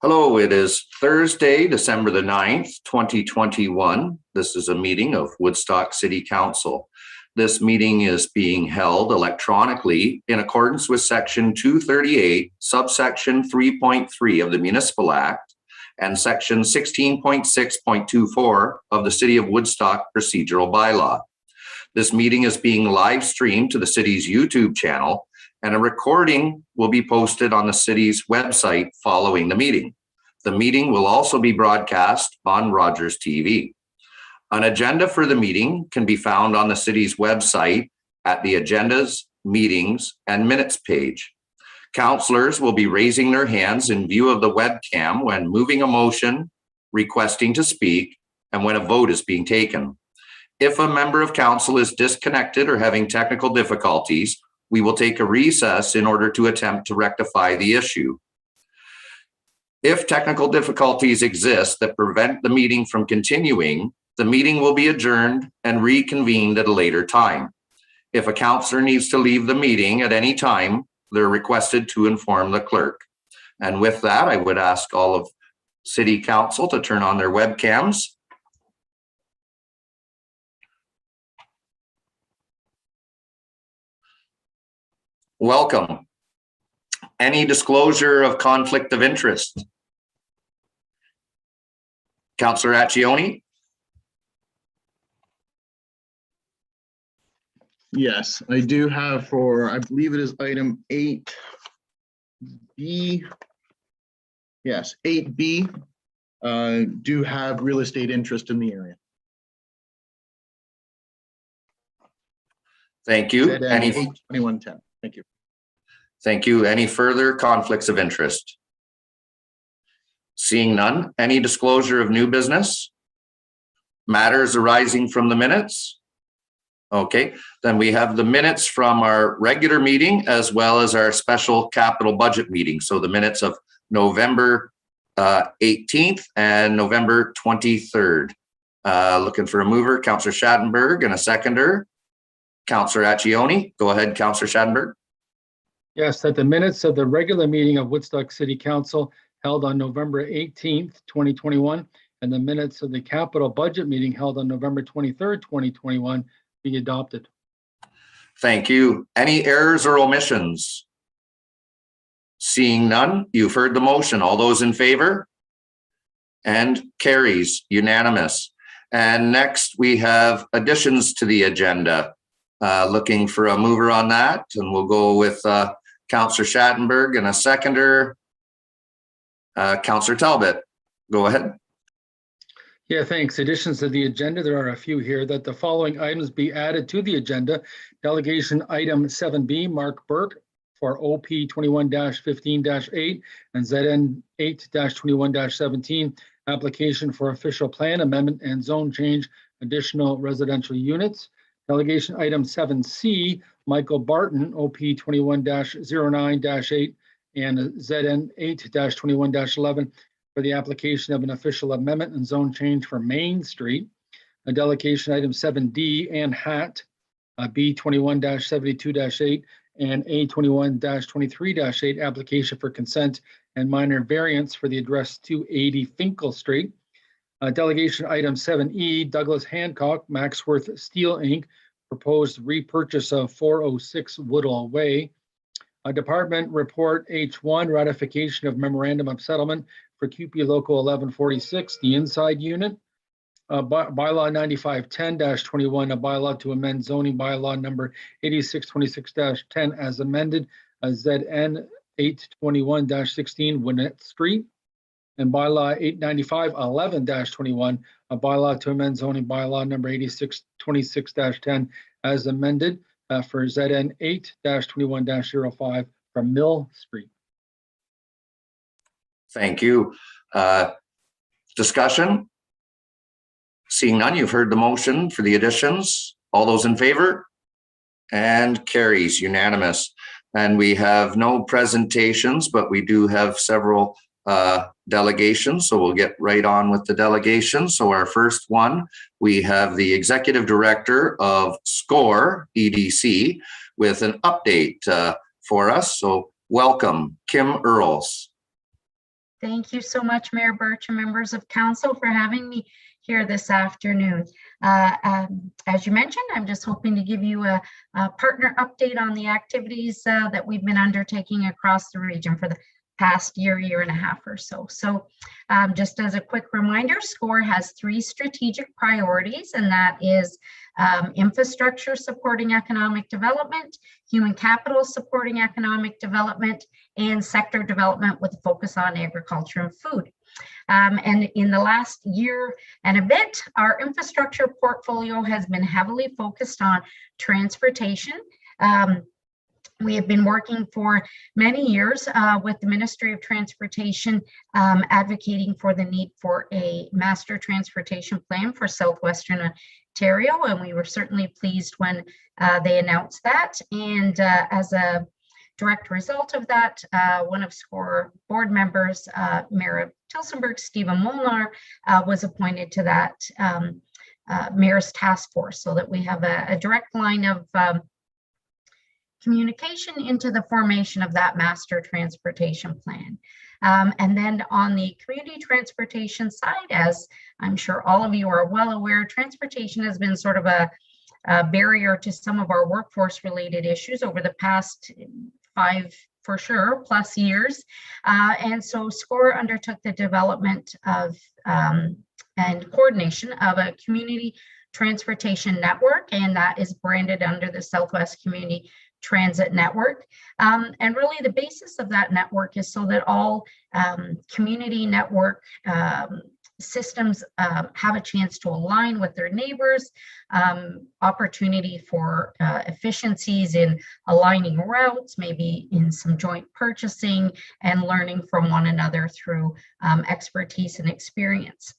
Hello, it is Thursday, December the 9th, 2021. This is a meeting of Woodstock City Council. This meeting is being held electronically in accordance with Section 238, subsection 3.3 of the Municipal Act and Section 16.6.24 of the City of Woodstock Procedural Bylaw. This meeting is being live streamed to the city's YouTube channel, and a recording will be posted on the city's website following the meeting. The meeting will also be broadcast on Rogers TV. An agenda for the meeting can be found on the city's website at the Agendas, Meetings, and Minutes page. Councillors will be raising their hands in view of the webcam when moving a motion, requesting to speak, and when a vote is being taken. If a member of council is disconnected or having technical difficulties, we will take a recess in order to attempt to rectify the issue. If technical difficulties exist that prevent the meeting from continuing, the meeting will be adjourned and reconvened at a later time. If a councillor needs to leave the meeting at any time, they're requested to inform the clerk. And with that, I would ask all of City Council to turn on their webcams. Welcome. Any disclosure of conflict of interest? Councillor Accioni? Yes, I do have for, I believe it is item 8B. Yes, 8B. Do have real estate interest in the area. Thank you. Any 2110. Thank you. Thank you. Any further conflicts of interest? Seeing none. Any disclosure of new business? Matters arising from the minutes? Okay, then we have the minutes from our regular meeting as well as our special capital budget meeting. So the minutes of November 18th and November 23rd. Looking for a mover, Councillor Schattenberg, and a seconder, Councillor Accioni. Go ahead, Councillor Schattenberg. Yes, that the minutes of the regular meeting of Woodstock City Council held on November 18th, 2021, and the minutes of the capital budget meeting held on November 23rd, 2021 be adopted. Thank you. Any errors or omissions? Seeing none, you've heard the motion. All those in favor? And carries, unanimous. And next we have additions to the agenda. Looking for a mover on that, and we'll go with Councillor Schattenberg and a seconder, Councillor Talbot. Go ahead. Yeah, thanks. Additions to the agenda. There are a few here that the following items be added to the agenda. Delegation item 7B, Mark Burke for OP 21-15-8 and ZN 8-21-17, application for official plan amendment and zone change, additional residential units. Delegation item 7C, Michael Barton, OP 21-09-8 and ZN 8-21-11 for the application of an official amendment and zone change for Main Street. A delegation item 7D, Ann Hatt, B 21-72-8 and A 21-23-8 application for consent and minor variance for the address 280 Finkel Street. Delegation item 7E, Douglas Hancock, Maxworth Steel Inc., proposed repurchase of 406 Woodall Way. Department report H1, ratification of memorandum of settlement for QP Local 1146, the inside unit. Bylaw 9510-21, a bylaw to amend zoning bylaw number 8626-10 as amended, ZN 821-16 Winnett Street. And bylaw 895-11-21, a bylaw to amend zoning bylaw number 8626-10 as amended for ZN 8-21-05 from Mill Street. Thank you. Discussion? Seeing none, you've heard the motion for the additions. All those in favor? And carries, unanimous. And we have no presentations, but we do have several delegations, so we'll get right on with the delegations. So our first one, we have the Executive Director of SCORE EDC with an update for us. So welcome, Kim Earls. Thank you so much, Mayor Birch and members of council, for having me here this afternoon. As you mentioned, I'm just hoping to give you a partner update on the activities that we've been undertaking across the region for the past year and a half or so. So just as a quick reminder, SCORE has 3 strategic priorities, and that is infrastructure supporting economic development, human capital supporting economic development, and sector development with a focus on agriculture and food. And in the last year and a bit, our infrastructure portfolio has been heavily focused on transportation. We have been working for many years with the Ministry of Transportation, advocating for the need for a master transportation plan for Southwestern Ontario, and we were certainly pleased when they announced that. And as a direct result of that, one of SCORE board members, Mayor of Tillsonburg, Stephen Molnar, was appointed to that Mayor's Task Force, so that we have a direct line of communication into the formation of that master transportation plan. And then on the community transportation side, as I'm sure all of you are well aware, transportation has been sort of a barrier to some of our workforce related issues over the past 5 for sure plus years. And so SCORE undertook the development of and coordination of a community transportation network, and that is branded under the Southwest Community Transit Network. And really the basis of that network is so that all community network systems have a chance to align with their neighbors, opportunity for efficiencies in aligning routes, maybe in some joint purchasing, and learning from one another through expertise and experience.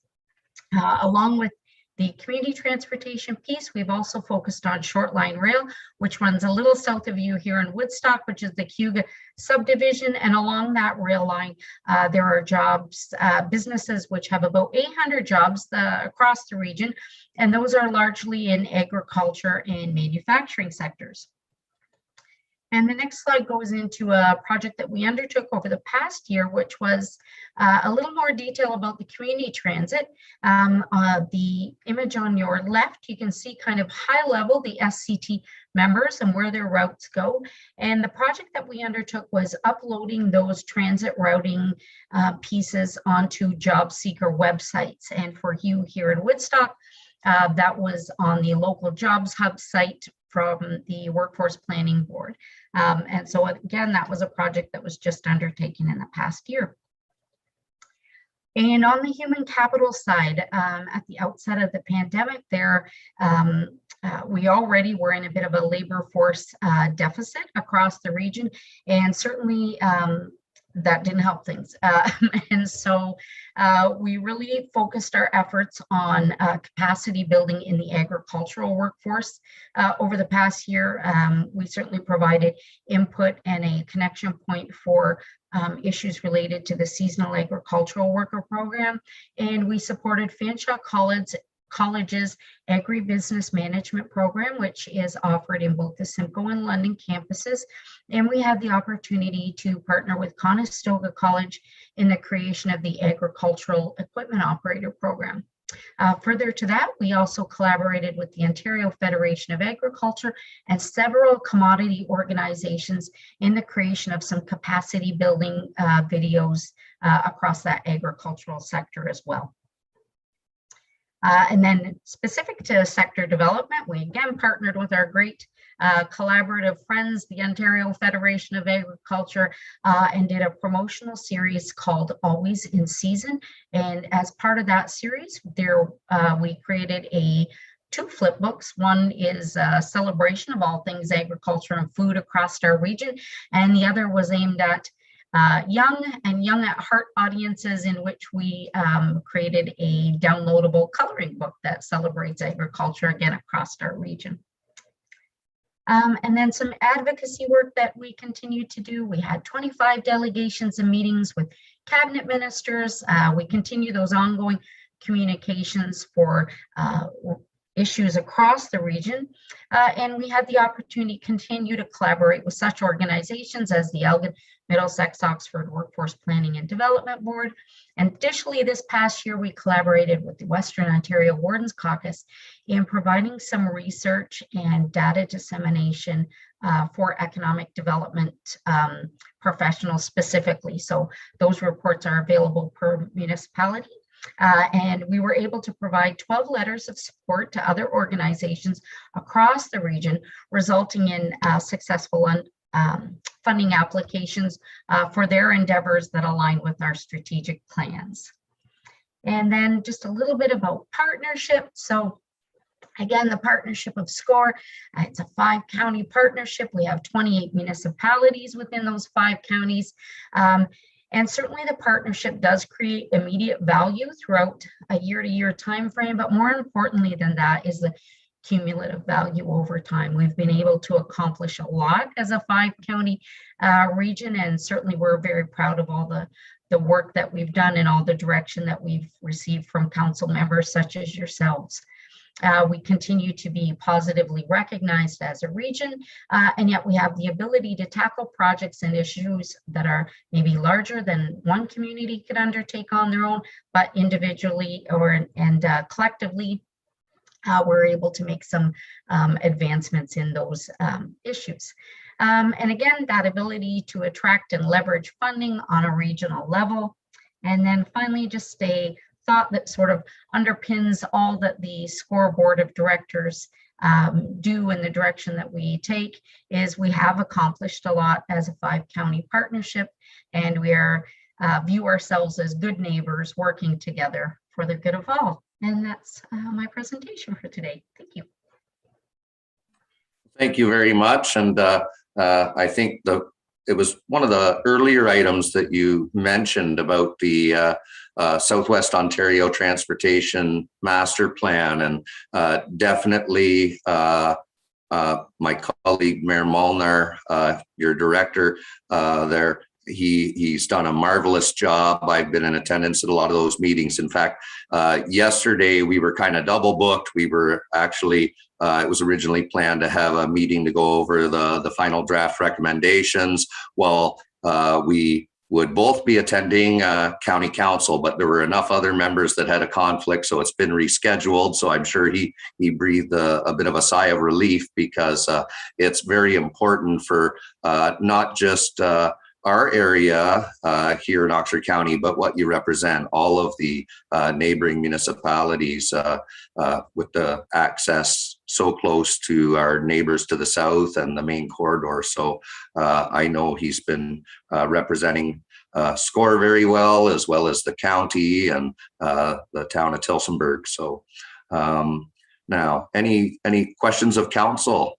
Along with the community transportation piece, we've also focused on short line rail, which runs a little south of you here in Woodstock, which is the Cayuga subdivision. And along that rail line, there are jobs, businesses which have about 800 jobs across the region, and those are largely in agriculture and manufacturing sectors. And the next slide goes into a project that we undertook over the past year, which was a little more detail about the community transit. The image on your left, you can see kind of high level the SCT members and where their routes go. And the project that we undertook was uploading those transit routing pieces onto job seeker websites. And for you here in Woodstock, that was on the local jobs hub site from the Workforce Planning Board. And so again, that was a project that was just undertaken in the past year. And on the human capital side, at the outset of the pandemic there, we already were in a bit of a labor force deficit across the region, and certainly that didn't help things. And so we really focused our efforts on capacity building in the agricultural workforce. Over the past year, we certainly provided input and a connection point for issues related to the seasonal agricultural worker program. And we supported Fanshawe College's agribusiness management program, which is offered in both the Simcoe and London campuses. And we had the opportunity to partner with Conestoga College in the creation of the agricultural equipment operator program. Further to that, we also collaborated with the Ontario Federation of Agriculture and several commodity organizations in the creation of some capacity building videos across that agricultural sector as well. And then specific to sector development, we again partnered with our great collaborative friends, the Ontario Federation of Agriculture, and did a promotional series called Always in Season. And as part of that series, we created 2 flip books. One is a celebration of all things agriculture and food across our region, and the other was aimed at young at heart audiences, in which we created a downloadable coloring book that celebrates agriculture again across our region. And then some advocacy work that we continue to do. We had 25 delegations and meetings with cabinet ministers. We continue those ongoing communications for issues across the region. And we had the opportunity to continue to collaborate with such organizations as the Elgin, Middlesex, Oxford Workforce Planning and Development Board. And additionally, this past year, we collaborated with the Western Ontario Wardens Caucus in providing some research and data dissemination for economic development professionals specifically. So those reports are available per municipality. And we were able to provide 12 letters of support to other organizations across the region, resulting in successful funding applications for their endeavors that align with our strategic plans. And then just a little bit about partnership. So again, the partnership of SCORE, it's a 5-county partnership. We have 28 municipalities within those 5 counties. And certainly the partnership does create immediate value throughout a year-to-year time frame, but more importantly than that is the cumulative value over time. We've been able to accomplish a lot as a 5-county region, and certainly we're very proud of all the work that we've done and all the direction that we've received from council members such as yourselves. We continue to be positively recognized as a region, and yet we have the ability to tackle projects and issues that are maybe larger than one community could undertake on their own, but individually and collectively, we're able to make some advancements in those issues. And again, that ability to attract and leverage funding on a regional level. And then finally, just a thought that sort of underpins all that the SCORE Board of Directors do in the direction that we take is we have accomplished a lot as a 5-county partnership, and we are view ourselves as good neighbors working together for the good of all. And that's my presentation for today. Thank you. Thank you very much. And I think it was one of the earlier items that you mentioned about the Southwest Ontario Transportation Master Plan, and definitely my colleague Mayor Molnar, your director there, he's done a marvelous job. I've been in attendance at a lot of those meetings. In fact, yesterday we were kind of double booked. We were actually it was originally planned to have a meeting to go over the final draft recommendations. Well, we would both be attending county council, but there were enough other members that had a conflict, so it's been rescheduled. So I'm sure he breathed a bit of a sigh of relief, because it's very important for not just our area here in Oxford County, but what you represent, all of the neighboring municipalities with the access so close to our neighbors to the south and the main corridor. So I know he's been representing SCORE very well as the county and the town of Tillsonburg. So now, any questions of council?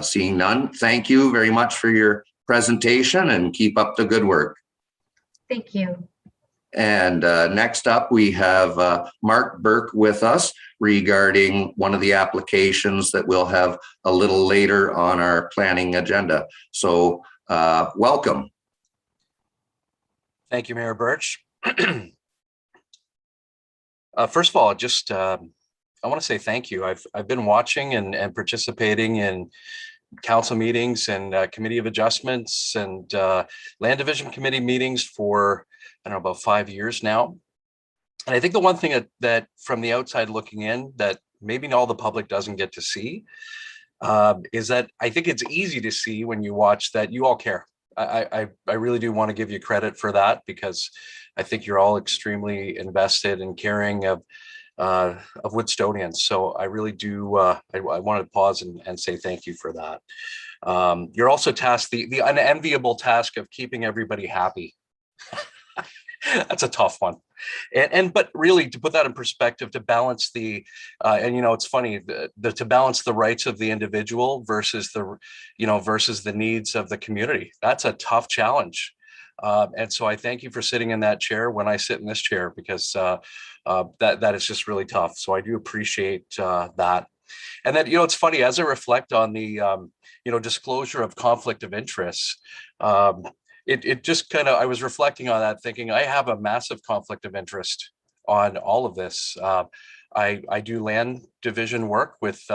Seeing none, thank you very much for your presentation and keep up the good work. Thank you. And next up, we have Mark Burke with us regarding one of the applications that we'll have a little later on our planning agenda. So welcome. Thank you, Mayor Birch. First of all, just I want to say thank you. I've been watching and participating in council meetings and committee of adjustments and land division committee meetings for, I don't know, about 5 years now. And I think the one thing that from the outside looking in that maybe all the public doesn't get to see is that I think it's easy to see when you watch that you all care. I really do want to give you credit for that, because I think you're all extremely invested and caring of Woodstonians. So I really do, I wanted to pause and say thank you for that. You're also tasked the unenviable task of keeping everybody happy. That's a tough one. But really, to put that in perspective, to balance the and it's funny, to balance the rights of the individual versus the needs of the community. That's a tough challenge. And so I thank you for sitting in that chair when I sit in this chair, because that is just really tough. So I do appreciate that. And then, it's funny, as I reflect on the, disclosure of conflict of interest, it just kind of, I was reflecting on that, thinking I have a massive conflict of interest on all of this. I do land division work with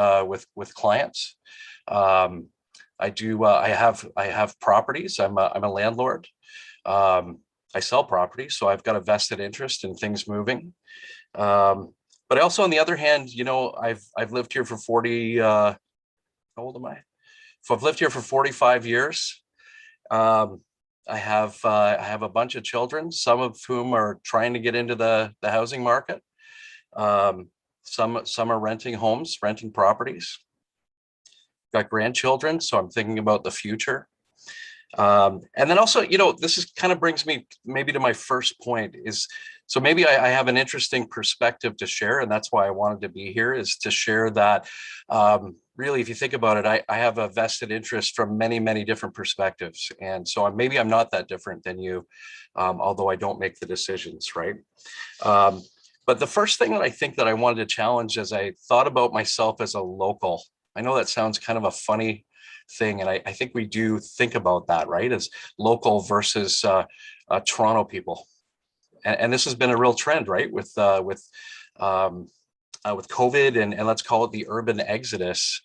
clients. I have properties. I'm a landlord. I sell property, so I've got a vested interest in things moving. But also, on the other hand, you know, I've lived here for 40. How old am I? So I've lived here for 45 years. I have a bunch of children, some of whom are trying to get into the housing market. Some are renting homes, renting properties. Got grandchildren, so I'm thinking about the future. And then also, you know, this is kind of brings me maybe to my first point is, so maybe I have an interesting perspective to share, and that's why I wanted to be here, is to share that really, if you think about it, I have a vested interest from many, many different perspectives. And so maybe I'm not that different than you, although I don't make the decisions, right? But the first thing that I think that I wanted to challenge as I thought about myself as a local, I know that sounds kind of a funny thing, and I think we do think about that, right, as local versus Toronto people. And this has been a real trend, right, with COVID and let's call it the urban exodus,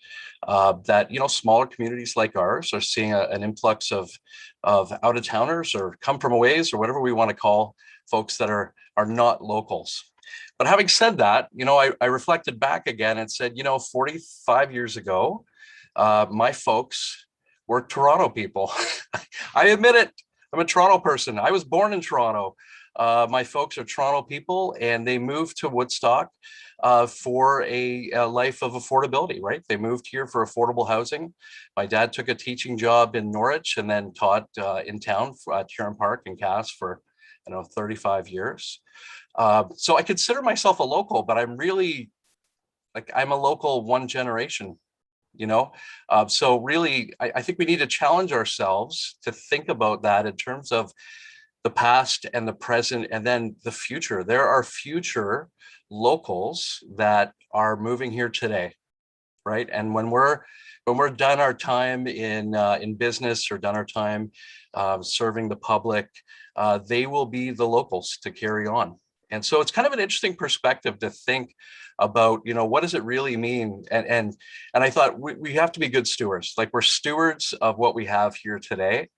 that, you know, smaller communities like ours are seeing an influx of out of towners or come from aways or whatever we want to call folks that are not locals. But having said that, you know, I reflected back again and said, you know, 45 years ago, my folks were Toronto people. I admit it. I'm a Toronto person. I was born in Toronto. My folks are Toronto people, and they moved to Woodstock for a life of affordability, right? They moved here for affordable housing. My dad took a teaching job in Norwich and then taught in town at Huron Park and Cass for, 35 years. So I consider myself a local, but I'm really, I'm a local one generation, you know? So really, I think we need to challenge ourselves to think about that in terms of the past and the present, and then the future. There are future locals that are moving here today, right? And when we're done our time in business or done our time serving the public, they will be the locals to carry on. And so it's kind of an interesting perspective to think about, you know, what does it really mean? And I thought we have to be good stewards. Like, we're stewards of what we have here today.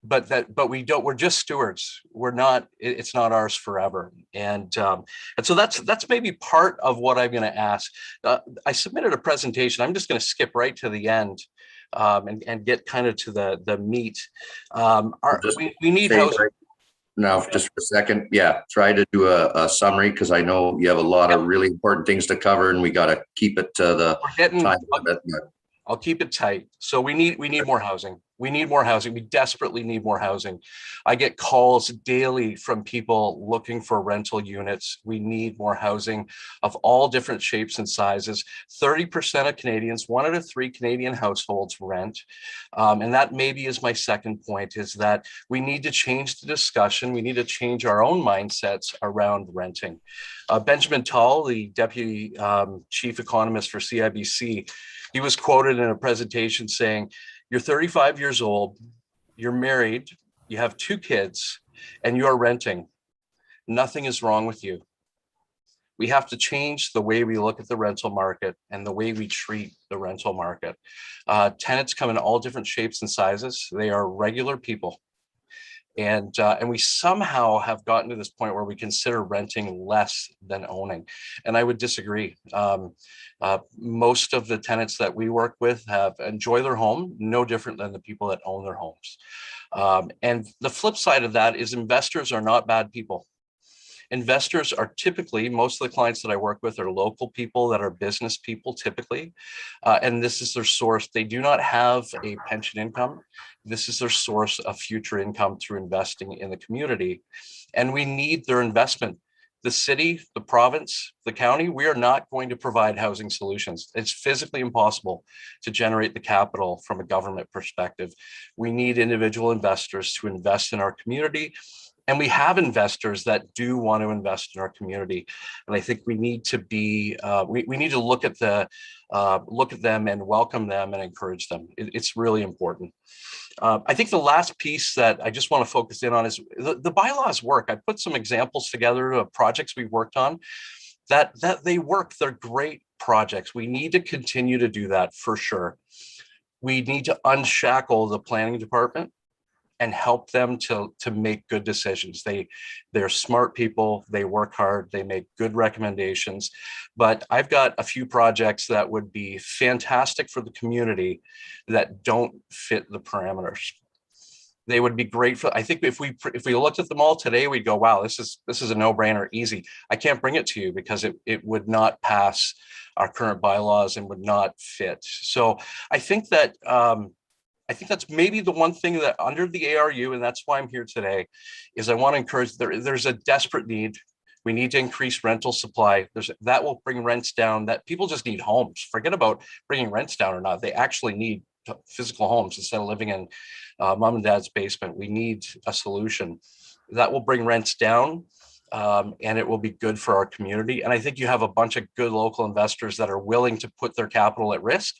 But we're just stewards. We're not, it's not ours forever. And so that's maybe part of what I'm going to ask. I submitted a presentation. I'm just going to skip right to the end and get kind of to the meat. We need housing. Right now, just for a second, try to do a summary, because I know you have a lot of really important things to cover, and we got to keep it to the time limit. I'll keep it tight. So we need more housing. We need more housing. We desperately need more housing. I get calls daily from people looking for rental units. We need more housing of all different shapes and sizes. 30% of Canadians, 1 out of 3 Canadian households rent. And that maybe is my second point, is that we need to change the discussion. We need to change our own mindsets around renting. Benjamin Tal, the deputy chief economist for CIBC, he was quoted in a presentation saying, "You're 35 years old, you're married, you have 2 kids, and you're renting. Nothing is wrong with you." We have to change the way we look at the rental market and the way we treat the rental market. Tenants come in all different shapes and sizes. They are regular people. And we somehow have gotten to this point where we consider renting less than owning. And I would disagree. Most of the tenants that we work with enjoy their home, no different than the people that own their homes. And the flip side of that is investors are not bad people. Investors are typically, most of the clients that I work with are local people that are business people typically, and this is their source. They do not have a pension income. This is their source of future income through investing in the community, and we need their investment. The city, the province, the county, we are not going to provide housing solutions. It's physically impossible to generate the capital from a government perspective. We need individual investors to invest in our community. And we have investors that do want to invest in our community, and I think we need to be we need to look at them and welcome them and encourage them. It's really important. I think the last piece that I just want to focus in on is the bylaws work. I put some examples together of projects we've worked on. that they work. They're great projects. We need to continue to do that for sure. We need to unshackle the planning department and help them to make good decisions. They're smart people, they work hard, they make good recommendations. But I've got a few projects that would be fantastic for the community that don't fit the parameters. They would be great for, I think if we looked at them all today, we'd go, wow, this is a no-brainer, easy. I can't bring it to you because it would not pass our current bylaws and would not fit. So I think that that's maybe the one thing that under the ARU, and that's why I'm here today, is I want to encourage, there's a desperate need. We need to increase rental supply. That will bring rents down, that people just need homes. Forget about bringing rents down or not. They actually need physical homes instead of living in mom and dad's basement. We need a solution that will bring rents down, and it will be good for our community. And I think you have a bunch of good local investors that are willing to put their capital at risk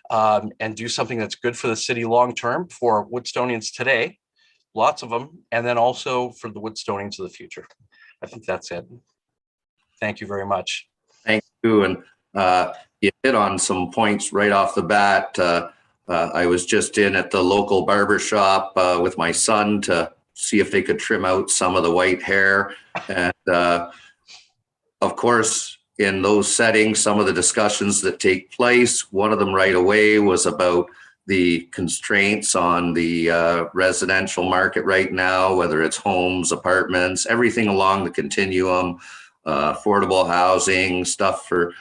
and do something that's good for the city long-term for Woodstonians today, lots of them, and then also for the Woodstonians of the future. I think that's it. Thank you very much. Thank you. And you hit on some points right off the bat. I was just in at the local barber shop with my son to see if they could trim out some of the white hair. And of course, in those settings, some of the discussions that take place, one of them right away was about the constraints on the residential market right now, whether it's homes, apartments, everything along the continuum, affordable housing, stuff for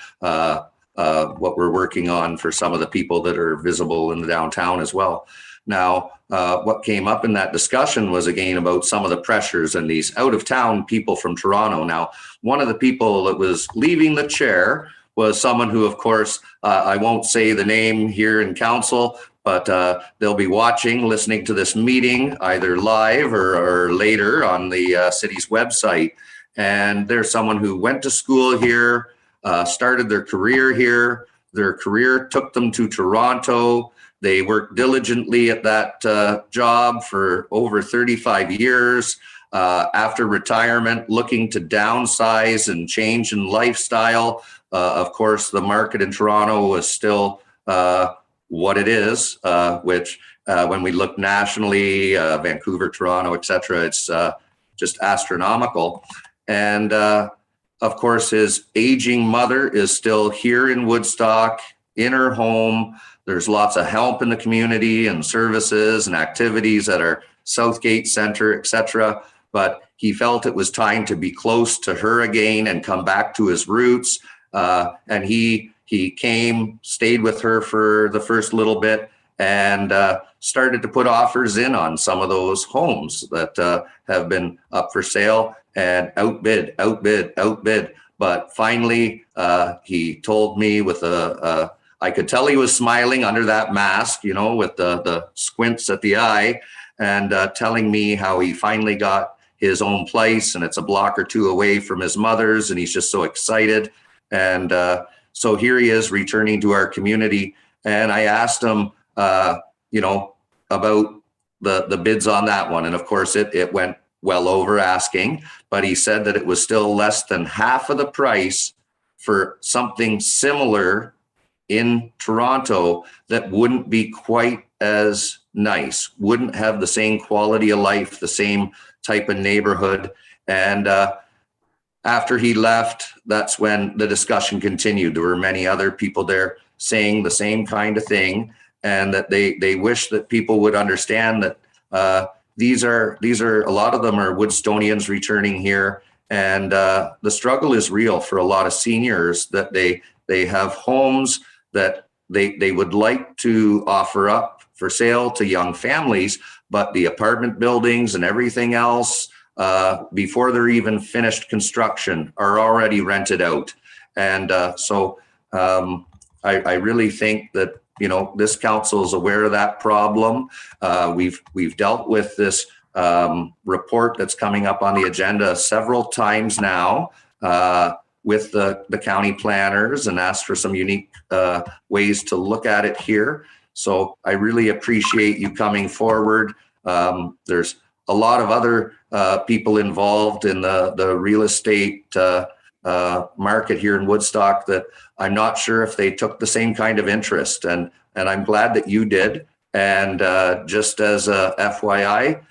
what we're working on for some of the people that are visible in the downtown as well. Now, what came up in that discussion was again about some of the pressures and these out-of-town people from Toronto. Now, one of the people that was leaving the chair was someone who, of course, I won't say the name here in council, but they'll be watching, listening to this meeting either live or later on the city's website. And there's someone who went to school here, started their career here. Their career took them to Toronto. They worked diligently at that job for over 35 years. After retirement, looking to downsize and change in lifestyle. Of course, the market in Toronto was still what it is, which when we look nationally, Vancouver, Toronto, et cetera, it's just astronomical. And of course, his aging mother is still here in Woodstock, in her home. There's lots of help in the community and services and activities at our Southgate Center, et cetera. But he felt it was time to be close to her again and come back to his roots. And he came, stayed with her for the first little bit, and started to put offers in on some of those homes that have been up for sale and outbid. But finally, he told me with I could tell he was smiling under that mask, you know, with the squints at the eye, and telling me how he finally got his own place, and it's a block or two away from his mother's, and he's just so excited. And so here he is returning to our community. And I asked him, you know, about the bids on that one. And of course, it went well over asking, but he said that it was still less than half of the price for something similar in Toronto that wouldn't be quite as nice, wouldn't have the same quality of life, the same type of neighborhood. And after he left, that's when the discussion continued. There were many other people there saying the same kind of thing, and that they wish that people would understand that these are a lot of them are Woodstonians returning here, and the struggle is real for a lot of seniors, that they have homes that they would like to offer up for sale to young families, but the apartment buildings and everything else, before they're even finished construction, are already rented out. And so I really think that, you know, this council is aware of that problem. We've dealt with this report that's coming up on the agenda several times now with the county planners, and asked for some unique ways to look at it here. So I really appreciate you coming forward. There's a lot of other people involved in the real estate market here in Woodstock that I'm not sure if they took the same kind of interest, and I'm glad that you did. And just as a FYI,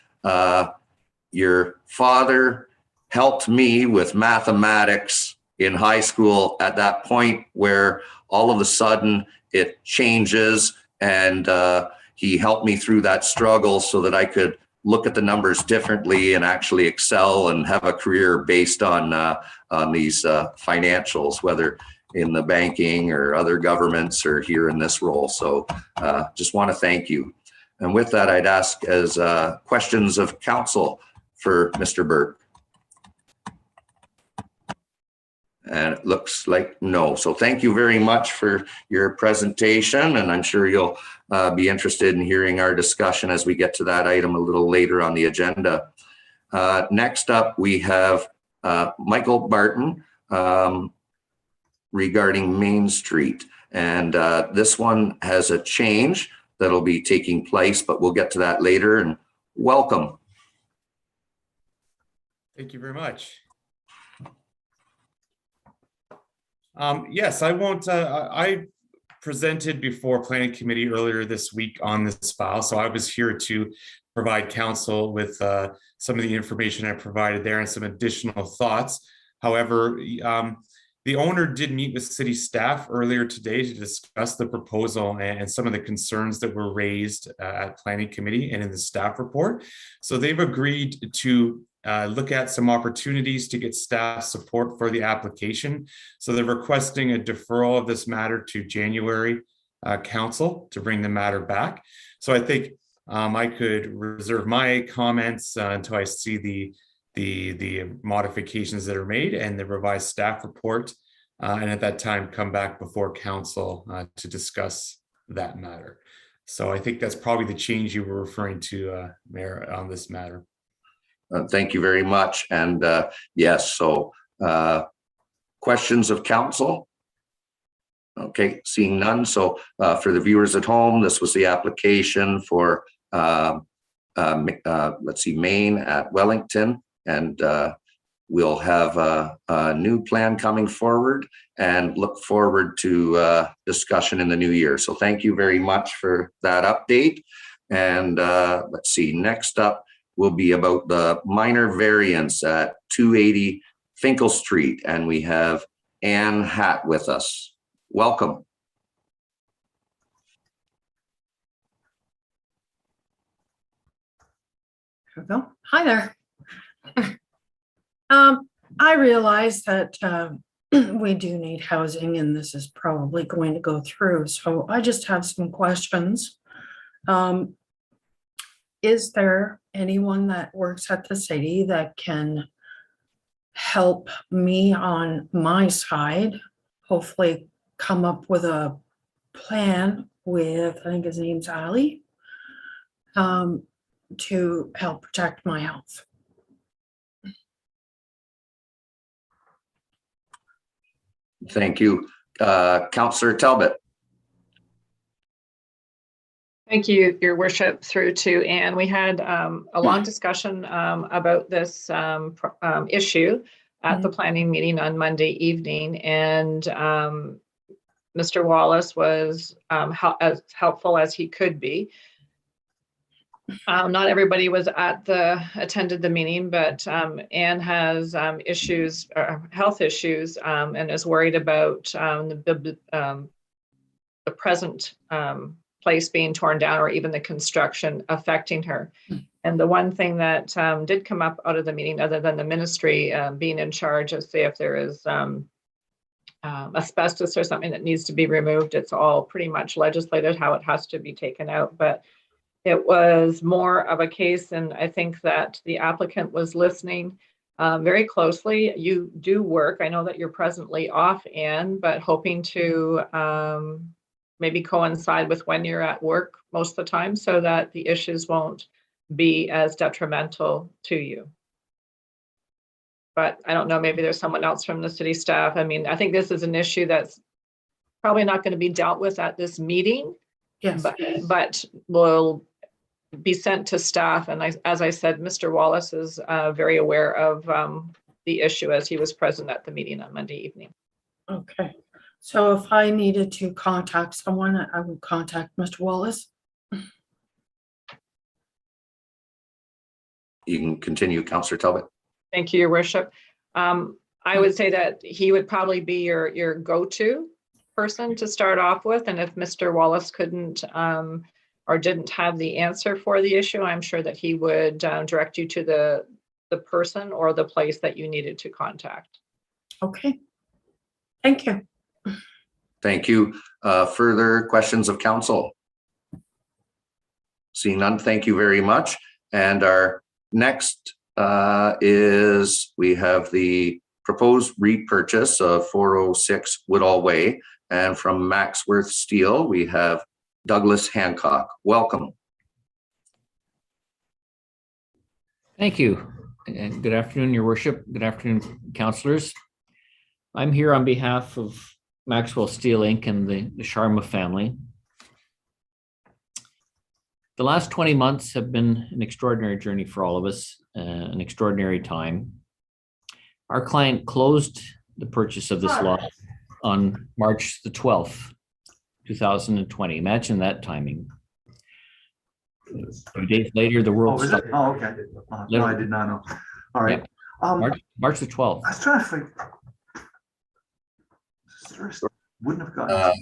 your father helped me with mathematics in high school at that point where all of a sudden it changes, and he helped me through that struggle so that I could look at the numbers differently and actually excel and have a career based on these financials, whether in the banking or other governments or here in this role. So just want to thank you. And with that, I'd ask as questions of counsel for Mr. Burke. And it looks like no. So thank you very much for your presentation. And I'm sure you'll be interested in hearing our discussion as we get to that item a little later on the agenda. Next up, we have Michael Barton regarding Main Street. And this one has a change that'll be taking place, but we'll get to that later. And welcome. Thank you very much. Yes, I won't, I presented before Planning Committee earlier this week on this file, so I was here to provide counsel with some of the information I provided there and some additional thoughts. However, the owner did meet with city staff earlier today to discuss the proposal and some of the concerns that were raised at Planning Committee and in the staff report. So they've agreed to look at some opportunities to get staff support for the application. So they're requesting a deferral of this matter to January council to bring the matter back. So I think I could reserve my comments until I see the modifications that are made and the revised staff report, and at that time come back before council to discuss that matter. So I think that's probably the change you were referring to, Mayor, on this matter. Thank you very much. And yes, so questions of council? Okay, seeing none. So for the viewers at home, this was the application for, let's see, Maine at Wellington. And we'll have a new plan coming forward and look forward to discussion in the new year. So thank you very much for that update. And let's see, next up will be about the minor variance at 280 Finkel Street. And we have Ann Hatt with us. Welcome. There we go. Hi there. I realize that we do need housing and this is probably going to go through. So I just have some questions. Is there anyone that works at the city that can help me on my side, hopefully come up with a plan with, I think his name's Ali, to help protect my health? Thank you. Councillor Talbot. Thank you, Your Worship, through to Anne. We had a long discussion about this issue at the planning meeting on Monday evening, and Mr. Wallace was as helpful as he could be. Not everybody was attended the meeting, but Anne has issues, health issues, and is worried about the present place being torn down, or even the construction affecting her. And the one thing that did come up out of the meeting, other than the ministry being in charge of, say, if there is asbestos or something that needs to be removed, it's all pretty much legislated how it has to be taken out. But it was more of a case, and I think that the applicant was listening very closely. You do work, I know that you're presently off, Anne, but hoping to maybe coincide with when you're at work most of the time so that the issues won't be as detrimental to you. But I don't know, maybe there's someone else from the city staff. I mean, I think this is an issue that's probably not going to be dealt with at this meeting. Yes. But will be sent to staff. And as I said, Mr. Wallace is very aware of the issue as he was present at the meeting on Monday evening. Okay, so if I needed to contact someone, I would contact Mr. Wallace. You can continue, Councillor Talbot. Thank you, Your Worship. I would say that he would probably be your go-to person to start off with. And if Mr. Wallace couldn't or didn't have the answer for the issue, I'm sure that he would direct you to the person or the place that you needed to contact. Okay, thank you. Thank you. Further questions of council? Seeing none, thank you very much. And our next is we have the proposed repurchase of 406 Woodall Way. And from Maxworth Steel, we have Douglas Hancock. Welcome. Thank you. And good afternoon, Your Worship. Good afternoon, councillors. I'm here on behalf of Maxwell Steel Inc. and the Sharma family. The last 20 months have been an extraordinary journey for all of us, an extraordinary time. Our client closed the purchase of this lot on March the 12th, 2020. Imagine that timing. A few days later, the world stopped. Oh, okay. No, I did not know. All right. Yeah. March the 12th. I was trying to figure. Wouldn't have gotten.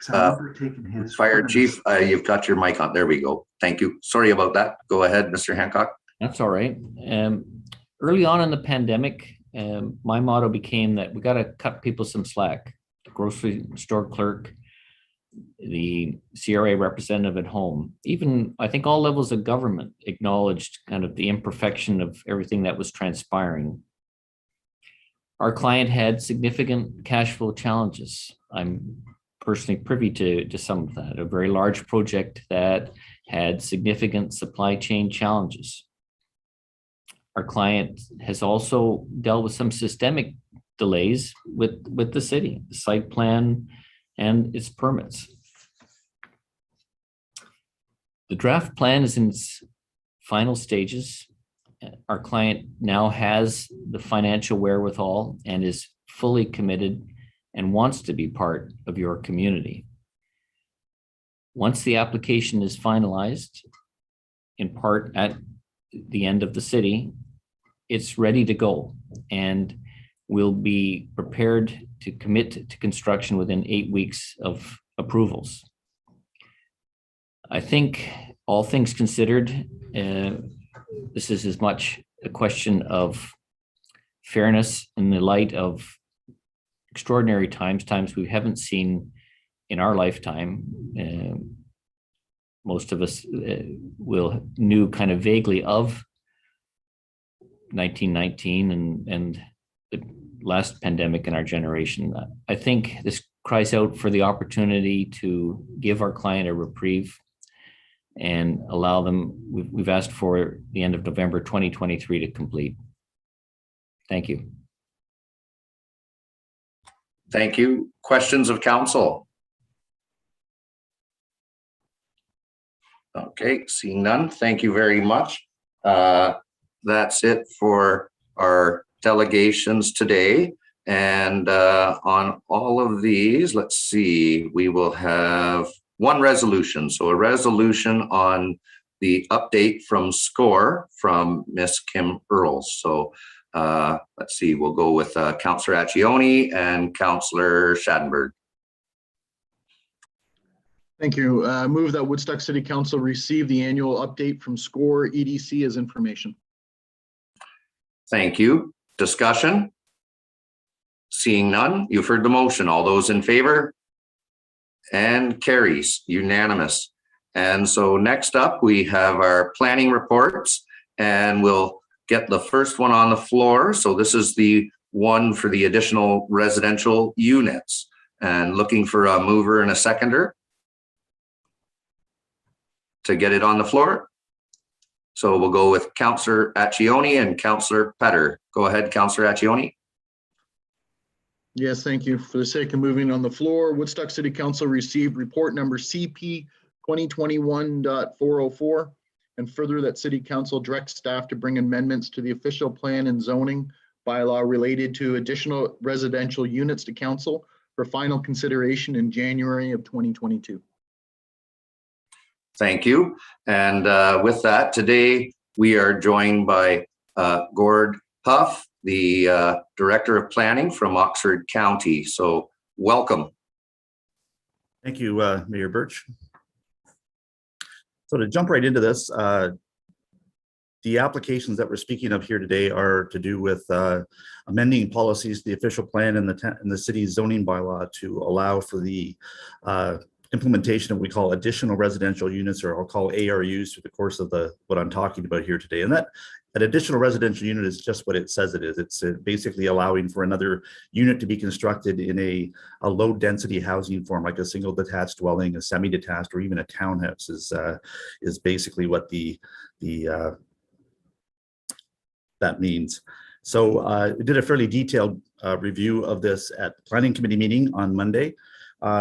I remember taking his. Fire Chief, you've got your mic on. There we go. Thank you. Sorry about that. Go ahead, Mr. Hancock. That's all right. Early on in the pandemic, my motto became that we got to cut people some slack. The grocery store clerk, the CRA representative at home, even I think all levels of government acknowledged kind of the imperfection of everything that was transpiring. Our client had significant cash flow challenges. I'm personally privy to some of that, a very large project that had significant supply chain challenges. Our client has also dealt with some systemic delays with the city, the site plan and its permits. The draft plan is in its final stages. Our client now has the financial wherewithal and is fully committed and wants to be part of your community. Once the application is finalized, in part at the end of the city, it's ready to go and will be prepared to commit to construction within 8 weeks of approvals. I think all things considered, this is as much a question of fairness in the light of extraordinary times we haven't seen in our lifetime. Most of us knew kind of vaguely of 1919 and the last pandemic in our generation. I think this cries out for the opportunity to give our client a reprieve and allow them, we've asked for the end of November 2023 to complete. Thank you. Thank you. Questions of council? Okay, seeing none. Thank you very much. That's it for our delegations today. And on all of these, let's see, we will have one resolution. So a resolution on the update from SCORE from Miss Kim Earls. So let's see, we'll go with Councillor Accioni and Councillor Schadenberg. Thank you. Move that Woodstock City Council receive the annual update from SCORE EDC as information. Thank you. Discussion? Seeing none, you've heard the motion. All those in favor? And carries, unanimous. And so next up, we have our planning reports, and we'll get the first one on the floor. So this is the one for the additional residential units, and looking for a mover and a seconder to get it on the floor. So we'll go with Councillor Accioni and Councillor Petter. Go ahead, Councillor Accioni. Yes, thank you. For the sake of moving on the floor, Woodstock City Council received report number CP 2021.404, and further that City Council directs staff to bring amendments to the official plan and zoning bylaw related to additional residential units to council for final consideration in January of 2022. Thank you. And with that, today we are joined by Gord Huff, the Director of Planning from Oxford County. So welcome. Thank you, Mayor Birch. So to jump right into this, the applications that we're speaking of here today are to do with amending policies, the official plan and the city's zoning bylaw to allow for the implementation of what we call additional residential units, or I'll call ARUs, through the course of what I'm talking about here today. And that an additional residential unit is just what it says it is. It's basically allowing for another unit to be constructed in a low density housing form, like a single detached dwelling, a semi-detached, or even a townhouse is basically what that means. So we did a fairly detailed review of this at the planning committee meeting on Monday.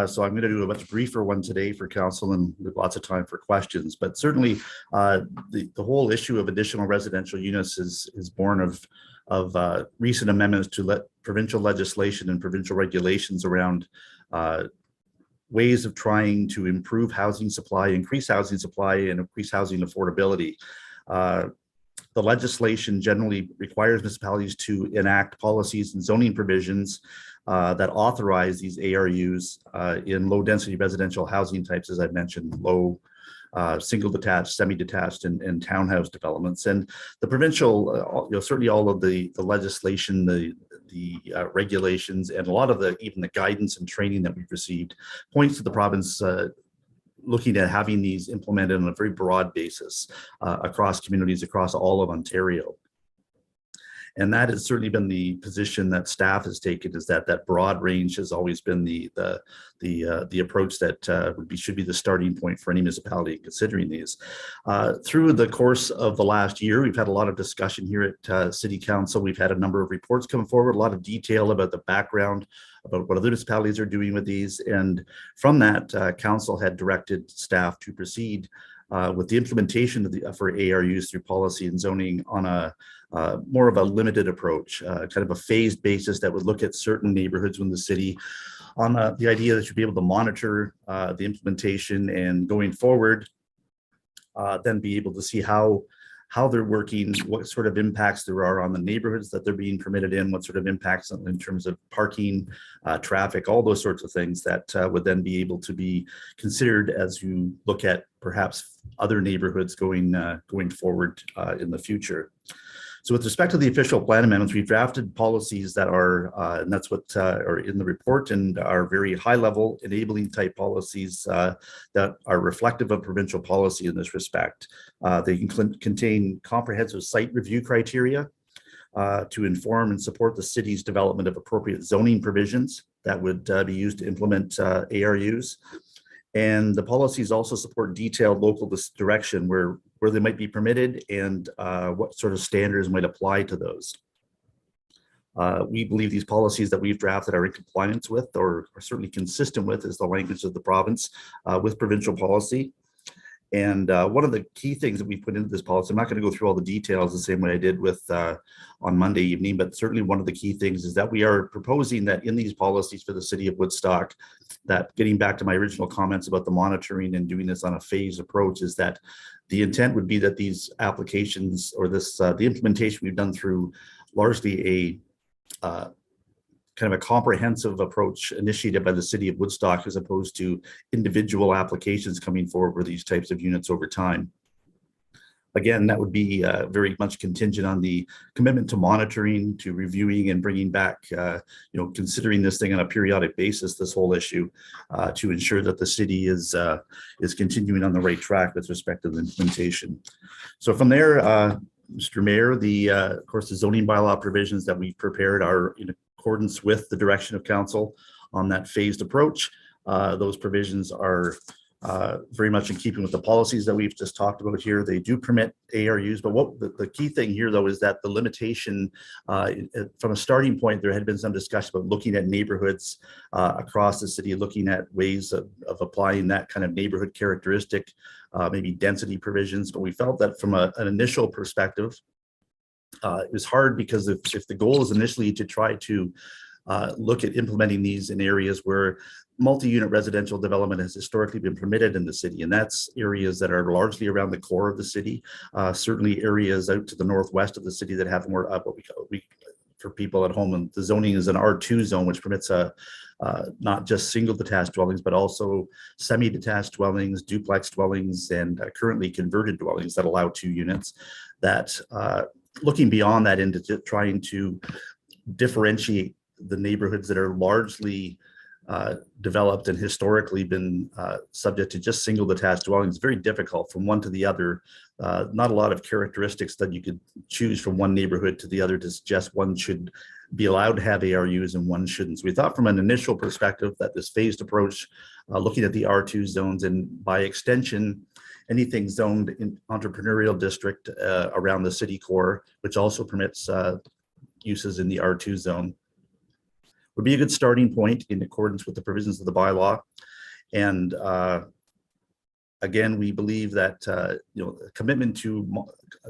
So I'm going to do a much briefer one today for council and with lots of time for questions. But certainly the whole issue of additional residential units is born of recent amendments to provincial legislation and provincial regulations around ways of trying to improve housing supply, increase housing supply, and increase housing affordability. The legislation generally requires municipalities to enact policies and zoning provisions that authorize these ARUs in low density residential housing types, as I mentioned, low single detached, semi-detached, and townhouse developments. And the provincial, certainly all of the legislation, the regulations, and a lot of even the guidance and training that we've received points to the province looking at having these implemented on a very broad basis across communities across all of Ontario. And that has certainly been the position that staff has taken, is that broad range has always been the approach that should be the starting point for any municipality considering these. Through the course of the last year, we've had a lot of discussion here at City Council. We've had a number of reports come forward, a lot of detail about the background, about what other municipalities are doing with these. And from that, Council had directed staff to proceed with the implementation of for ARUs through policy and zoning on a more of a limited approach, kind of a phased basis that would look at certain neighborhoods in the city on the idea that you'd be able to monitor the implementation, and going forward, then be able to see how they're working, what sort of impacts there are on the neighborhoods that they're being permitted in, what sort of impacts in terms of parking, traffic, all those sorts of things that would then be able to be considered as you look at perhaps other neighborhoods going forward in the future. So with respect to the official plan amendments, we've drafted policies that are, and that's what are in the report, and are very high level enabling type policies that are reflective of provincial policy in this respect. They can contain comprehensive site review criteria to inform and support the city's development of appropriate zoning provisions that would be used to implement ARUs. And the policies also support detailed local direction where they might be permitted, and what sort of standards might apply to those. We believe these policies that we've drafted are in compliance with, or are certainly consistent with, is the language of the province with provincial policy. And one of the key things that we put into this policy, I'm not going to go through all the details the same way I did with on Monday evening, but certainly one of the key things is that we are proposing that in these policies for the city of Woodstock, that getting back to my original comments about the monitoring and doing this on a phased approach, is that the intent would be that these applications, or this the implementation we've done through largely a kind of a comprehensive approach initiated by the city of Woodstock, as opposed to individual applications coming forward for these types of units over time. Again, that would be very much contingent on the commitment to monitoring, to reviewing and bringing back, considering this thing on a periodic basis, this whole issue, to ensure that the city is continuing on the right track with respect to the implementation. So from there, Mr. Mayor, of course, the zoning bylaw provisions that we've prepared are in accordance with the direction of council on that phased approach. Those provisions are very much in keeping with the policies that we've just talked about here. They do permit ARUs, but what the key thing here, though, is that the limitation, from a starting point, there had been some discussion about looking at neighborhoods across the city, looking at ways of applying that kind of neighborhood characteristic, maybe density provisions. But we felt that from an initial perspective, It was hard because if the goal is initially to try to look at implementing these in areas where multi-unit residential development has historically been permitted in the city, and that's areas that are largely around the core of the city, certainly areas out to the northwest of the city that have more what we for people at home, and the zoning is an R2 zone, which permits not just single detached dwellings, but also semi-detached dwellings, duplex dwellings, and currently converted dwellings that allow 2 units. That looking beyond that into trying to differentiate the neighborhoods that are largely developed and historically been subject to just single detached dwellings, very difficult from one to the other. Not a lot of characteristics that you could choose from one neighborhood to the other to suggest one should be allowed to have ARUs and one shouldn't. So we thought from an initial perspective that this phased approach, looking at the R2 zones and by extension, anything zoned in entrepreneurial district around the city core, which also permits uses in the R2 zone, would be a good starting point in accordance with the provisions of the bylaw. And again, we believe that a commitment to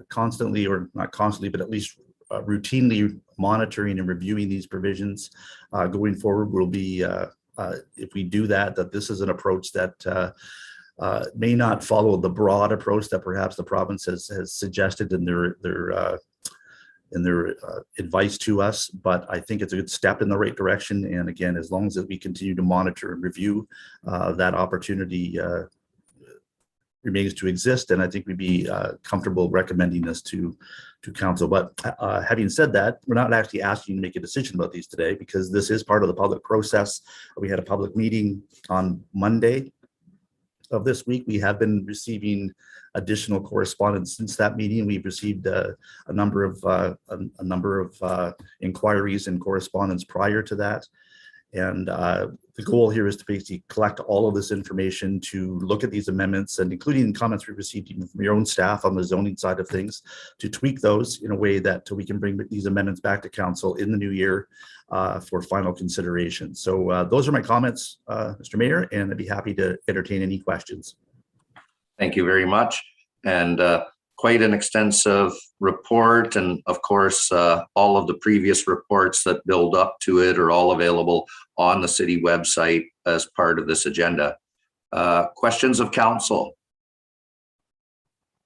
constantly, or not constantly, but at least routinely monitoring and reviewing these provisions going forward will be, if we do that, that this is an approach that may not follow the broad approach that perhaps the province has suggested in their advice to us, but I think it's a good step in the right direction. And again, as long as we continue to monitor and review, that opportunity remains to exist, and I think we'd be comfortable recommending this to council. But having said that, we're not actually asking you to make a decision about these today, because this is part of the public process. We had a public meeting on Monday of this week. We have been receiving additional correspondence since that meeting. We've received a number of inquiries and correspondence prior to that. And the goal here is to basically collect all of this information to look at these amendments, and including comments we received even from your own staff on the zoning side of things, to tweak those in a way that we can bring these amendments back to council in the new year for final consideration. So those are my comments, Mr. Mayor, and I'd be happy to entertain any questions. Thank you very much. And quite an extensive report. And of course, all of the previous reports that build up to it are all available on the city website as part of this agenda. Questions of council?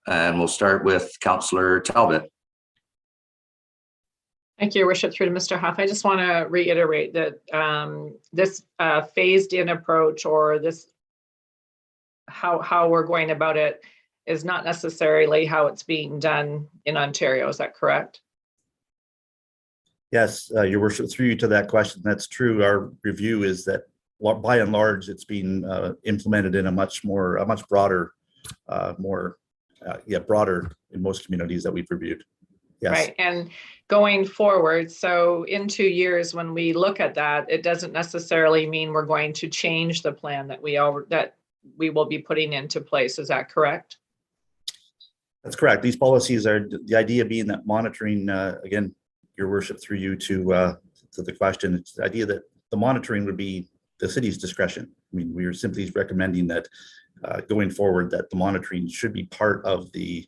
And we'll start with Councillor Talbot. Thank you, Your Worship. Through to Mr. Huff. I just want to reiterate that this phased in approach, or this how we're going about it, is not necessarily how it's being done in Ontario. Is that correct? Yes, Your Worship, through you to that question, that's true. Our review is that by and large, it's been implemented in a much broader, broader in most communities that we've reviewed. Yes. Right. And going forward, so in 2 years, when we look at that, it doesn't necessarily mean we're going to change the plan that we will be putting into place. Is that correct? That's correct. These policies are, the idea being that monitoring, again, Your Worship, through you to the question, it's the idea that the monitoring would be the city's discretion. I mean, we are simply recommending that going forward, that the monitoring should be part of the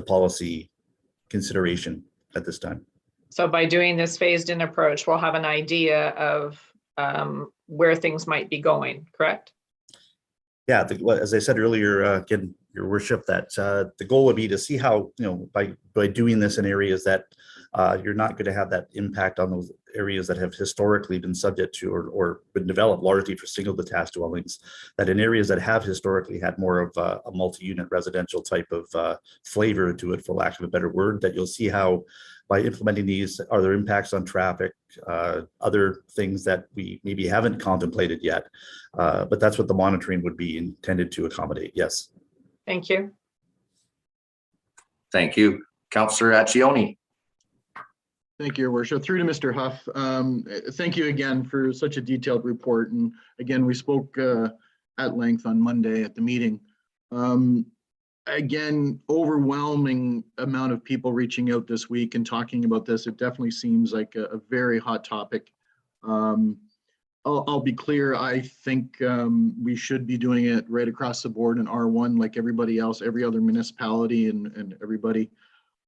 policy consideration at this time. So by doing this phased in approach, we'll have an idea of where things might be going, correct? Yeah, as I said earlier, again, Your Worship, that the goal would be to see how, by doing this in areas that you're not going to have that impact on those areas that have historically been subject to or been developed largely for single detached dwellings, that in areas that have historically had more of a multi-unit residential type of flavor to it, for lack of a better word, that you'll see how by implementing these, are there impacts on traffic, other things that we maybe haven't contemplated yet. But that's what the monitoring would be intended to accommodate. Yes. Thank you. Thank you. Councillor Accioni. Thank you, Your Worship. Through to Mr. Huff. Thank you again for such a detailed report. And again, we spoke at length on Monday at the meeting. Again, overwhelming amount of people reaching out this week and talking about this. It definitely seems like a very hot topic. I'll be clear. I think we should be doing it right across the board in R1 like everybody else, every other municipality and everybody.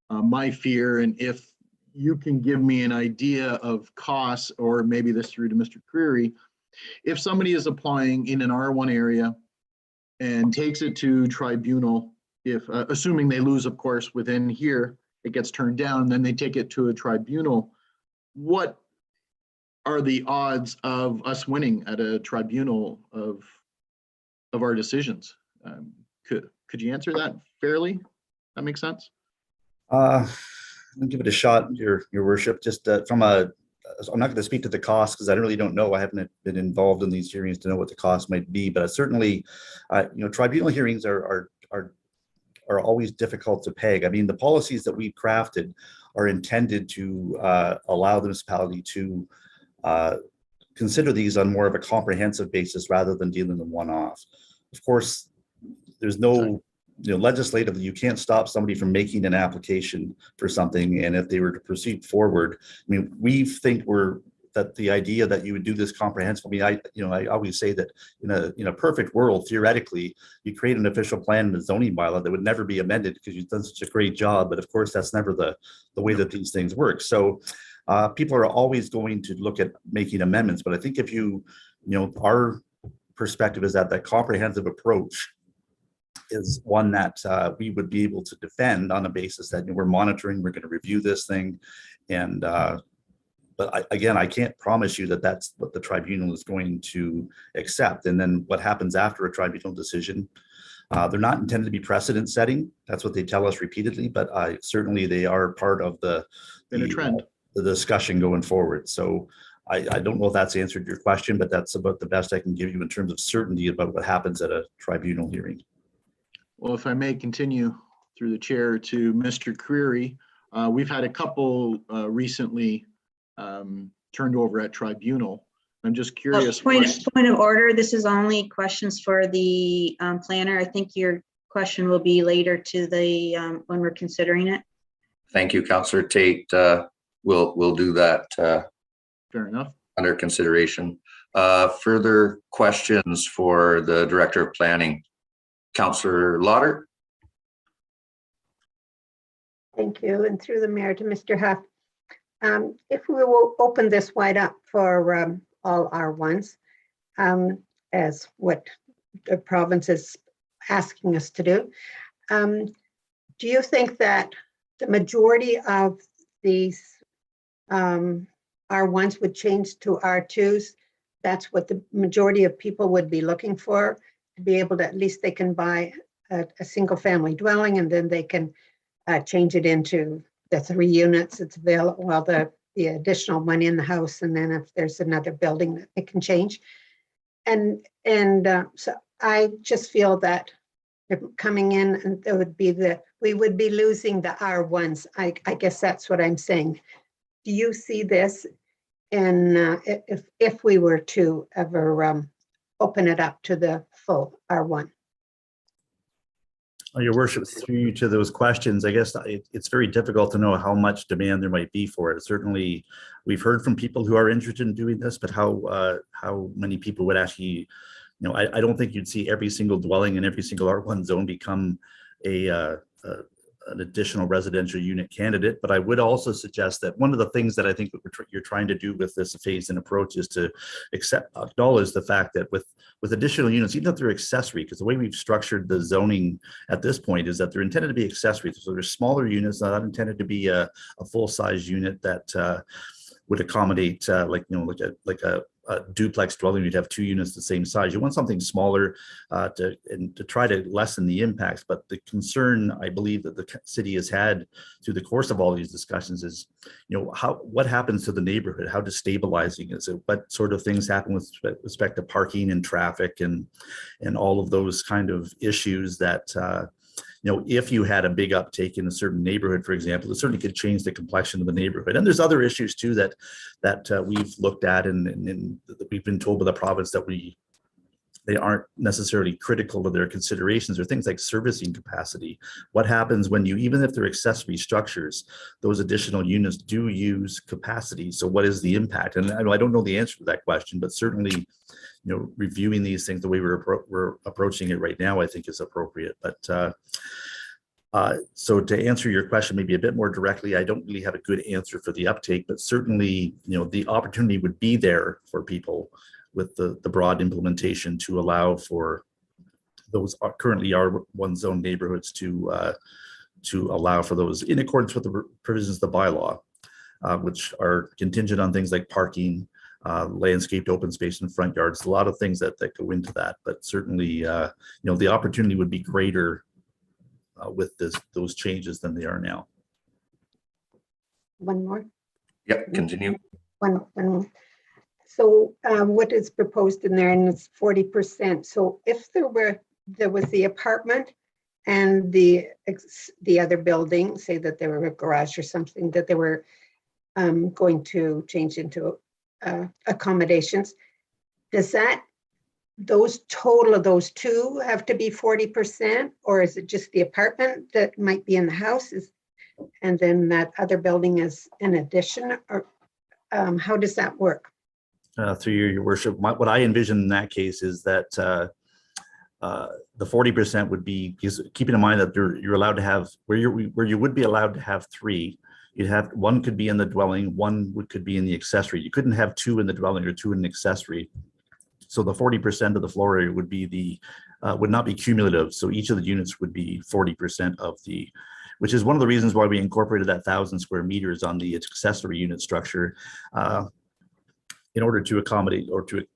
My fear, and if you can give me an idea of costs, or maybe this through to Mr. Creary, if somebody is applying in an R1 area and takes it to tribunal, if assuming they lose, of course, within here, it gets turned down, then they take it to a tribunal. What are the odds of us winning at a tribunal of our decisions? Could you answer that fairly? That makes sense? I'll give it a shot, your worship. Just from a, I'm not going to speak to the cost because I really don't know. I haven't been involved in these hearings to know what the cost might be. But certainly, tribunal hearings are always difficult to peg. I mean, the policies that we've crafted are intended to allow the municipality to consider these on more of a comprehensive basis rather than dealing them one-off. Of course, there's no, legislatively, you can't stop somebody from making an application for something. And if they were to proceed forward, I mean, we think that the idea that you would do this comprehensive, I mean, I always say that in a perfect world, theoretically, you create an official plan in the zoning bylaw that would never be amended because you've done such a great job. But of course, that's never the way that these things work. So people are always going to look at making amendments. But I think if our perspective is that comprehensive approach is one that we would be able to defend on a basis that we're monitoring, we're going to review this thing. And but I can't promise you that that's what the tribunal is going to accept. And then what happens after a tribunal decision, they're not intended to be precedent setting. That's what they tell us repeatedly, but certainly they are part of the trend, the discussion going forward. So I don't know if that's answered your question, but that's about the best I can give you in terms of certainty about what happens at a tribunal hearing. Well, if I may continue through the chair to Mr. Creary, we've had a couple recently turned over at tribunal. I'm just curious. Point of order. This is only questions for the planner. I think your question will be later to the when we're considering it. Thank you, Councillor Tate. We'll do that. Fair enough. Under consideration. Further questions for the Director of Planning? Councillor Lauder. Thank you. And through the mayor to Mr. Huff. If we will open this wide up for all R1s, as what the province is asking us to do, do you think that the majority of these R1s would change to R2s? That's what the majority of people would be looking for, to be able to, at least they can buy a single family dwelling and then they can change it into the 3 units it's available, well, the additional one in the house, and then if there's another building that it can change. And so I just feel that coming in, and there would be we would be losing the R1s. I guess that's what I'm saying. Do you see this? And if we were to ever open it up to the full R1? Your worship, through to those questions, I guess it's very difficult to know how much demand there might be for it. Certainly, we've heard from people who are interested in doing this, but how many people would actually, I don't think you'd see every single dwelling in every single R1 zone become an additional residential unit candidate. But I would also suggest that one of the things that I think you're trying to do with this phased-in approach is to acknowledge the fact that with additional units, even if they're accessory, because the way we've structured the zoning at this point is that they're intended to be accessory. So they're smaller units, not intended to be a full-size unit that would accommodate like a duplex dwelling. You'd have 2 units the same size. You want something smaller to try to lessen the impacts. But the concern, I believe, that the city has had through the course of all these discussions is, what happens to the neighborhood? How destabilizing is it? What sort of things happen with respect to parking and traffic and all of those kind of issues that if you had a big uptake in a certain neighborhood, for example, it certainly could change the complexion of the neighborhood. And there's other issues too that we've looked at and we've been told by the province that they aren't necessarily critical of their considerations, or things like servicing capacity. What happens when even if they're accessory structures, those additional units do use capacity? So what is the impact? And I don't know the answer to that question, but certainly, reviewing these things the way we're approaching it right now, I think is appropriate. But So to answer your question maybe a bit more directly, I don't really have a good answer for the uptake, but certainly, the opportunity would be there for people with the broad implementation to allow for those currently R1 zone neighborhoods to allow for those in accordance with the provisions of the bylaw, which are contingent on things like parking, landscaped open space in front yards, a lot of things that go into that. But certainly, the opportunity would be greater with those changes than they are now. One more. Yep, continue. One more. So what is proposed in there, and it's 40%. So if there was the apartment and the other building, say that there were a garage or something that they were going to change into accommodations, does those total of those two have to be 40%, or is it just the apartment that might be in the house and then that other building is an addition, or how does that work? Through your worship, what I envision in that case is that the 40% would be, because keeping in mind that you're allowed to have where you would be allowed to have three. You'd have one could be in the dwelling, one could be in the accessory. You couldn't have two in the dwelling or two in the accessory. So the 40% of the floor area would be would not be cumulative. So each of the units would be 40% of which is one of the reasons why we incorporated that 1,000 square meters on the accessory unit structure, in order to accommodate or to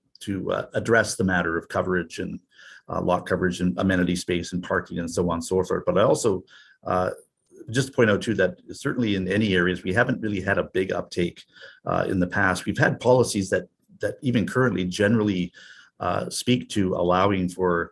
address the matter of coverage and lot coverage and amenity space and parking and so on and so forth. But I also just point out too that certainly in any areas we haven't really had a big uptake in the past. We've had policies that even currently generally speak to allowing for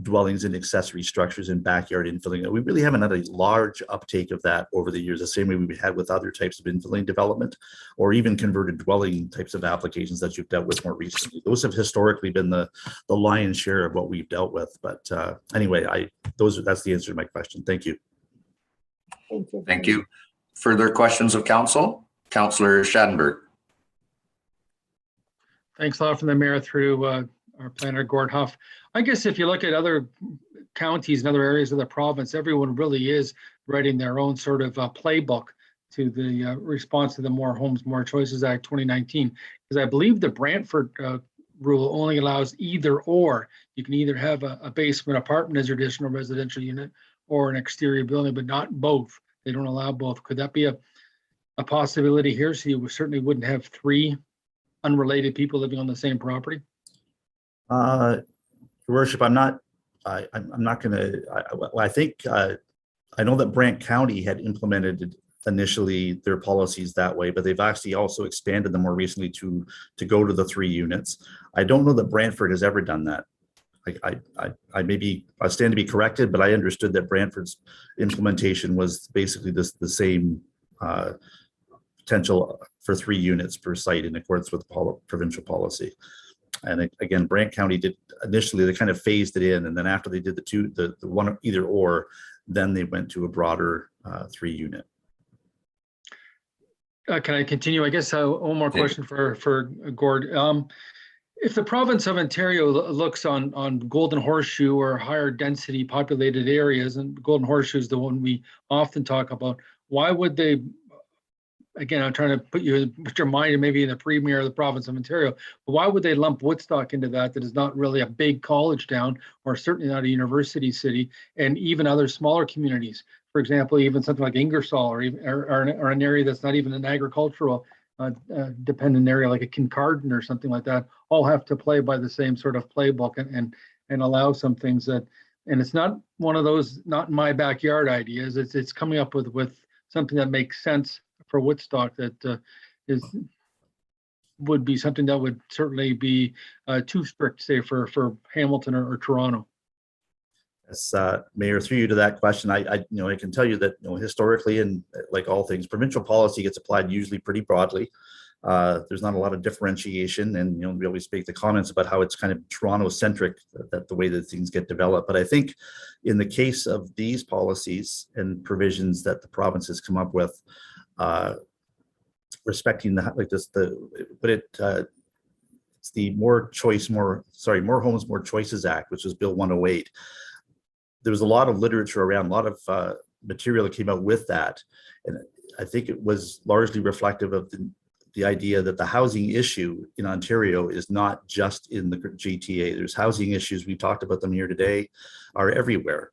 dwellings and accessory structures and backyard infilling. We really haven't had a large uptake of that over the years, the same way we've had with other types of infilling development or even converted dwelling types of applications that you've dealt with more recently. Those have historically been the lion's share of what we've dealt with. But anyway, that's the answer to my question. Thank you. Thank you. Thank you. Further questions of council? Councillor Schadenberg. Thanks a lot from the mayor through our planner, Gord Huff. I guess if you look at other counties and other areas of the province, everyone really is writing their own sort of playbook to the response to the More Homes, More Choices Act 2019. Because I believe the Brantford rule only allows either or. You can either have a basement apartment as your additional residential unit or an exterior building, but not both. They don't allow both. Could that be a possibility here? So you certainly wouldn't have three unrelated people living on the same property? Your worship, I'm not going to, I think, I know that Brant County had implemented initially their policies that way, but they've actually also expanded them more recently to go to the 3 units. I don't know that Brantford has ever done that. I stand to be corrected, but I understood that Brantford's implementation was basically the same potential for 3 units per site in accordance with provincial policy. And again, Brant County did initially, they kind of phased it in, and then after they did the one either or, then they went to a broader 3 unit. Can I continue? I guess one more question for Gord. If the province of Ontario looks on Golden Horseshoe or higher density populated areas, and Golden Horseshoe is the one we often talk about, why would they? Again, I'm trying to put your mind maybe in the premier of the province of Ontario, but why would they lump Woodstock into that is not really a big college town, or certainly not a university city, and even other smaller communities? For example, even something like Ingersoll or an area that's not even an agricultural dependent area like a Kincardine or something like that, all have to play by the same sort of playbook and allow some things that, and it's not one of those not in my backyard ideas. It's coming up with something that makes sense for Woodstock that would be something that would certainly be too strict, say for Hamilton or Toronto. Yes, Mayor, through you to that question, I can tell you that historically, and like all things, provincial policy gets applied usually pretty broadly. There's not a lot of differentiation, and we always make the comments about how it's kind of Toronto-centric, that the way that things get developed. But I think in the case of these policies and provisions that the province has come up with, respecting it's the More Homes, More Choices Act, which was Bill 108. there was a lot of literature around, a lot of material that came out with that. And I think it was largely reflective of the idea that the housing issue in Ontario is not just in the GTA. There's housing issues, we talked about them here today, are everywhere.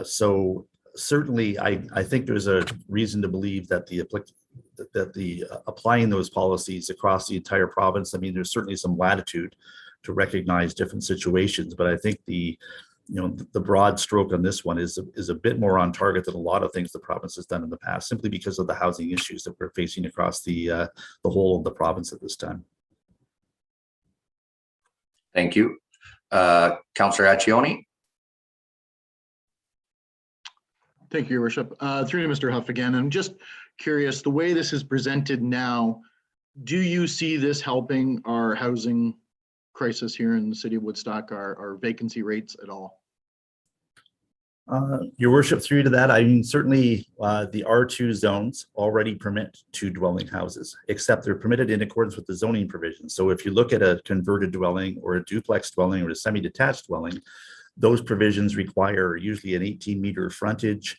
So certainly I think there's a reason to believe that applying those policies across the entire province, I mean, there's certainly some latitude to recognize different situations, but I think the broad stroke on this one is a bit more on target than a lot of things the province has done in the past, simply because of the housing issues that we're facing across the whole of the province at this time. Thank you. Councillor Accioni. Thank you, Your Worship. Through to Mr. Huff again. I'm just curious, the way this is presented now, do you see this helping our housing crisis here in the city of Woodstock, our vacancy rates at all? Your Worship, through to that, I mean, certainly the R2 zones already permit 2 dwelling houses, except they're permitted in accordance with the zoning provisions. So if you look at a converted dwelling or a duplex dwelling or a semi-detached dwelling, those provisions require usually an 18-meter frontage,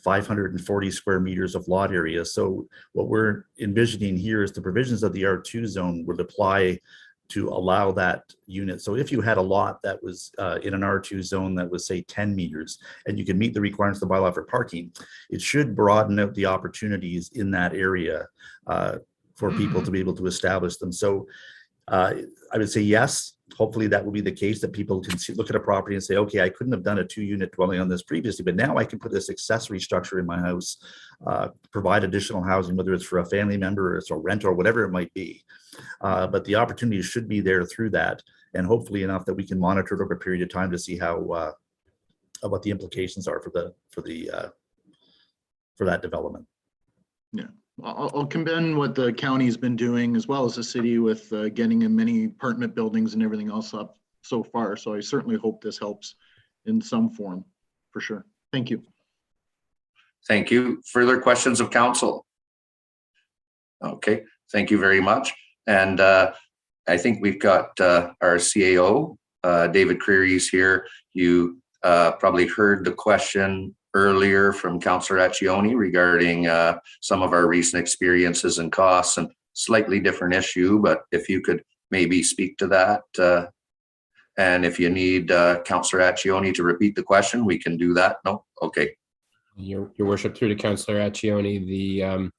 540 square meters of lot area. So what we're envisioning here is the provisions of the R2 zone would apply to allow that unit. So if you had a lot that was in an R2 zone that was, say, 10 meters, and you can meet the requirements of the bylaw for parking, it should broaden out the opportunities in that area for people to be able to establish them. So I would say yes. Hopefully that will be the case, that people can look at a property and say, okay, I couldn't have done a 2-unit dwelling on this previously, but now I can put this accessory structure in my house, provide additional housing, whether it's for a family member or it's a rent or whatever it might be. But the opportunity should be there through that, and hopefully enough that we can monitor it over a period of time to see how what the implications are for that development. Yeah. I'll commend what the county's been doing, as well as the city, with getting in many apartment buildings and everything else up so far. So I certainly hope this helps in some form, for sure. Thank you. Thank you. Further questions of council? Okay, thank you very much. And I think we've got our CAO, David Creary's here. You probably heard the question earlier from Councillor Accioni regarding some of our recent experiences and costs, and slightly different issue, but if you could maybe speak to that. And if you need Councillor Accioni to repeat the question, we can do that. No? Okay. Your Worship, through to Councillor Accioni,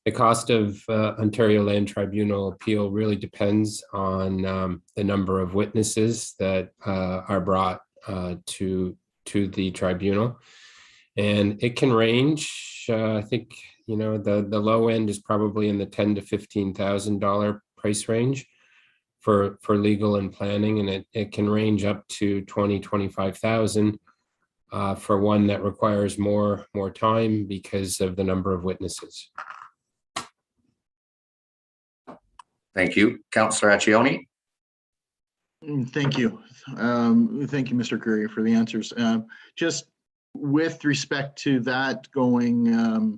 the cost of Ontario Land Tribunal appeal really depends on the number of witnesses that are brought to the tribunal. And it can range, I think, the low end is probably in the $10,000 to $15,000 price range for legal and planning. And it can range up to $20,000 to $25,000 for one that requires more time because of the number of witnesses. Thank you. Councillor Accioni. Thank you. Thank you, Mr. Curry, for the answers. Just with respect to that going,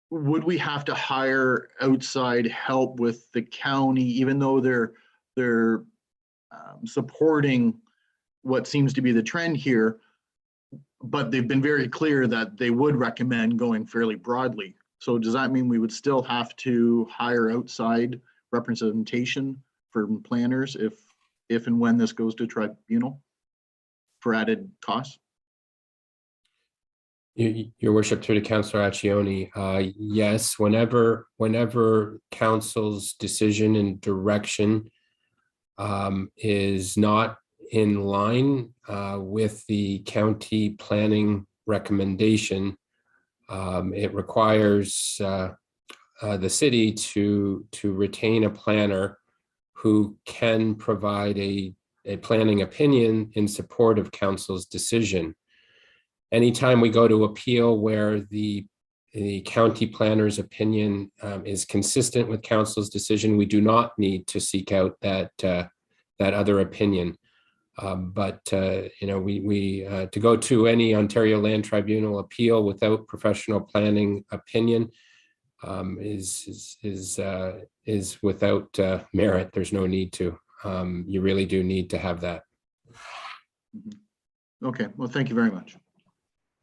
would we have to hire outside help with the county, even though they're supporting what seems to be the trend here, but they've been very clear that they would recommend going fairly broadly. So does that mean we would still have to hire outside representation for planners if and when this goes to tribunal for added costs? Your Worship, through to Councillor Accioni, yes, whenever council's decision and direction is not in line with the county planning recommendation, it requires the city to retain a planner who can provide a planning opinion in support of council's decision. Anytime we go to appeal where the county planner's opinion is consistent with council's decision, we do not need to seek out that other opinion. But to go to any Ontario Land Tribunal appeal without professional planning opinion is without merit. There's no need to. You really do need to have that. Okay, well, thank you very much.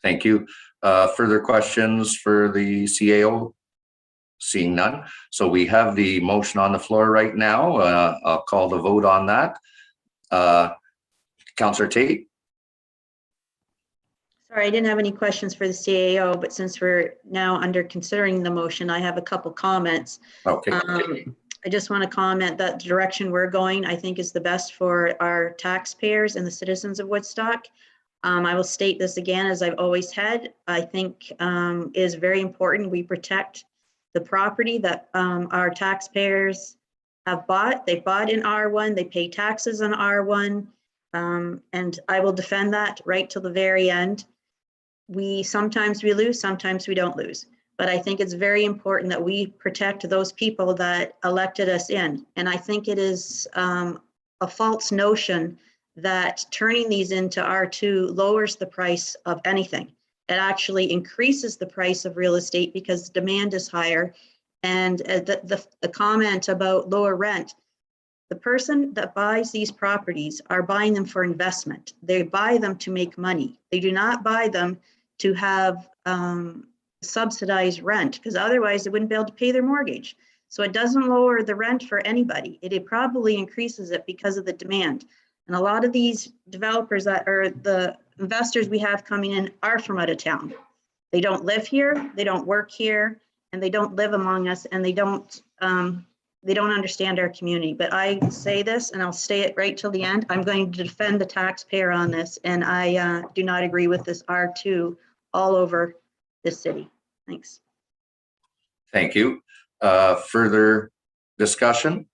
Thank you. Further questions for the CAO? Seeing none. So we have the motion on the floor right now. I'll call the vote on that. Councillor Tate? Sorry, I didn't have any questions for the CAO, but since we're now under considering the motion, I have a couple comments. Okay. I just want to comment that the direction we're going, I think, is the best for our taxpayers and the citizens of Woodstock. I will state this again, as I've always had. I think is very important we protect the property that our taxpayers have bought. They bought in R1, they pay taxes on R1, and I will defend that right till the very end. Sometimes we lose, sometimes we don't lose. But I think it's very important that we protect those people that elected us in. And I think it is a false notion that turning these into R2 lowers the price of anything. It actually increases the price of real estate because demand is higher. And the comment about lower rent, the person that buys these properties are buying them for investment. They buy them to make money. They do not buy them to have subsidized rent, because otherwise they wouldn't be able to pay their mortgage. So it doesn't lower the rent for anybody. It probably increases it because of the demand. And a lot of these developers that are the investors we have coming in are from out of town. They don't live here, they don't work here, and they don't live among us, and they don't understand our community. But I say this, and I'll say it right till the end, I'm going to defend the taxpayer on this, and I do not agree with this R2 all over this city. Thanks. Thank you. Further discussion?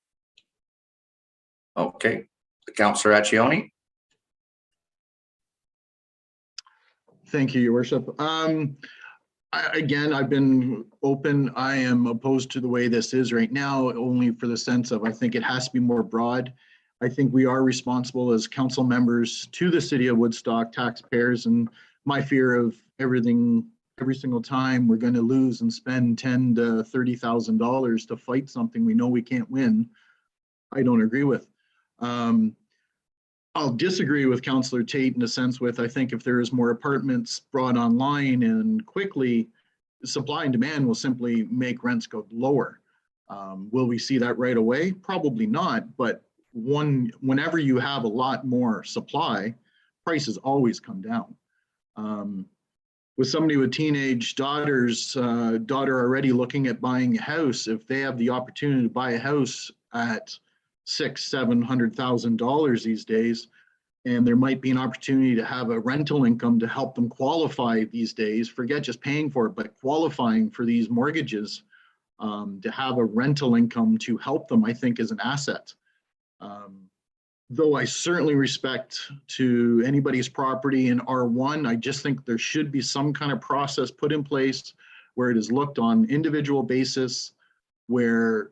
Okay. Councillor Accioni? Thank you, Your Worship. Again, I've been open. I am opposed to the way this is right now, only for the sense of I think it has to be more broad. I think we are responsible as council members to the city of Woodstock taxpayers, and my fear of everything, every single time we're going to lose and spend $10,000 to $30,000 to fight something we know we can't win, I don't agree with. I'll disagree with Councillor Tate in a sense with, I think if there is more apartments brought online and quickly, supply and demand will simply make rents go lower. Will we see that right away? Probably not, but whenever you have a lot more supply, prices always come down. With somebody with teenage daughters, daughter already looking at buying a house, if they have the opportunity to buy a house at $600,000-$700,000 these days, and there might be an opportunity to have a rental income to help them qualify these days, forget just paying for it, but qualifying for these mortgages, to have a rental income to help them, I think is an asset. Though I certainly respect to anybody's property in R1, I just think there should be some kind of process put in place where it is looked on individual basis, where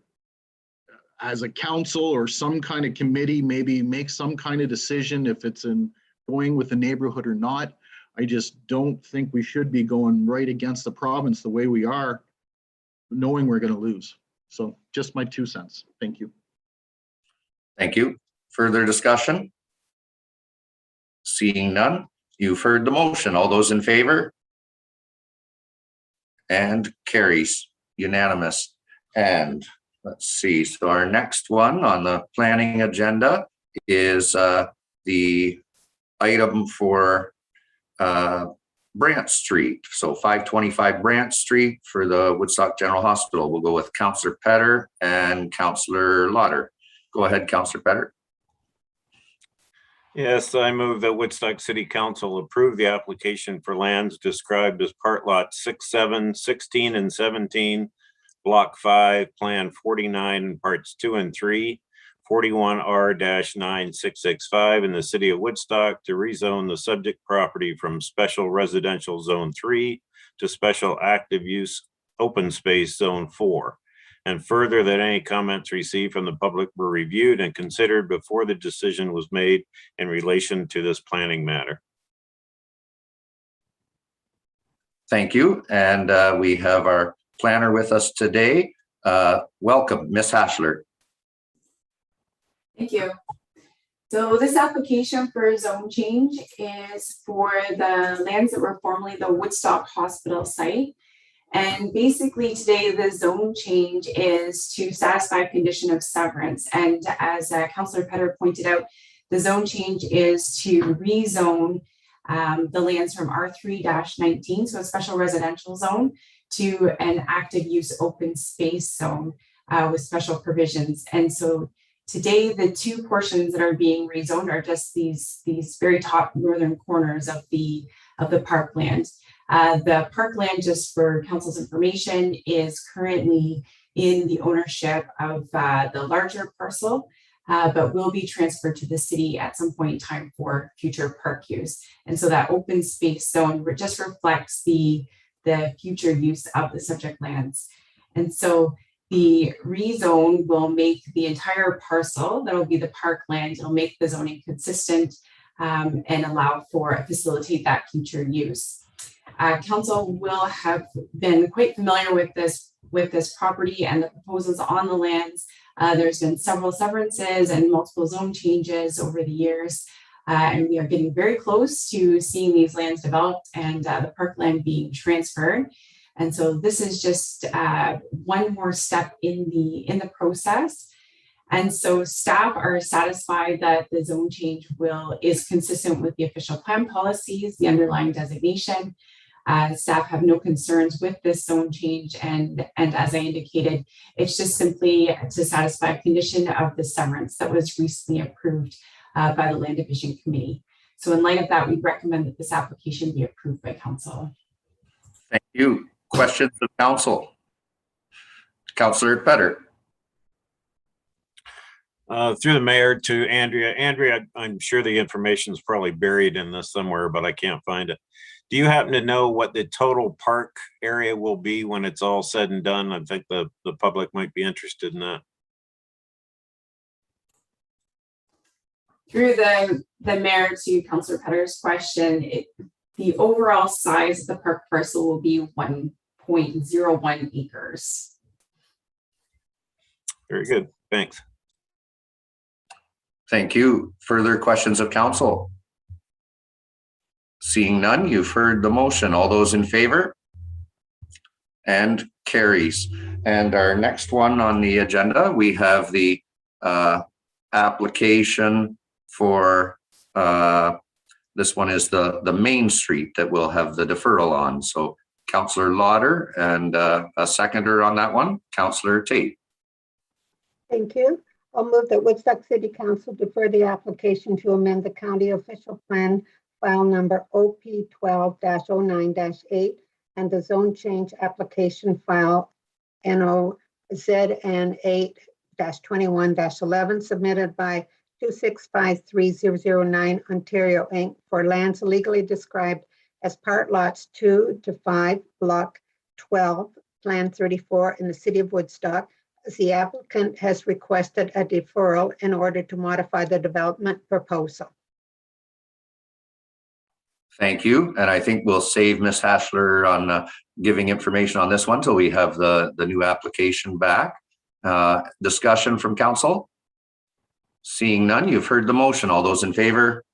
as a council or some kind of committee, maybe make some kind of decision if it's in going with the neighborhood or not. I just don't think we should be going right against the province the way we are, knowing we're going to lose. So just my 2 cents. Thank you. Thank you. Further discussion? Seeing none, you've heard the motion. All those in favor? And carries unanimous. And let's see, so our next one on the planning agenda is the item for Brant Street. So 525 Brant Street for the Woodstock General Hospital. We'll go with Councillor Petter and Councillor Lauder. Go ahead, Councillor Petter. Yes, I move that Woodstock City Council approve the application for lands described as part lot 6, 7, 16, and 17, Block 5, Plan 49, Parts 2 and 3, 41R-9665 in the city of Woodstock to rezone the subject property from Special Residential Zone 3 to Special Active Use Open Space Zone 4. And further, that any comments received from the public were reviewed and considered before the decision was made in relation to this planning matter. Thank you. And we have our planner with us today. Welcome, Ms. Hashler. Thank you. So this application for zone change is for the lands that were formerly the Woodstock Hospital site. And basically today the zone change is to satisfy a condition of severance. And as Councillor Piddok pointed out, the zone change is to rezone the lands from R3-19, so a special residential zone, to an active use open space zone with special provisions. And so today, the two portions that are being rezoned are just these very top northern corners of the parkland. The parkland, just for council's information, is currently in the ownership of the larger parcel, but will be transferred to the city at some point in time for future park use. And so that open space zone just reflects the future use of the subject lands. And so the rezone will make the entire parcel, that will be the parkland, it'll make the zoning consistent and allow for, facilitate that future use. Council will have been quite familiar with this property and the proposals on the lands. There's been several severances and multiple zone changes over the years. And we are getting very close to seeing these lands developed and the parkland being transferred. And so this is just one more step in the process. And so staff are satisfied that the zone change is consistent with the official plan policies, the underlying designation. Staff have no concerns with this zone change. And as I indicated, it's just simply to satisfy a condition of the severance that was recently approved by the Land Division Committee. So in light of that, we recommend that this application be approved by council. Thank you. Questions of council? Councillor Piddok. Through the mayor to Andrea. Andrea, I'm sure the information is probably buried in this somewhere, but I can't find it. Do you happen to know what the total park area will be when it's all said and done? I think the public might be interested in that. Through the mayor to Councillor Piddok's question, the overall size of the park parcel will be 1.01 acres. Very good. Thanks. Thank you. Further questions of council? Seeing none, you've heard the motion. All those in favor? And carries. And our next one on the agenda, we have the application for this one is the Main Street that we'll have the deferral on. So Councillor Lauder and a seconder on that one, Councillor Tate. Thank you. I'll move that Woodstock City Council defer the application to amend the county official plan file number OP 12-09-8 and the zone change application file NOZN 8-21-11 submitted by 2653009 Ontario Inc. for lands legally described as part lots 2 to 5, block 12, plan 34 in the city of Woodstock, as the applicant has requested a deferral in order to modify the development proposal. Thank you. And I think we'll save Ms. Hassler on giving information on this one till we have the new application back. Discussion from council? Seeing none, you've heard the motion. All those in favor?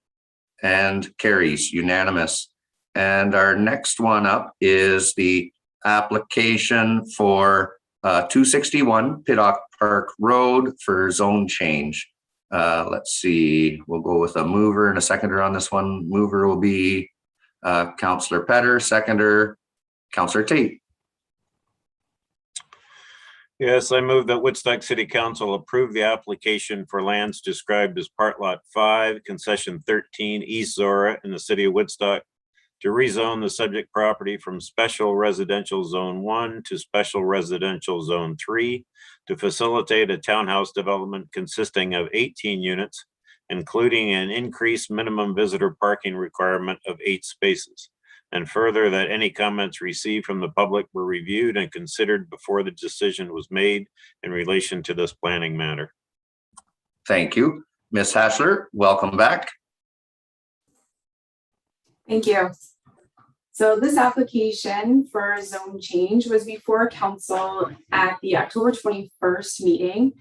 And carries, unanimous. And our next one up is the application for 261 Piddok Park Road for zone change. Let's see, we'll go with a mover and a seconder on this one. Mover will be Councillor Piddok, seconder Councillor Tate. Yes, I move that Woodstock City Council approve the application for lands described as Part Lot 5, Concession 13, East Zora in the city of Woodstock to rezone the subject property from Special Residential Zone 1 to Special Residential Zone 3 to facilitate a townhouse development consisting of 18 units, including an increased minimum visitor parking requirement of 8 spaces. And further, that any comments received from the public were reviewed and considered before the decision was made in relation to this planning matter. Thank you. Ms. Hassler, welcome back. Thank you. So this application for zone change was before council at the October 21st meeting.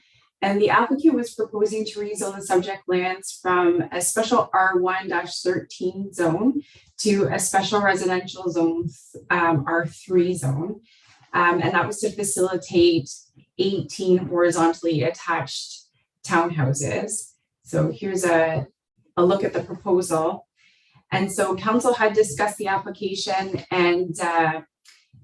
And the applicant was proposing to rezone the subject lands from a special R1-13 zone to a special residential zone, R3 zone. And that was to facilitate 18 horizontally attached townhouses. So here's a look at the proposal. And so council had discussed the application and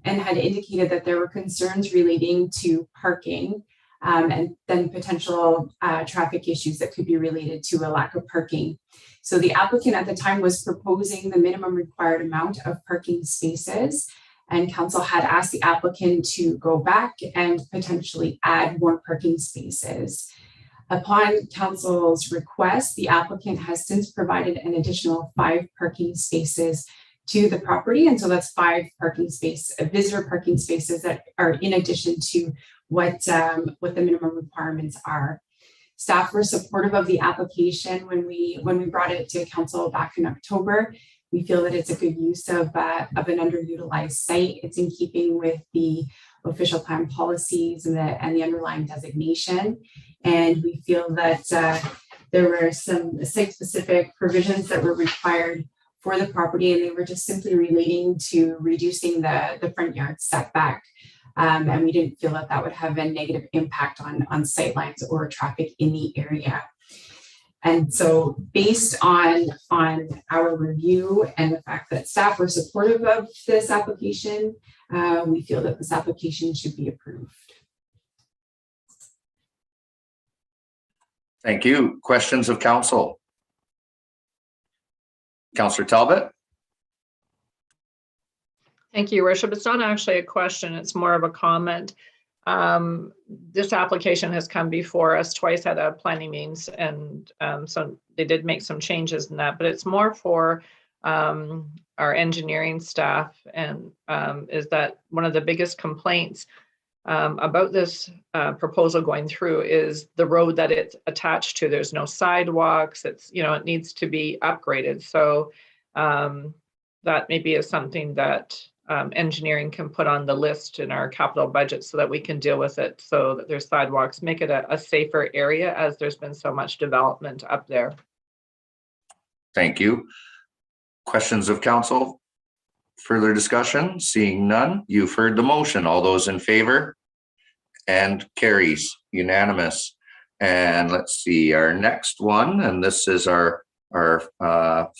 had indicated that there were concerns relating to parking and then potential traffic issues that could be related to a lack of parking. So the applicant at the time was proposing the minimum required amount of parking spaces, and council had asked the applicant to go back and potentially add more parking spaces. Upon council's request, the applicant has since provided an additional 5 parking spaces to the property. And so that's 5 visitor parking spaces that are in addition to what the minimum requirements are. Staff were supportive of the application when we brought it to council back in October. We feel that it's a good use of an underutilized site. It's in keeping with the official plan policies and the underlying designation. And we feel that there were some site-specific provisions that were required for the property, and they were just simply relating to reducing the front yard setback. And we didn't feel that that would have a negative impact on sightlines or traffic in the area. And so based on our review and the fact that staff were supportive of this application, we feel that this application should be approved. Thank you. Questions of council? Councillor Talbot? Thank you, Your Worship. It's not actually a question, it's more of a comment. This application has come before us twice at a planning meetings, and so they did make some changes in that, but it's more for our engineering staff, and is that one of the biggest complaints about this proposal going through is the road that it's attached to. There's no sidewalks. It needs to be upgraded. So that maybe is something that engineering can put on the list in our capital budget so that we can deal with it, so that there's sidewalks, make it a safer area, as there's been so much development up there. Thank you. Questions of council? Further discussion? Seeing none, you've heard the motion. All those in favor? And carries unanimous. And let's see our next one, and this is our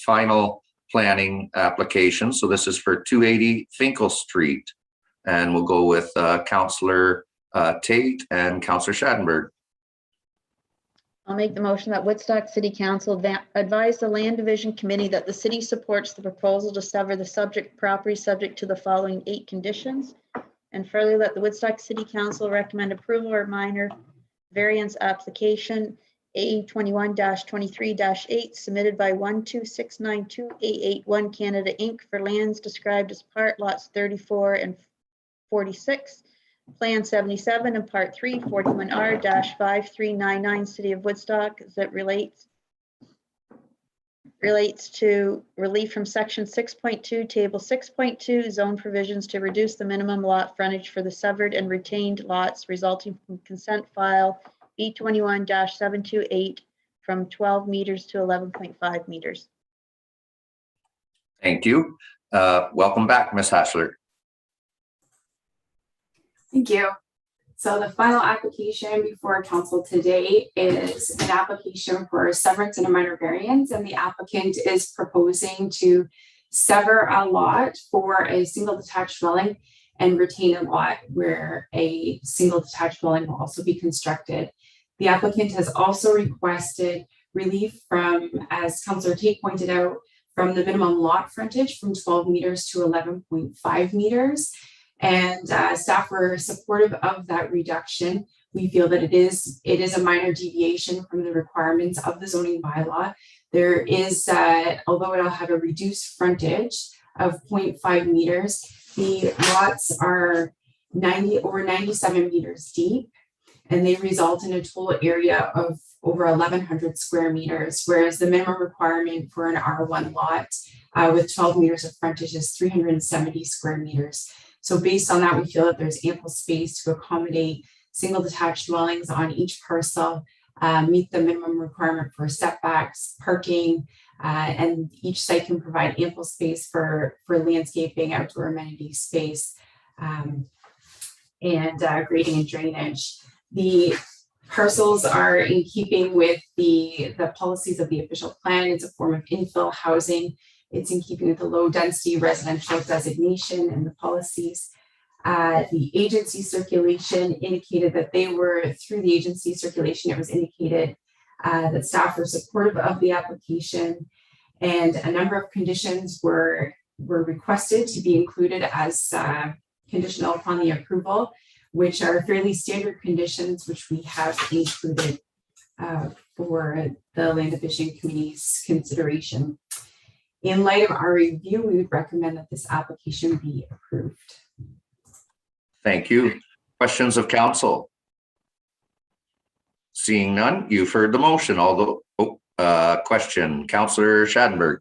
final planning application. So this is for 280 Finkel Street, and we'll go with Councillor Tate and Councillor Schadenberg. I'll make the motion that Woodstock City Council advise the Land Division Committee that the city supports the proposal to sever the subject property subject to the following 8 conditions, and further that the Woodstock City Council recommend approval or minor variance application A21-23-8 submitted by 12692A81 Canada Inc. for lands described as part lots 34 and 46, Plan 77 and Part 3, 41R-5399 City of Woodstock, that relates to relief from Section 6.2, Table 6.2, zone provisions to reduce the minimum lot frontage for the severed and retained lots resulting from consent file B21-728 from 12 meters to 11.5 meters. Thank you. Welcome back, Ms. Hassler. Thank you. So the final application before council today is an application for a severance and a minor variance, and the applicant is proposing to sever a lot for a single detached dwelling and retain a lot where a single detached dwelling will also be constructed. The applicant has also requested relief from, as Councillor Tate pointed out, from the minimum lot frontage from 12 meters to 11.5 meters. And staff were supportive of that reduction. We feel that it is a minor deviation from the requirements of the zoning bylaw. There is, although it'll have a reduced frontage of 0.5 meters, the lots are over 97 meters deep, and they result in a total area of over 1,100 square meters, whereas the minimum requirement for an R1 lot with 12 meters of frontage is 370 square meters. So based on that, we feel that there's ample space to accommodate single detached dwellings on each parcel, meet the minimum requirement for setbacks, parking, and each site can provide ample space for landscaping, outdoor amenity space, and grading and drainage. The parcels are in keeping with the policies of the official plan. It's a form of infill housing. It's in keeping with the low density residential designation and the policies. The agency circulation indicated that through the agency circulation, it was indicated that staff were supportive of the application, and a number of conditions were requested to be included as conditional upon the approval, which are fairly standard conditions, which we have included for the Land Division Committee's consideration. In light of our review, we would recommend that this application be approved. Thank you. Questions of council? Seeing none, you've heard the motion. Question, Councillor Schadenberg.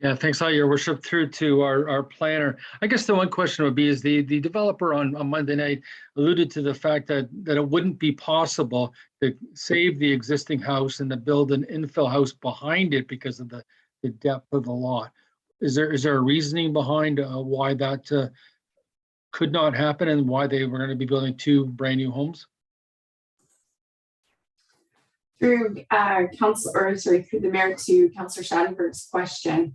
Yeah, thanks, Your Worship. Through to our planner. I guess the one question would be, is the developer on Monday night alluded to the fact that it wouldn't be possible to save the existing house and to build an infill house behind it because of the depth of the lot. Is there a reasoning behind why that could not happen and why they were going to be building two brand new homes? Through through the mayor to Councillor Schadenberg's question,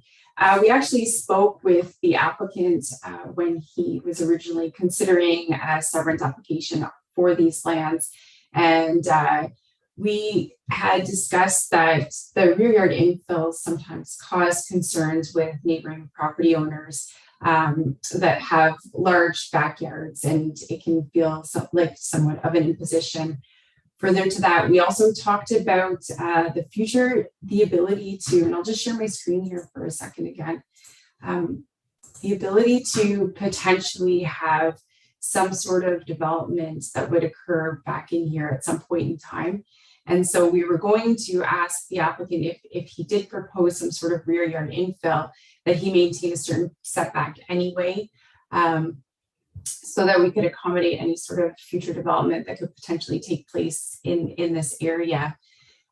we actually spoke with the applicant when he was originally considering a severance application for these lands, and we had discussed that the rear yard infills sometimes cause concerns with neighboring property owners that have large backyards, and it can feel like somewhat of an imposition. Further to that, we also talked about the future, the ability to, and I'll just share my screen here for a second again, the ability to potentially have some sort of development that would occur back in here at some point in time. And so we were going to ask the applicant if he did propose some sort of rear yard infill, that he maintain a certain setback anyway, so that we could accommodate any sort of future development that could potentially take place in this area.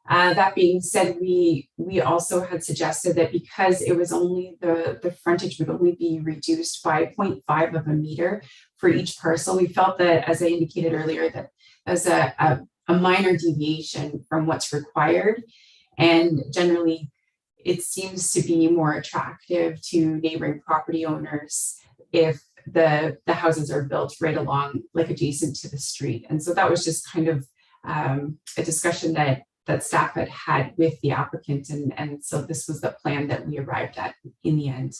That being said, we also had suggested that because it was only the frontage would only be reduced by 0.5 of a meter for each parcel, we felt that, as I indicated earlier, that as a minor deviation from what's required, and generally it seems to be more attractive to neighboring property owners if the houses are built right along, like adjacent to the street. And so that was just kind of a discussion that staff had with the applicant, and so this was the plan that we arrived at in the end.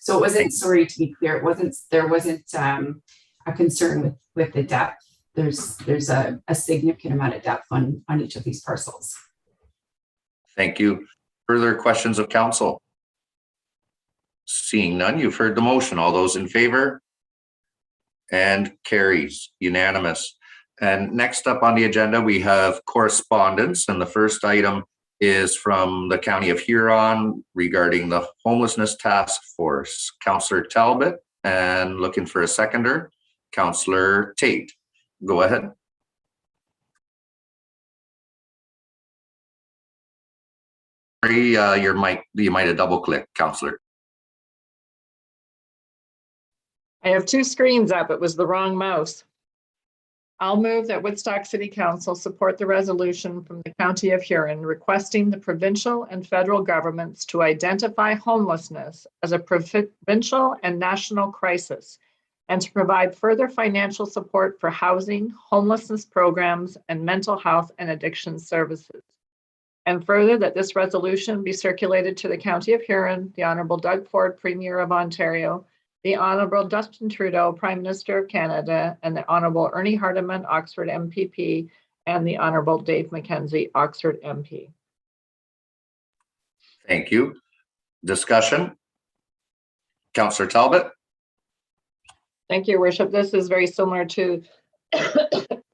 So it wasn't, sorry to be clear, there wasn't a concern with the depth. There's a significant amount of depth on each of these parcels. Thank you. Further questions of council? Seeing none, you've heard the motion. All those in favor? And carries unanimous. And next up on the agenda, we have correspondence. And the first item is from the County of Huron regarding the Homelessness Task Force. Councillor Talbot, and looking for a seconder, Councillor Tate. Go ahead. Your mic, you might have double clicked, Councillor. I have two screens up. It was the wrong mouse. I'll move that Woodstock City Council support the resolution from the County of Huron requesting the provincial and federal governments to identify homelessness as a provincial and national crisis, and to provide further financial support for housing, homelessness programs, and mental health and addiction services. And further, that this resolution be circulated to the County of Huron, the Honourable Doug Ford, Premier of Ontario, the Honourable Justin Trudeau, Prime Minister of Canada, and the Honourable Ernie Hardeman, Oxford MPP, and the Honourable Dave McKenzie, Oxford MP. Thank you. Discussion? Councillor Talbot? Thank you, Worship. This is very similar to,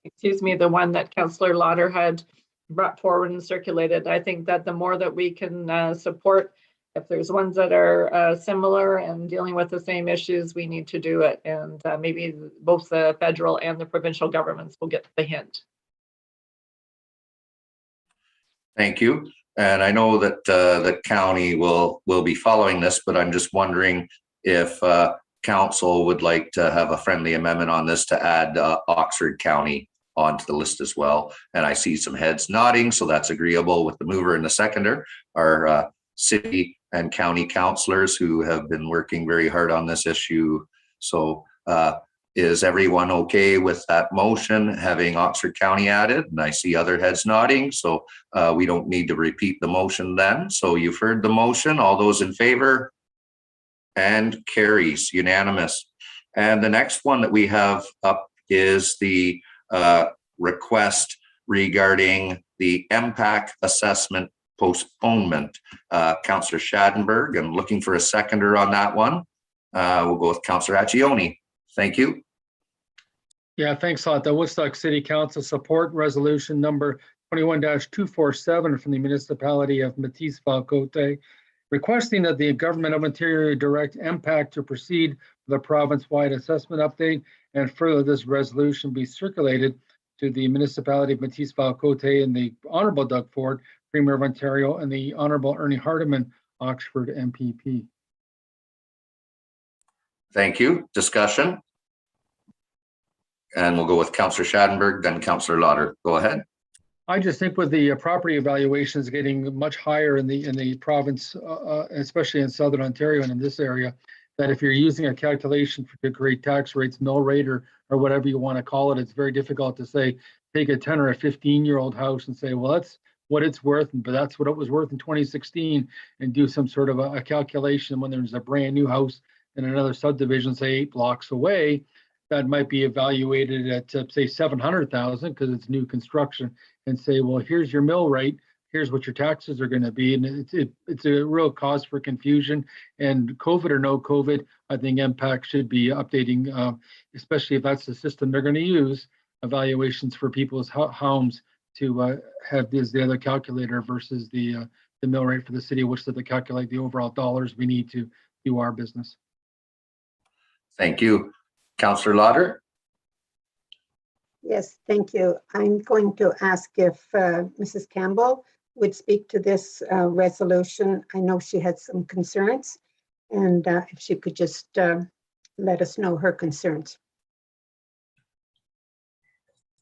excuse me, the one that Councillor Lauder had brought forward and circulated. I think that the more that we can support if there's ones that are similar and dealing with the same issues, we need to do it. And maybe both the federal and the provincial governments will get the hint. Thank you. And I know that the county will be following this, but I'm just wondering if council would like to have a friendly amendment on this to add Oxford County onto the list as well. And I see some heads nodding, so that's agreeable with the mover and the seconder, our city and county councillors who have been working very hard on this issue. So is everyone okay with that motion, having Oxford County added? And I see other heads nodding, so we don't need to repeat the motion then. So you've heard the motion. All those in favor? And carries unanimous. And the next one that we have up is the request regarding the MPAC assessment postponement. Councillor Schadenberg, I'm looking for a seconder on that one. We'll go with Councillor Accioni. Thank you. Yeah, thanks a lot. The Woodstock City Council support resolution number 21-247 from the municipality of Matisse-Valcote, requesting that the Government of Ontario direct MPAC to proceed with a province-wide assessment update, and further this resolution be circulated to the municipality of Matisse-Valcote and the Honourable Doug Ford, Premier of Ontario, and the Honourable Ernie Hardeman, Oxford MPP. Thank you. Discussion? And we'll go with Councillor Schadenberg, then Councillor Lauder. Go ahead. I just think with the property evaluations getting much higher in the province, especially in Southern Ontario and in this area, that if you're using a calculation to create tax rates, mill rate, or whatever you want to call it, it's very difficult to say, take a 10 or a 15-year-old house and say, well, that's what it's worth, but that's what it was worth in 2016, and do some sort of a calculation when there's a brand new house in another subdivision, say 8 blocks away, that might be evaluated at say 700,000 because it's new construction, and say, well, here's your mill rate, here's what your taxes are going to be, and it's a real cause for confusion. And COVID or no COVID, I think MPAC should be updating, especially if that's the system they're going to use, evaluations for people's homes to have this the other calculator versus the mill rate for the city, which to calculate the overall dollars we need to do our business. Thank you. Councillor Lauder? Yes, thank you. I'm going to ask if Mrs. Campbell would speak to this resolution. I know she had some concerns, and if she could just let us know her concerns.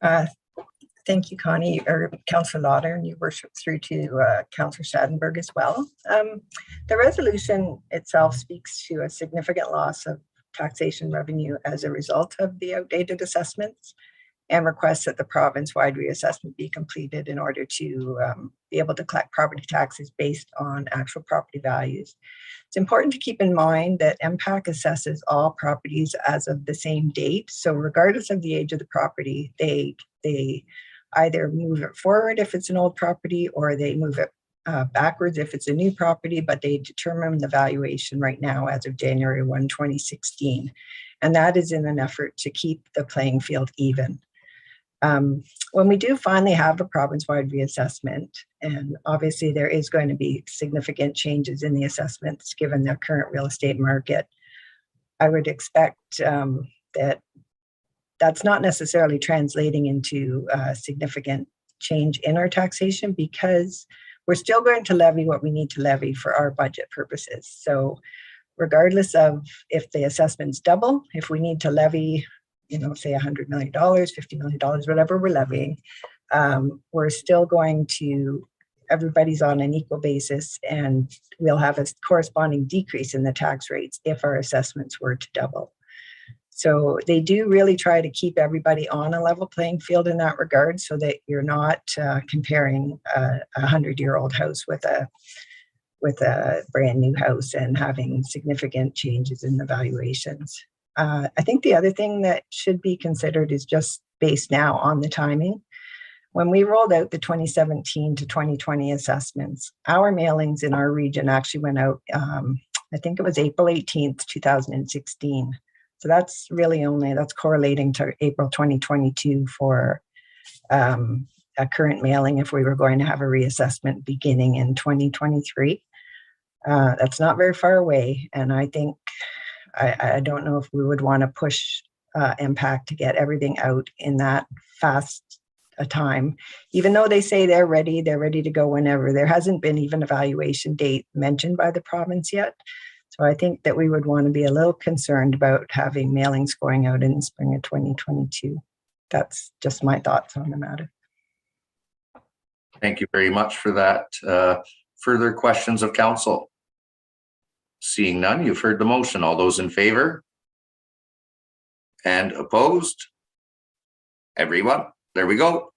Thank you, Connie, or Councillor Lauder, and your worship through to Councillor Schadenberg as well. The resolution itself speaks to a significant loss of taxation revenue as a result of the outdated assessments, and requests that the province-wide reassessment be completed in order to be able to collect property taxes based on actual property values. It's important to keep in mind that MPAC assesses all properties as of the same date. So regardless of the age of the property, they either move it forward if it's an old property, or they move it backwards if it's a new property, but they determine the valuation right now as of January 1, 2016. And that is in an effort to keep the playing field even. When we do finally have a province-wide reassessment, and obviously there is going to be significant changes in the assessments given the current real estate market, I would expect that that's not necessarily translating into significant change in our taxation, because we're still going to levy what we need to levy for our budget purposes. So regardless of if the assessments double, if we need to levy, say $100 million, $50 million, whatever we're levying, we're still going to, everybody's on an equal basis, and we'll have a corresponding decrease in the tax rates if our assessments were to double. So they do really try to keep everybody on a level playing field in that regard, so that you're not comparing a 100-year-old house with a brand new house and having significant changes in the valuations. I think the other thing that should be considered is just based now on the timing. When we rolled out the 2017 to 2020 assessments, our mailings in our region actually went out, I think it was April 18th, 2016. So that's really that's correlating to April 2022 for a current mailing if we were going to have a reassessment beginning in 2023. That's not very far away. And I think, I don't know if we would want to push Impact to get everything out in that fast a time, even though they say they're ready to go whenever. There hasn't been even a valuation date mentioned by the province yet. So I think that we would want to be a little concerned about having mailings going out in the spring of 2022. That's just my thoughts on the matter. Thank you very much for that. Further questions of council? Seeing none, you've heard the motion. All those in favor? And opposed? Everyone? There we go.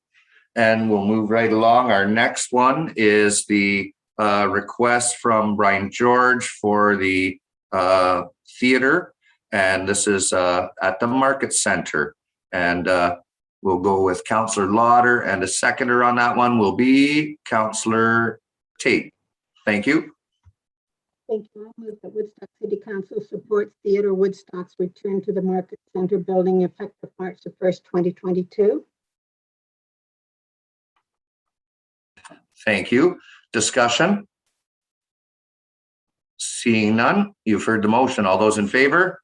And we'll move right along. Our next one is the request from Brian George for the theater. And this is at the Market Center. And we'll go with Councillor Lauder, and a seconder on that one will be Councillor Tate. Thank you. Thank you. I move that Woodstock City Council supports Theatre Woodstock's return to the Market Center building effective March the 1st, 2022. Thank you. Discussion? Seeing none, you've heard the motion. All those in favor?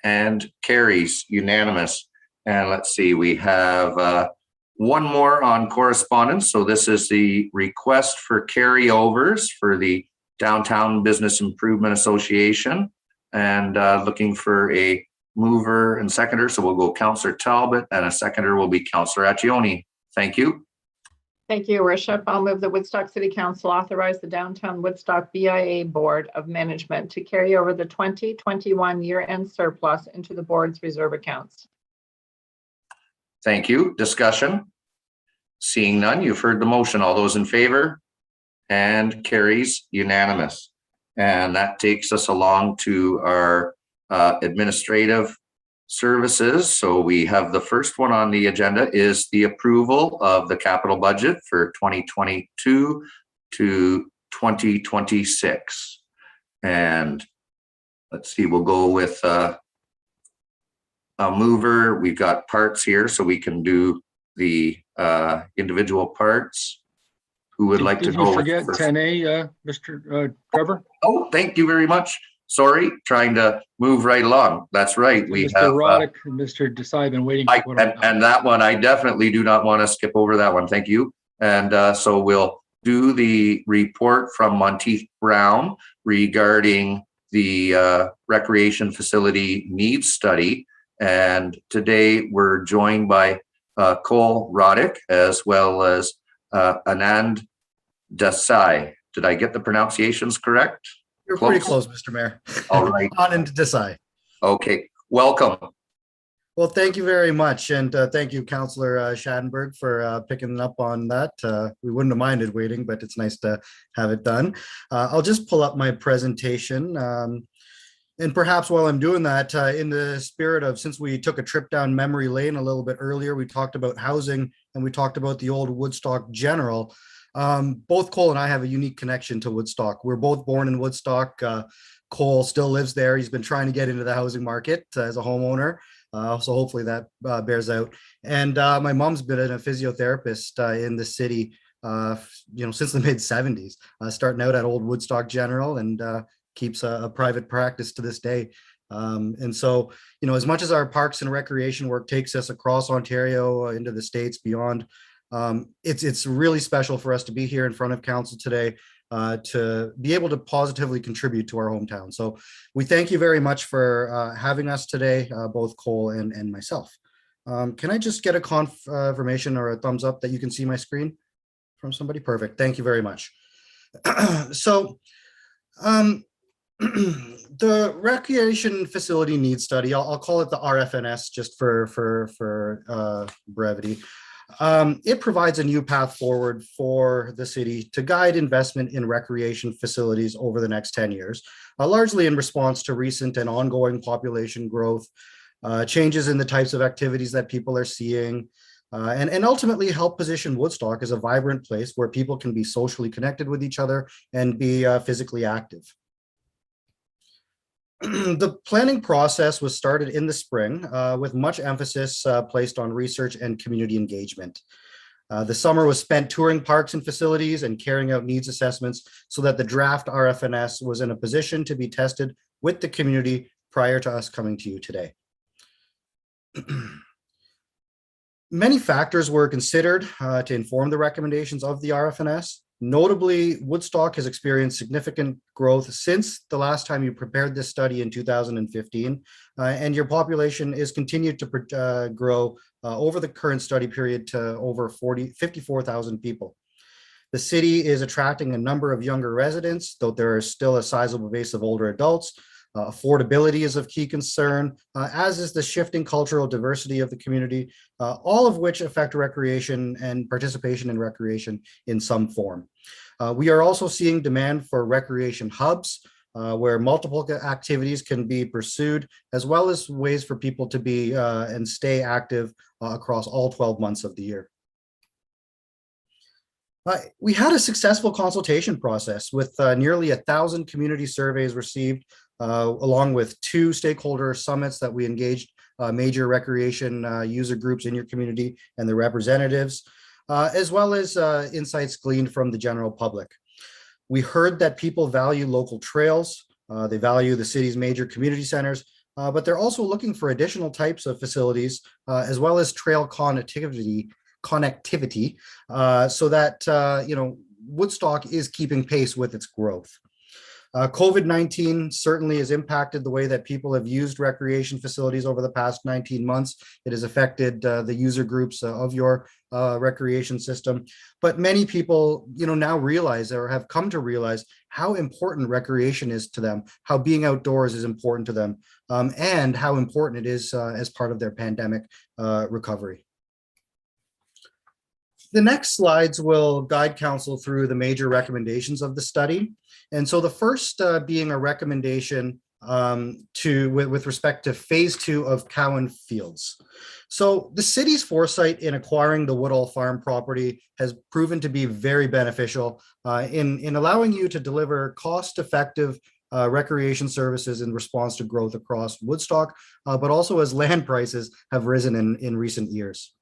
And carries unanimous. And let's see, we have one more on correspondence. So this is the request for carryovers for the Downtown Business Improvement Association, and looking for a mover and seconder. So we'll go Councillor Talbot, and a seconder will be Councillor Accioni. Thank you. Thank you, Worship. I'll move the Woodstock City Council authorize the Downtown Woodstock BIA Board of Management to carry over the 2021 year-end surplus into the board's reserve accounts. Thank you. Discussion? Seeing none, you've heard the motion. All those in favor? And carries unanimous. And that takes us along to our administrative services. So we have the first one on the agenda is the approval of the capital budget for 2022 to 2026. And let's see, we'll go with a mover. We've got parts here, so we can do the individual parts. Who would like to go? Did you forget 10A, Mr. Trevor? Oh, thank you very much. Sorry, trying to move right along. That's right. We Mr. have Roddick and Mr. Desai been waiting. and that one, I definitely do not want to skip over that one. Thank you. And so we'll do the report from Monteith Brown regarding the recreation facility needs study. And today we're joined by Cole Roddick as well as Anand Desai. Did I get the pronunciations correct? You're pretty close, Mr. Mayor. All right. Anand Desai. Okay. Welcome. Well, thank you very much. And thank you, Councillor Schadenberg, for picking up on that. We wouldn't have minded waiting, but it's nice to have it done. I'll just pull up my presentation. And perhaps while I'm doing that, in the spirit of, since we took a trip down memory lane a little bit earlier, we talked about housing and we talked about the old Woodstock General. Both Cole and I have a unique connection to Woodstock. We're both born in Woodstock. Cole still lives there. He's been trying to get into the housing market as a homeowner. So hopefully that bears out. And my mom's been a physiotherapist in the city, since the mid-70s, starting out at old Woodstock General, and keeps a private practice to this day. And so, as much as our parks and recreation work takes us across Ontario into the States beyond, it's really special for us to be here in front of council today to be able to positively contribute to our hometown. So we thank you very much for having us today, both Cole and myself. Can I just get a confirmation or a thumbs up that you can see my screen from somebody? Perfect. Thank you very much. So the recreation facility needs study, I'll call it the RFNS just for brevity. It provides a new path forward for the city to guide investment in recreation facilities over the next 10 years, largely in response to recent and ongoing population growth, changes in the types of activities that people are seeing, and ultimately help position Woodstock as a vibrant place where people can be socially connected with each other and be physically active. The planning process was started in the spring with much emphasis placed on research and community engagement. The summer was spent touring parks and facilities and carrying out needs assessments so that the draft RFNS was in a position to be tested with the community prior to us coming to you today. Many factors were considered to inform the recommendations of the RFNS. Notably, Woodstock has experienced significant growth since the last time you prepared this study in 2015, and your population is continued to grow over the current study period to over 54,000 people. The city is attracting a number of younger residents, though there is still a sizable base of older adults. Affordability is of key concern, as is the shifting cultural diversity of the community, all of which affect recreation and participation in recreation in some form. We are also seeing demand for recreation hubs, where multiple activities can be pursued, as well as ways for people to be and stay active across all 12 months of the year. We had a successful consultation process with nearly 1,000 community surveys received, along with 2 stakeholder summits that we engaged major recreation user groups in your community and their representatives, as well as insights gleaned from the general public. We heard that people value local trails, they value the city's major community centers, but they're also looking for additional types of facilities, as well as trail connectivity, so that Woodstock is keeping pace with its growth. COVID-19 certainly has impacted the way that people have used recreation facilities over the past 19 months. It has affected the user groups of your recreation system. But many people, now realize or have come to realize how important recreation is to them, how being outdoors is important to them, and how important it is as part of their pandemic recovery. The next slides will guide council through the major recommendations of the study. And so the first being a recommendation with respect to phase 2 of Cowan Fields. So the city's foresight in acquiring the Woodall Farm property has proven to be very beneficial in allowing you to deliver cost-effective recreation services in response to growth across Woodstock, but also as land prices have risen in recent years.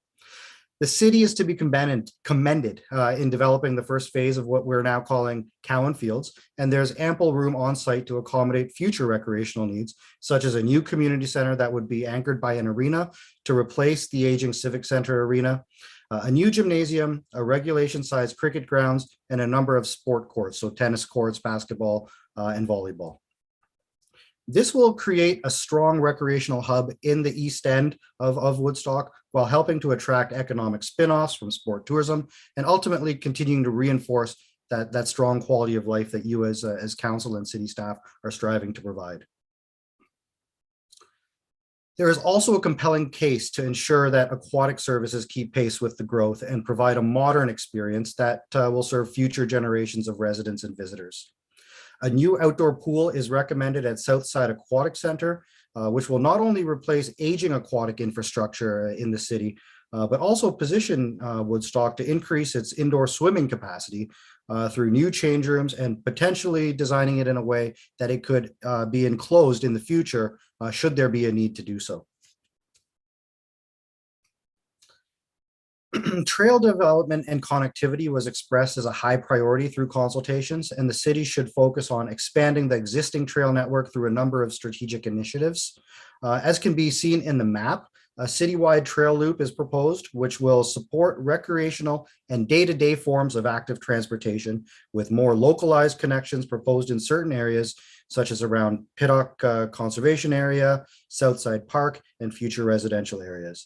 The city is to be commended in developing the first phase of what we're now calling Cowan Fields, and there's ample room on site to accommodate future recreational needs, such as a new community center that would be anchored by an arena to replace the aging Civic Center arena, a new gymnasium, a regulation-sized cricket grounds, and a number of sport courts, so tennis courts, basketball, and volleyball. This will create a strong recreational hub in the east end of Woodstock, while helping to attract economic spin-offs from sport tourism and ultimately continuing to reinforce that strong quality of life that you as council and city staff are striving to provide. There is also a compelling case to ensure that aquatic services keep pace with the growth and provide a modern experience that will serve future generations of residents and visitors. A new outdoor pool is recommended at Southside Aquatic Center, which will not only replace aging aquatic infrastructure in the city, but also position Woodstock to increase its indoor swimming capacity through new change rooms and potentially designing it in a way that it could be enclosed in the future should there be a need to do so. Trail development and connectivity was expressed as a high priority through consultations, and the city should focus on expanding the existing trail network through a number of strategic initiatives. As can be seen in the map, a citywide trail loop is proposed, which will support recreational and day-to-day forms of active transportation, with more localized connections proposed in certain areas, such as around Piddok Conservation Area, Southside Park, and future residential areas.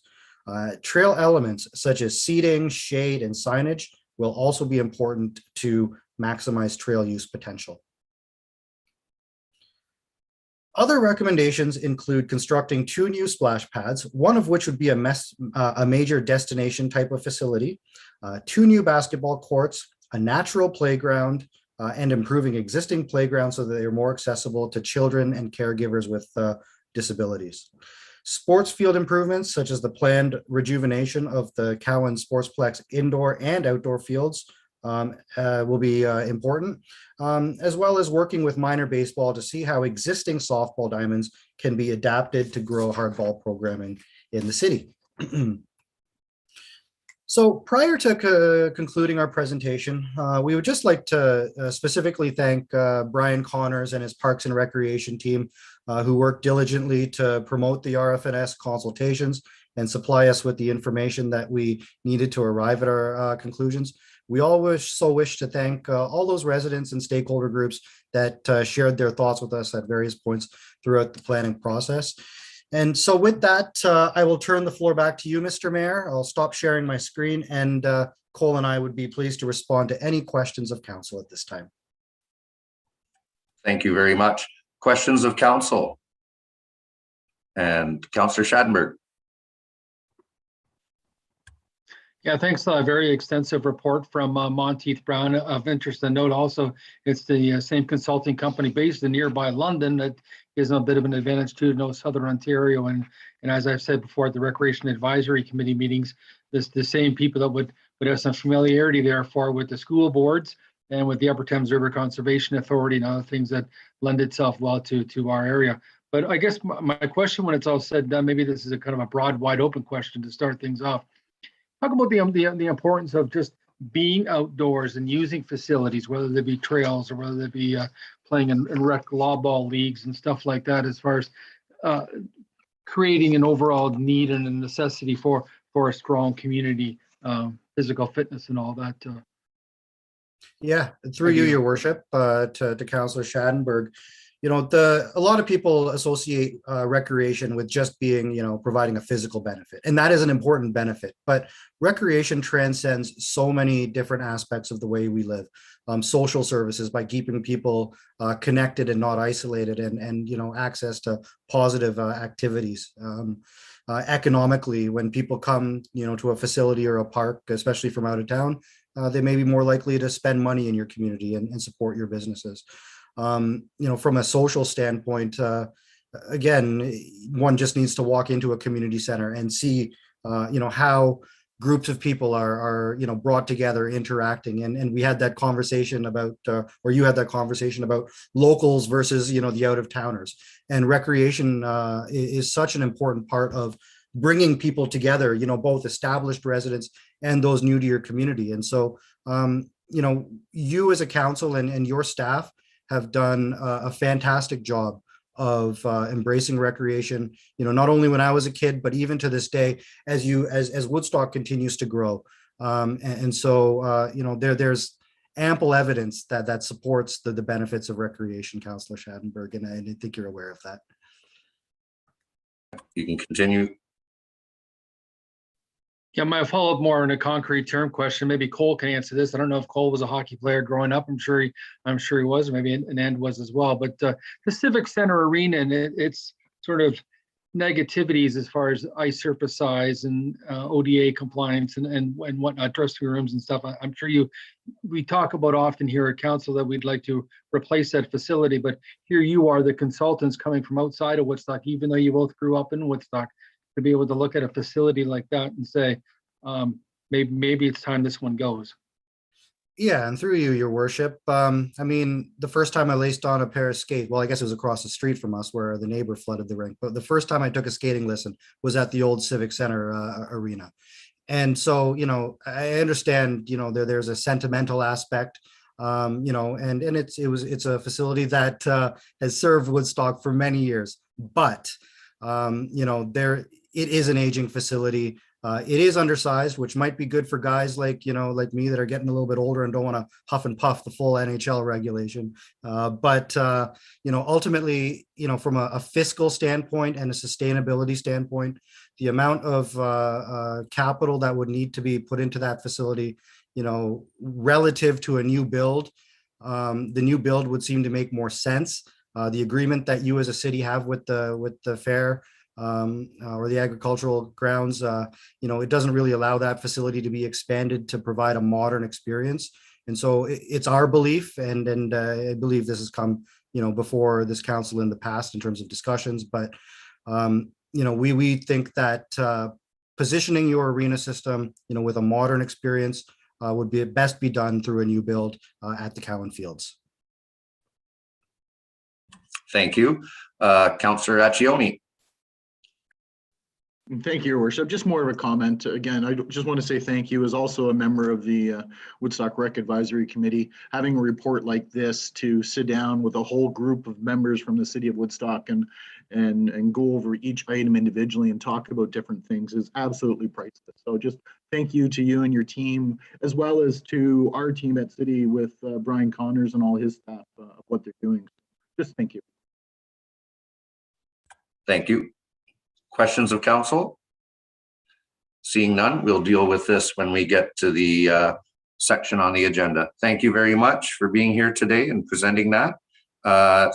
Trail elements such as seating, shade, and signage will also be important to maximize trail use potential. Other recommendations include constructing 2 new splash pads, one of which would be a major destination type of facility, 2 new basketball courts, a natural playground, and improving existing playgrounds so that they are more accessible to children and caregivers with disabilities. Sports field improvements, such as the planned rejuvenation of the Cowan Sportsplex indoor and outdoor fields, will be important, as well as working with minor baseball to see how existing softball diamonds can be adapted to grow hardball programming in the city. So prior to concluding our presentation, we would just like to specifically thank Brian Connors and his Parks and Recreation team who worked diligently to promote the RFNS consultations and supply us with the information that we needed to arrive at our conclusions. We all wish to thank all those residents and stakeholder groups that shared their thoughts with us at various points throughout the planning process. And so with that, I will turn the floor back to you, Mr. Mayor. I'll stop sharing my screen, and Cole and I would be pleased to respond to any questions of council at this time. Thank you very much. Questions of council? And Councillor Schadenberg. Yeah, thanks. A very extensive report from Monteith Brown. Of interest and note also, it's the same consulting company based in nearby London that gives them a bit of an advantage to know Southern Ontario. And as I've said before at the Recreation Advisory Committee meetings, the same people that would have some familiarity therefore with the school boards and with the Upper Thames River Conservation Authority and other things that lend itself well to our area. But I guess my question, when it's all said and done, maybe this is a kind of a broad, wide open question to start things off. Talk about the importance of just being outdoors and using facilities, whether they be trails or whether they be playing in rec law ball leagues and stuff like that, as far as creating an overall need and a necessity for a strong community, physical fitness and all that. Yeah, through you, Your Worship, to Councillor Schadenberg. You know, a lot of people associate recreation with just being, providing a physical benefit, and that is an important benefit. But recreation transcends so many different aspects of the way we live. Social services, by keeping people connected and not isolated, and access to positive activities. Economically, when people come, to a facility or a park, especially from out of town, they may be more likely to spend money in your community and support your businesses. From a social standpoint, again, one just needs to walk into a community center and see, how groups of people are brought together, interacting. And we had that conversation about, or you had that conversation about locals versus, the out of towners. And recreation is such an important part of bringing people together, both established residents and those new to your community. And so, you as a council and your staff have done a fantastic job of embracing recreation, not only when I was a kid, but even to this day, as Woodstock continues to grow. So, there's ample evidence that supports the benefits of recreation, Councillor Schadenberg, and I think you're aware of that. You can continue. Yeah, my follow-up more in a concrete term question. Maybe Cole can answer this. I don't know if Cole was a hockey player growing up. I'm sure he was. Maybe Anand was as well. But the Civic Center arena and its sort of negativities as far as ice surface size and ODA compliance and whatnot, dressing rooms and stuff. I'm sure we talk about often here at council that we'd like to replace that facility. But here you are, the consultants coming from outside of Woodstock, even though you both grew up in Woodstock, to be able to look at a facility like that and say, maybe it's time this one goes. Yeah, and through you, Your Worship. The first time I laced on a pair of skates, well, I guess it was across the street from us where the neighbor flooded the rink, but the first time I took a skating lesson was at the old Civic Center arena. And so, I understand, there's a sentimental aspect, and it's a facility that has served Woodstock for many years, but it is an aging facility. It is undersized, which might be good for guys like me that are getting a little bit older and don't want to huff and puff the full NHL regulation. But ultimately, from a fiscal standpoint and a sustainability standpoint, the amount of capital that would need to be put into that facility, relative to a new build, the new build would seem to make more sense. The agreement that you as a city have with the fair or the agricultural grounds, it doesn't really allow that facility to be expanded to provide a modern experience. And so it's our belief, and I believe this has come, before this council in the past in terms of discussions, but we think that positioning your arena system, with a modern experience would best be done through a new build at the Cowan Fields. Thank you. Councillor Accioni. Thank you, Your Worship. Just more of a comment. Again, I just want to say thank you as also a member of the Woodstock Rec Advisory Committee. Having a report like this to sit down with a whole group of members from the city of Woodstock and go over each item individually and talk about different things is absolutely priceless. So just thank you to you and your team, as well as to our team at City with Brian Connors and all his staff of what they're doing. Just thank you. Thank you. Questions of council? Seeing none, we'll deal with this when we get to the section on the agenda. Thank you very much for being here today and presenting that.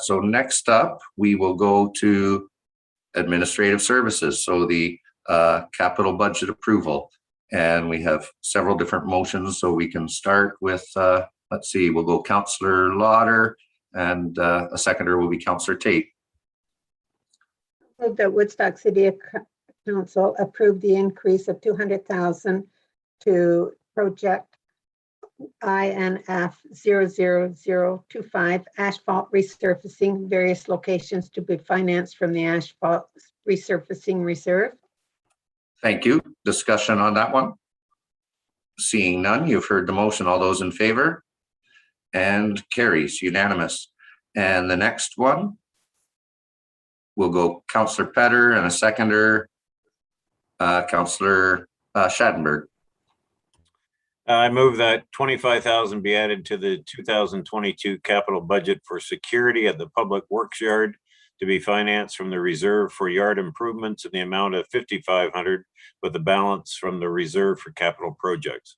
So next up, we will go to administrative services. So the capital budget approval. And we have several different motions. So we can start with, let's see, we'll go Councillor Lauder and a seconder will be Councillor Tate. Move that Woodstock City Council approve the increase of 200,000 to project INF 00025 asphalt resurfacing, various locations to be financed from the asphalt resurfacing reserve. Thank you. Discussion on that one? Seeing none, you've heard the motion. All those in favor? And carries unanimous. And the next one, we'll go Councillor Petter and a seconder, Councillor Schattenberg. I move that 25,000 be added to the 2022 capital budget for security at the Public Works Yard to be financed from the reserve for yard improvements in the amount of 5,500 with the balance from the reserve for capital projects.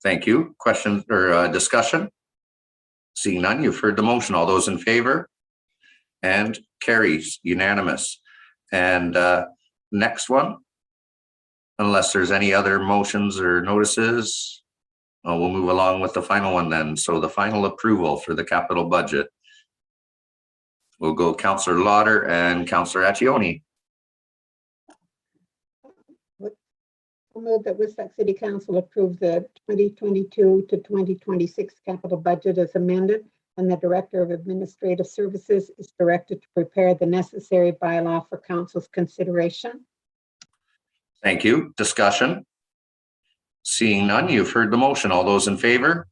Thank you. Questions or discussion? Seeing none, you've heard the motion. All those in favor? And carries unanimous. And next one, unless there's any other motions or notices, we'll move along with the final one then. So the final approval for the capital budget. We'll go Councillor Lauder and Councillor Accioni. I'll move that Woodstock City Council approve the 2022 to 2026 capital budget as amended, and the Director of Administrative Services is directed to prepare the necessary bylaw for council's consideration. Thank you. Discussion? Seeing none, you've heard the motion. All those in favor?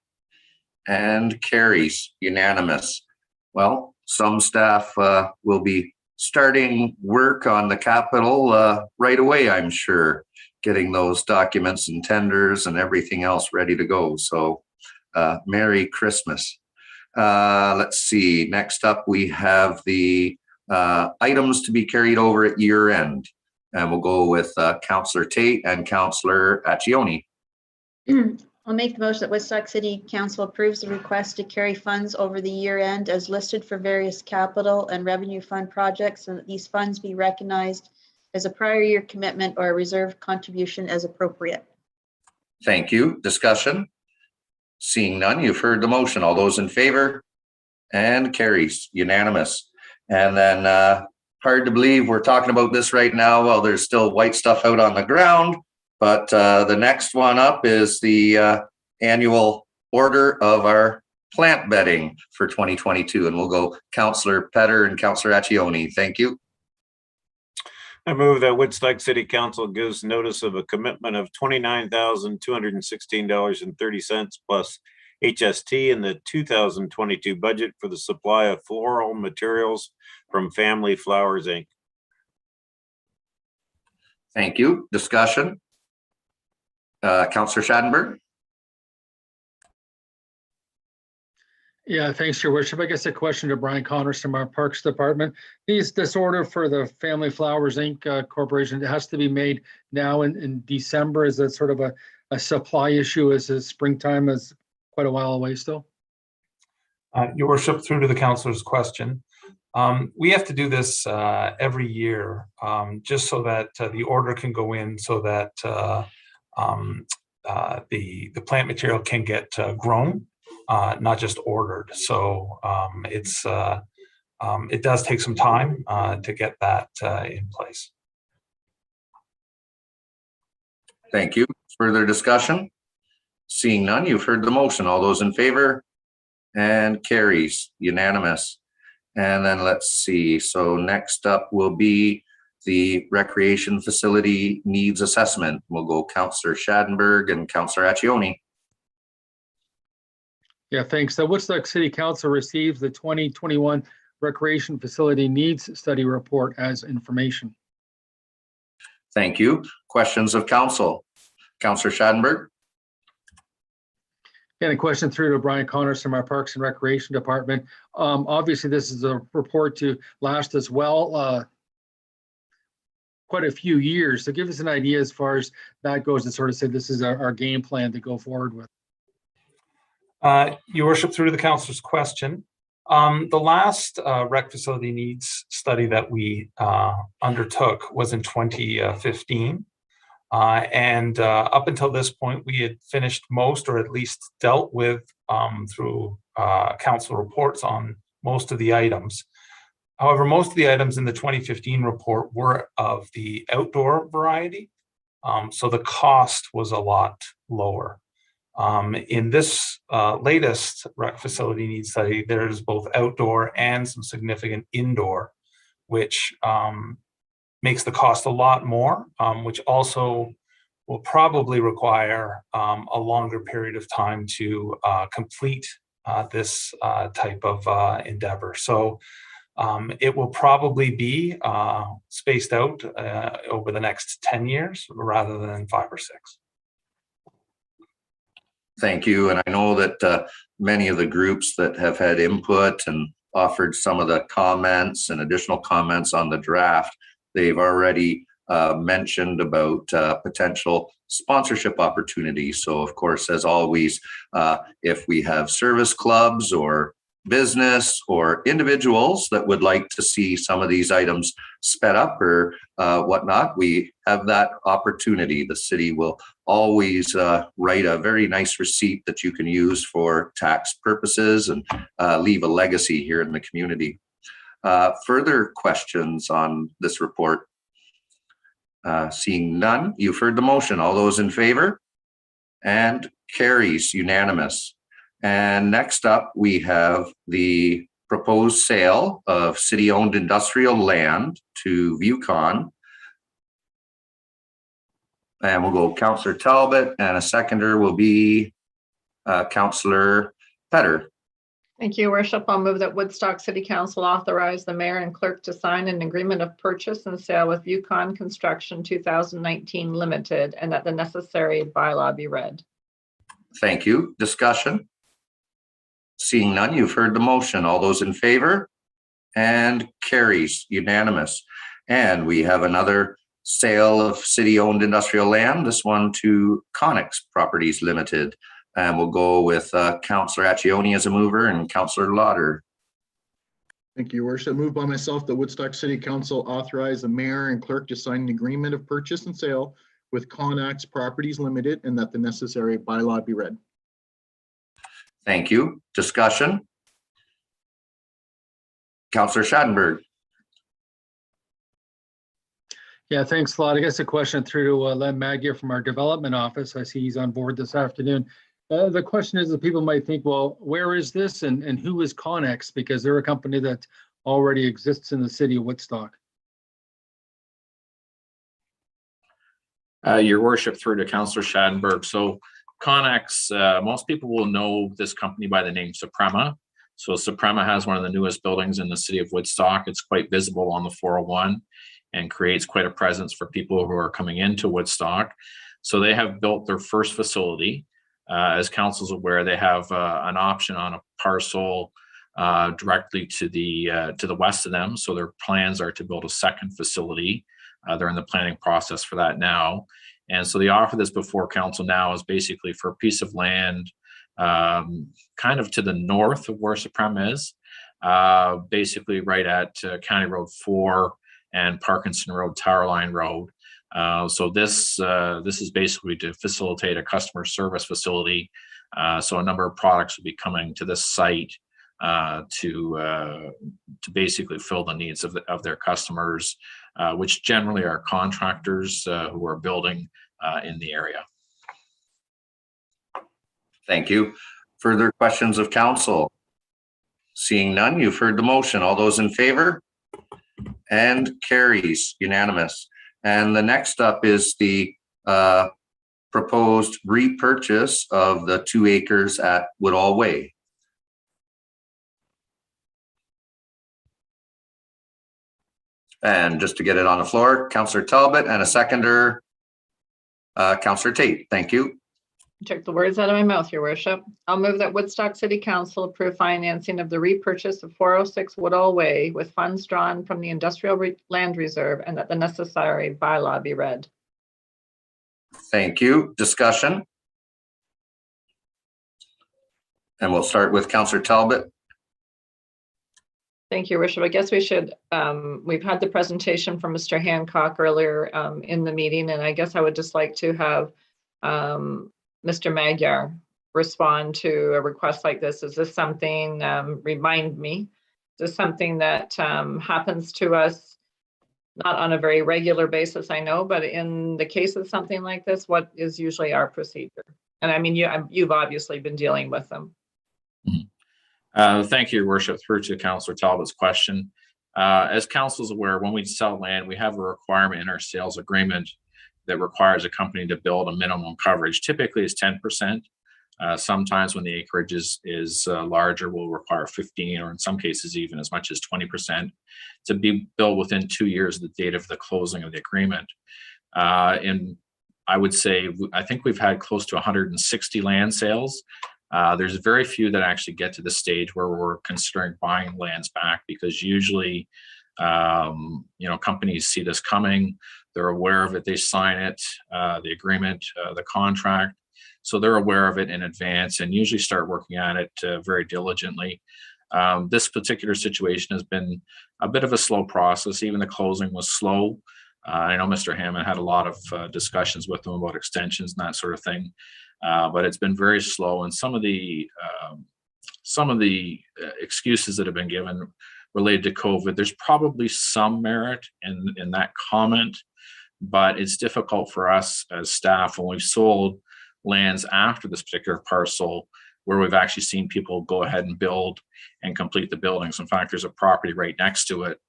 And carries unanimous. Well, some staff will be starting work on the capital right away, I'm sure, getting those documents and tenders and everything else ready to go. So Merry Christmas. Let's see. Next up, we have the items to be carried over at year end. And we'll go with Councillor Tate and Councillor Accioni. I'll make the motion that Woodstock City Council approves the request to carry funds over the year end as listed for various capital and revenue fund projects, and that these funds be recognized as a prior year commitment or a reserve contribution as appropriate. Thank you. Discussion? Seeing none, you've heard the motion. All those in favor? And carries unanimous. And then hard to believe we're talking about this right now. Well, there's still white stuff out on the ground, but the next one up is the annual order of our plant bedding for 2022. And we'll go Councillor Petter and Councillor Accioni. Thank you. I move that Woodstock City Council gives notice of a commitment of $29,216.30 plus HST in the 2022 budget for the supply of floral materials from Family Flowers, Inc. Thank you. Discussion? Councillor Schattenberg? Yeah, thanks, Your Worship. I guess a question to Brian Connors from our Parks Department. This order for the Family Flowers, Inc. Corporation, it has to be made now in December. Is that sort of a supply issue as springtime is quite a while away still? Your Worship, through to the councillor's question. We have to do this every year just so that the order can go in so that the plant material can get grown, not just ordered. So it does take some time to get that in place. Thank you. Further discussion? Seeing none, you've heard the motion. All those in favor? And carries unanimous. And then let's see. So next up will be the recreation facility needs assessment. We'll go Councillor Schadenberg and Councillor Accioni. Yeah, thanks. The Woodstock City Council receives the 2021 Recreation Facility Needs Study Report as information. Thank you. Questions of council? Councillor Schadenberg. And a question through to Brian Connors from our Parks and Recreation Department. Obviously, this is a report to last as well quite a few years. So give us an idea as far as that goes, and sort of say this is our game plan to go forward with. Your worship, through to the councilor's question. The last rec facility needs study that we undertook was in 2015. And up until this point, we had finished most, or at least dealt with through council reports on most of the items. However, most of the items in the 2015 report were of the outdoor variety. So the cost was a lot lower. In this latest rec facility needs study, there's both outdoor and some significant indoor, which makes the cost a lot more, which also will probably require a longer period of time to complete this type of endeavor. So it will probably be spaced out over the next 10 years rather than 5 or 6. Thank you. And I know that many of the groups that have had input and offered some of the comments and additional comments on the draft, they've already mentioned about potential sponsorship opportunities. So of course, as always, if we have service clubs or business or individuals that would like to see some of these items sped up or whatnot, we have that opportunity. The city will always write a very nice receipt that you can use for tax purposes and leave a legacy here in the community. Further questions on this report? Seeing none, you've heard the motion. All those in favor? And carries unanimous. And next up, we have the proposed sale of city-owned industrial land to ViewCon. And we'll go Councillor Talbot, and a seconder will be Councillor Petter. Thank you, Worship. I'll move that Woodstock City Council authorize the mayor and clerk to sign an agreement of purchase and sale with ViewCon Construction 2019 Limited, and that the necessary bylaw be read. Thank you. Discussion? Seeing none, you've heard the motion. All those in favor? And carries unanimous. And we have another sale of city-owned industrial land, this one to Connex Properties Limited. And we'll go with Councillor Accioni as a mover and Councillor Lauder. Thank you, Your Worship. Moved by myself that Woodstock City Council authorize the mayor and clerk to sign an agreement of purchase and sale with Connex Properties Limited, and that the necessary bylaw be read. Thank you. Discussion? Councillor Schadenberg. Yeah, thanks a lot. I guess a question through to Len Magyar from our development office. I see he's on board this afternoon. The question is that people might think, well, where is this and who is Connex? Because they're a company that already exists in the city of Woodstock. Your worship, through to Councillor Schadenberg. So Connex, most people will know this company by the name Suprema. So Suprema has one of the newest buildings in the city of Woodstock. It's quite visible on the 401 and creates quite a presence for people who are coming into Woodstock. So they have built their first facility. As council's aware, they have an option on a parcel directly to the west of them. So their plans are to build a second facility. They're in the planning process for that now. And so the offer that's before council now is basically for a piece of land kind of to the north of where Suprema is, basically right at County Road 4 and Parkinson Road, Towerline Road. So this is basically to facilitate a customer service facility. So a number of products will be coming to this site to basically fill the needs of their customers, which generally are contractors who are building in the area. Thank you. Further questions of council? Seeing none, you've heard the motion. All those in favor? and carries unanimous. And the next up is the proposed repurchase of the 2 acres at Woodall Way. And just to get it on the floor, Councillor Talbot, and a seconder, Councillor Tate. Thank you. Took the words out of my mouth, Your Worship. I'll move that Woodstock City Council approve financing of the repurchase of 406 Woodall Way with funds drawn from the Industrial Land Reserve, and that the necessary bylaw be read. Thank you. Discussion? And we'll start with Councillor Talbot. Thank you, Your Worship. I guess we should, we've had the presentation from Mr. Hancock earlier in the meeting, and I guess I would just like to have Mr. Magyar respond to a request like this. Is this something, remind me, is this something that happens to us not on a very regular basis, I know, but in the case of something like this, what is usually our procedure? And I mean, you've obviously been dealing with them. Thank you, Your Worship. Through to Councillor Talbot's question. As Council is aware, when we sell land, we have a requirement in our sales agreement that requires a company to build a minimum coverage. Typically, it's 10%. Sometimes when the acreage is larger, we'll require 15, or in some cases even as much as 20% to be built within 2 years of the date of the closing of the agreement. And I would say, I think we've had close to 160 land sales. There's very few that actually get to the stage where we're considering buying lands back, because usually, companies see this coming, they're aware of it, they sign it, the agreement, the contract. So they're aware of it in advance and usually start working on it very diligently. This particular situation has been a bit of a slow process. Even the closing was slow. I know Mr. Hammond had a lot of discussions with them about extensions and that sort of thing. But it's been very slow, and some of the excuses that have been given related to COVID, there's probably some merit in that comment, but it's difficult for us as staff when we've sold lands after this particular parcel, where we've actually seen people go ahead and build and complete the buildings. In fact, there's a property right next to it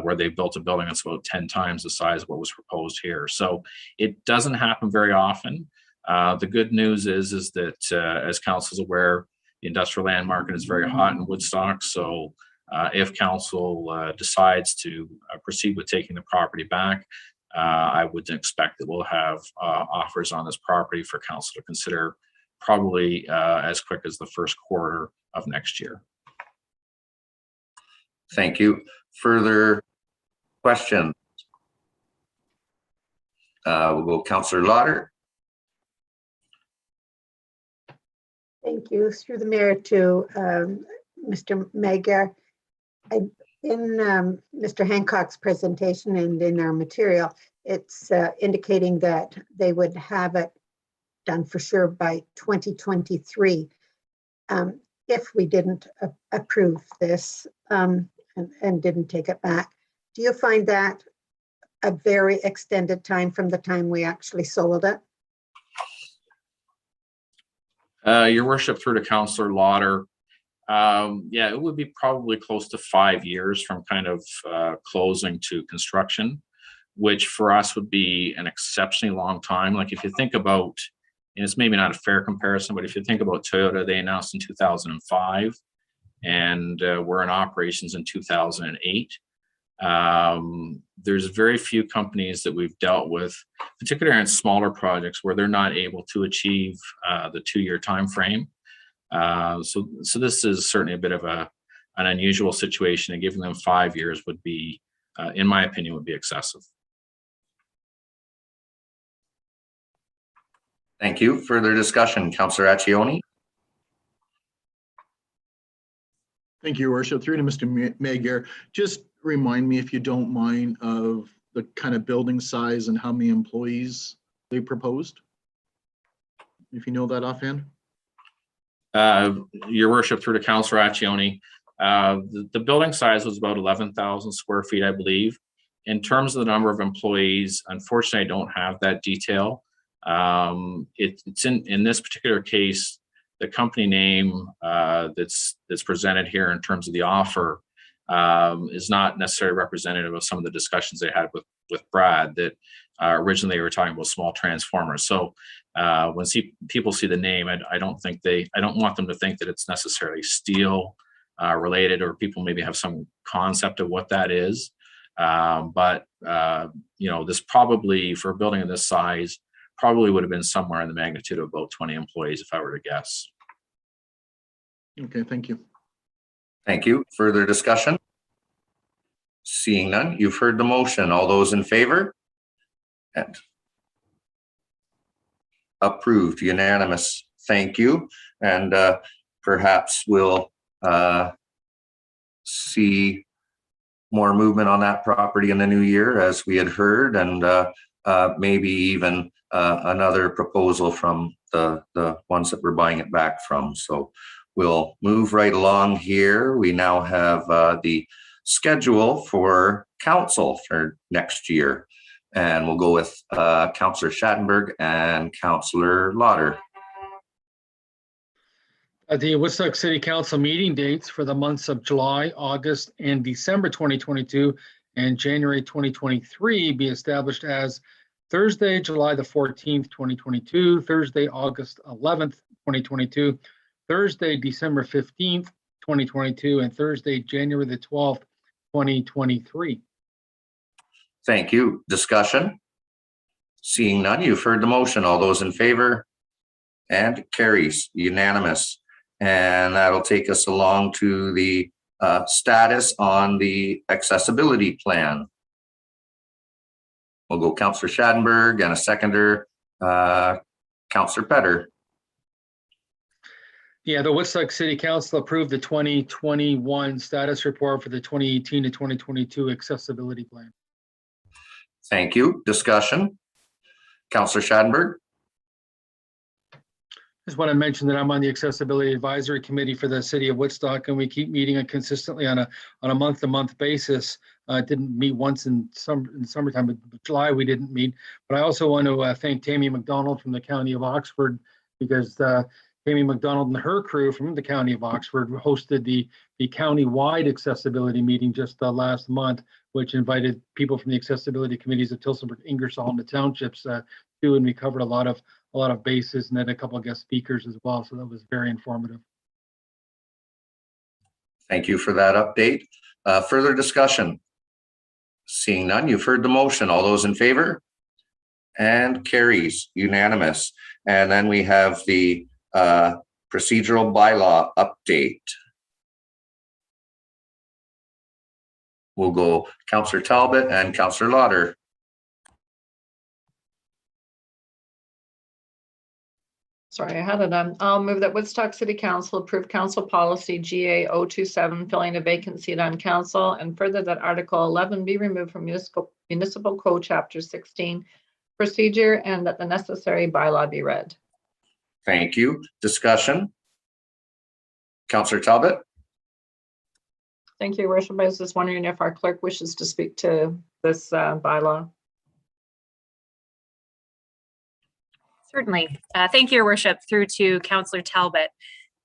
where they built a building that's about 10 times the size of what was proposed here. So it doesn't happen very often. The good news is that as Council is aware, the industrial land market is very hot in Woodstock. So if Council decides to proceed with taking the property back, I would expect that we'll have offers on this property for Council to consider probably as quick as the first quarter of next year. Thank you. Further questions? We'll go Councillor Lauder. Thank you. Through the mayor to Mr. Magyar. In Mr. Hancock's presentation and in our material, it's indicating that they would have it done for sure by 2023 if we didn't approve this and didn't take it back. Do you find that a very extended time from the time we actually sold it? Your Worship, through to Councillor Lauder, yeah, it would be probably close to 5 years from kind of closing to construction, which for us would be an exceptionally long time. Like if you think about, and it's maybe not a fair comparison, but if you think about Toyota, they announced in 2005 and we're in operations in 2008. There's very few companies that we've dealt with, particularly in smaller projects, where they're not able to achieve the 2-year time frame. So this is certainly a bit of an unusual situation, and giving them 5 years would be, in my opinion, would be excessive. Thank you. Further discussion, Councillor Accioni. Thank you, Your Worship. Through to Mr. Magyar. Just remind me, if you don't mind, of the kind of building size and how many employees they proposed, if you know that offhand. Your Worship, through to Councillor Accioni, the building size was about 11,000 square feet, I believe. In terms of the number of employees, unfortunately, I don't have that detail. It's in this particular case, the company name that's presented here in terms of the offer is not necessarily representative of some of the discussions they had with Brad, that originally they were talking about small transformers. So when people see the name, I don't want them to think that it's necessarily steel related, or people maybe have some concept of what that is. But this probably, for a building of this size, probably would have been somewhere in the magnitude of about 20 employees, if I were to guess. Okay, thank you. Thank you. Further discussion? Seeing none, you've heard the motion. All those in favor? And approved, unanimous. Thank you. And perhaps we'll see more movement on that property in the new year, as we had heard, and maybe even another proposal from the ones that we're buying it back from. So we'll move right along here. We now have the schedule for council for next year, and we'll go with Councillor Schattenberg and Councillor Lauder. The Woodstock City Council meeting dates for the months of July, August, and December 2022 and January 2023 be established as Thursday, July the 14th, 2022, Thursday, August 11th, 2022, Thursday, December 15th, 2022, and Thursday, January the 12th, 2023. Thank you. Discussion? Seeing none, you've heard the motion. All those in favor? And carries, unanimous. And that'll take us along to the status on the accessibility plan. We'll go Councillor Schattenberg and a seconder, Councillor Petter. Yeah, the Woodstock City Council approved the 2021 status report for the 2018 to 2022 accessibility plan. Thank you. Discussion? Councillor Schattenberg. Just want to mention that I'm on the Accessibility Advisory Committee for the City of Woodstock, and we keep meeting consistently on a month-to-month basis. Didn't meet once in summertime, but July we didn't meet. But I also want to thank Tammy McDonald from the County of Oxford, because Tammy McDonald and her crew from the County of Oxford hosted the county-wide accessibility meeting just last month, which invited people from the accessibility committees of Tillsonburg, Ingersoll, and the townships too, and we covered a lot of bases and then a couple of guest speakers as well. So that was very informative. Thank you for that update. Further discussion? Seeing none, you've heard the motion. All those in favor? And carries, unanimous. And then we have the procedural bylaw update. We'll go Councillor Talbot and Councillor Lauder. Sorry, I had it on. I'll move that Woodstock City Council approve council policy GA 027, filling a vacant seat on council, and further that Article 11 be removed from Municipal Code Chapter 16 procedure, and that the necessary bylaw be read. Thank you. Discussion? Councillor Talbot. Thank you, Your Worship. I was just wondering if our clerk wishes to speak to this bylaw. Certainly. Thank you, Your Worship, through to Councillor Talbot.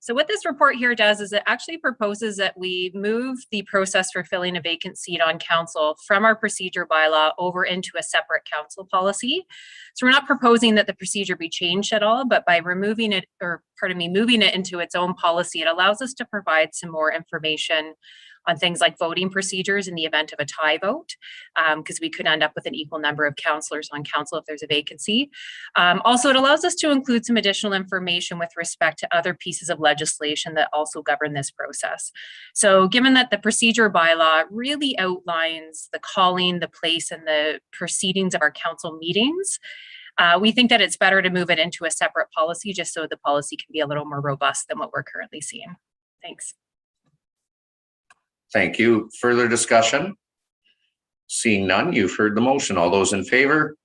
So what this report here does is it actually proposes that we move the process for filling a vacant seat on council from our procedure bylaw over into a separate council policy. So we're not proposing that the procedure be changed at all, but by removing it, or pardon me, moving it into its own policy, it allows us to provide some more information on things like voting procedures in the event of a tie vote, because we could end up with an equal number of councillors on council if there's a vacancy. Also, it allows us to include some additional information with respect to other pieces of legislation that also govern this process. So given that the procedure bylaw really outlines the calling, the place, and the proceedings of our council meetings, we think that it's better to move it into a separate policy just so the policy can be a little more robust than what we're currently seeing. Thanks. Thank you. Further discussion? Seeing none, you've heard the motion. All those in favor?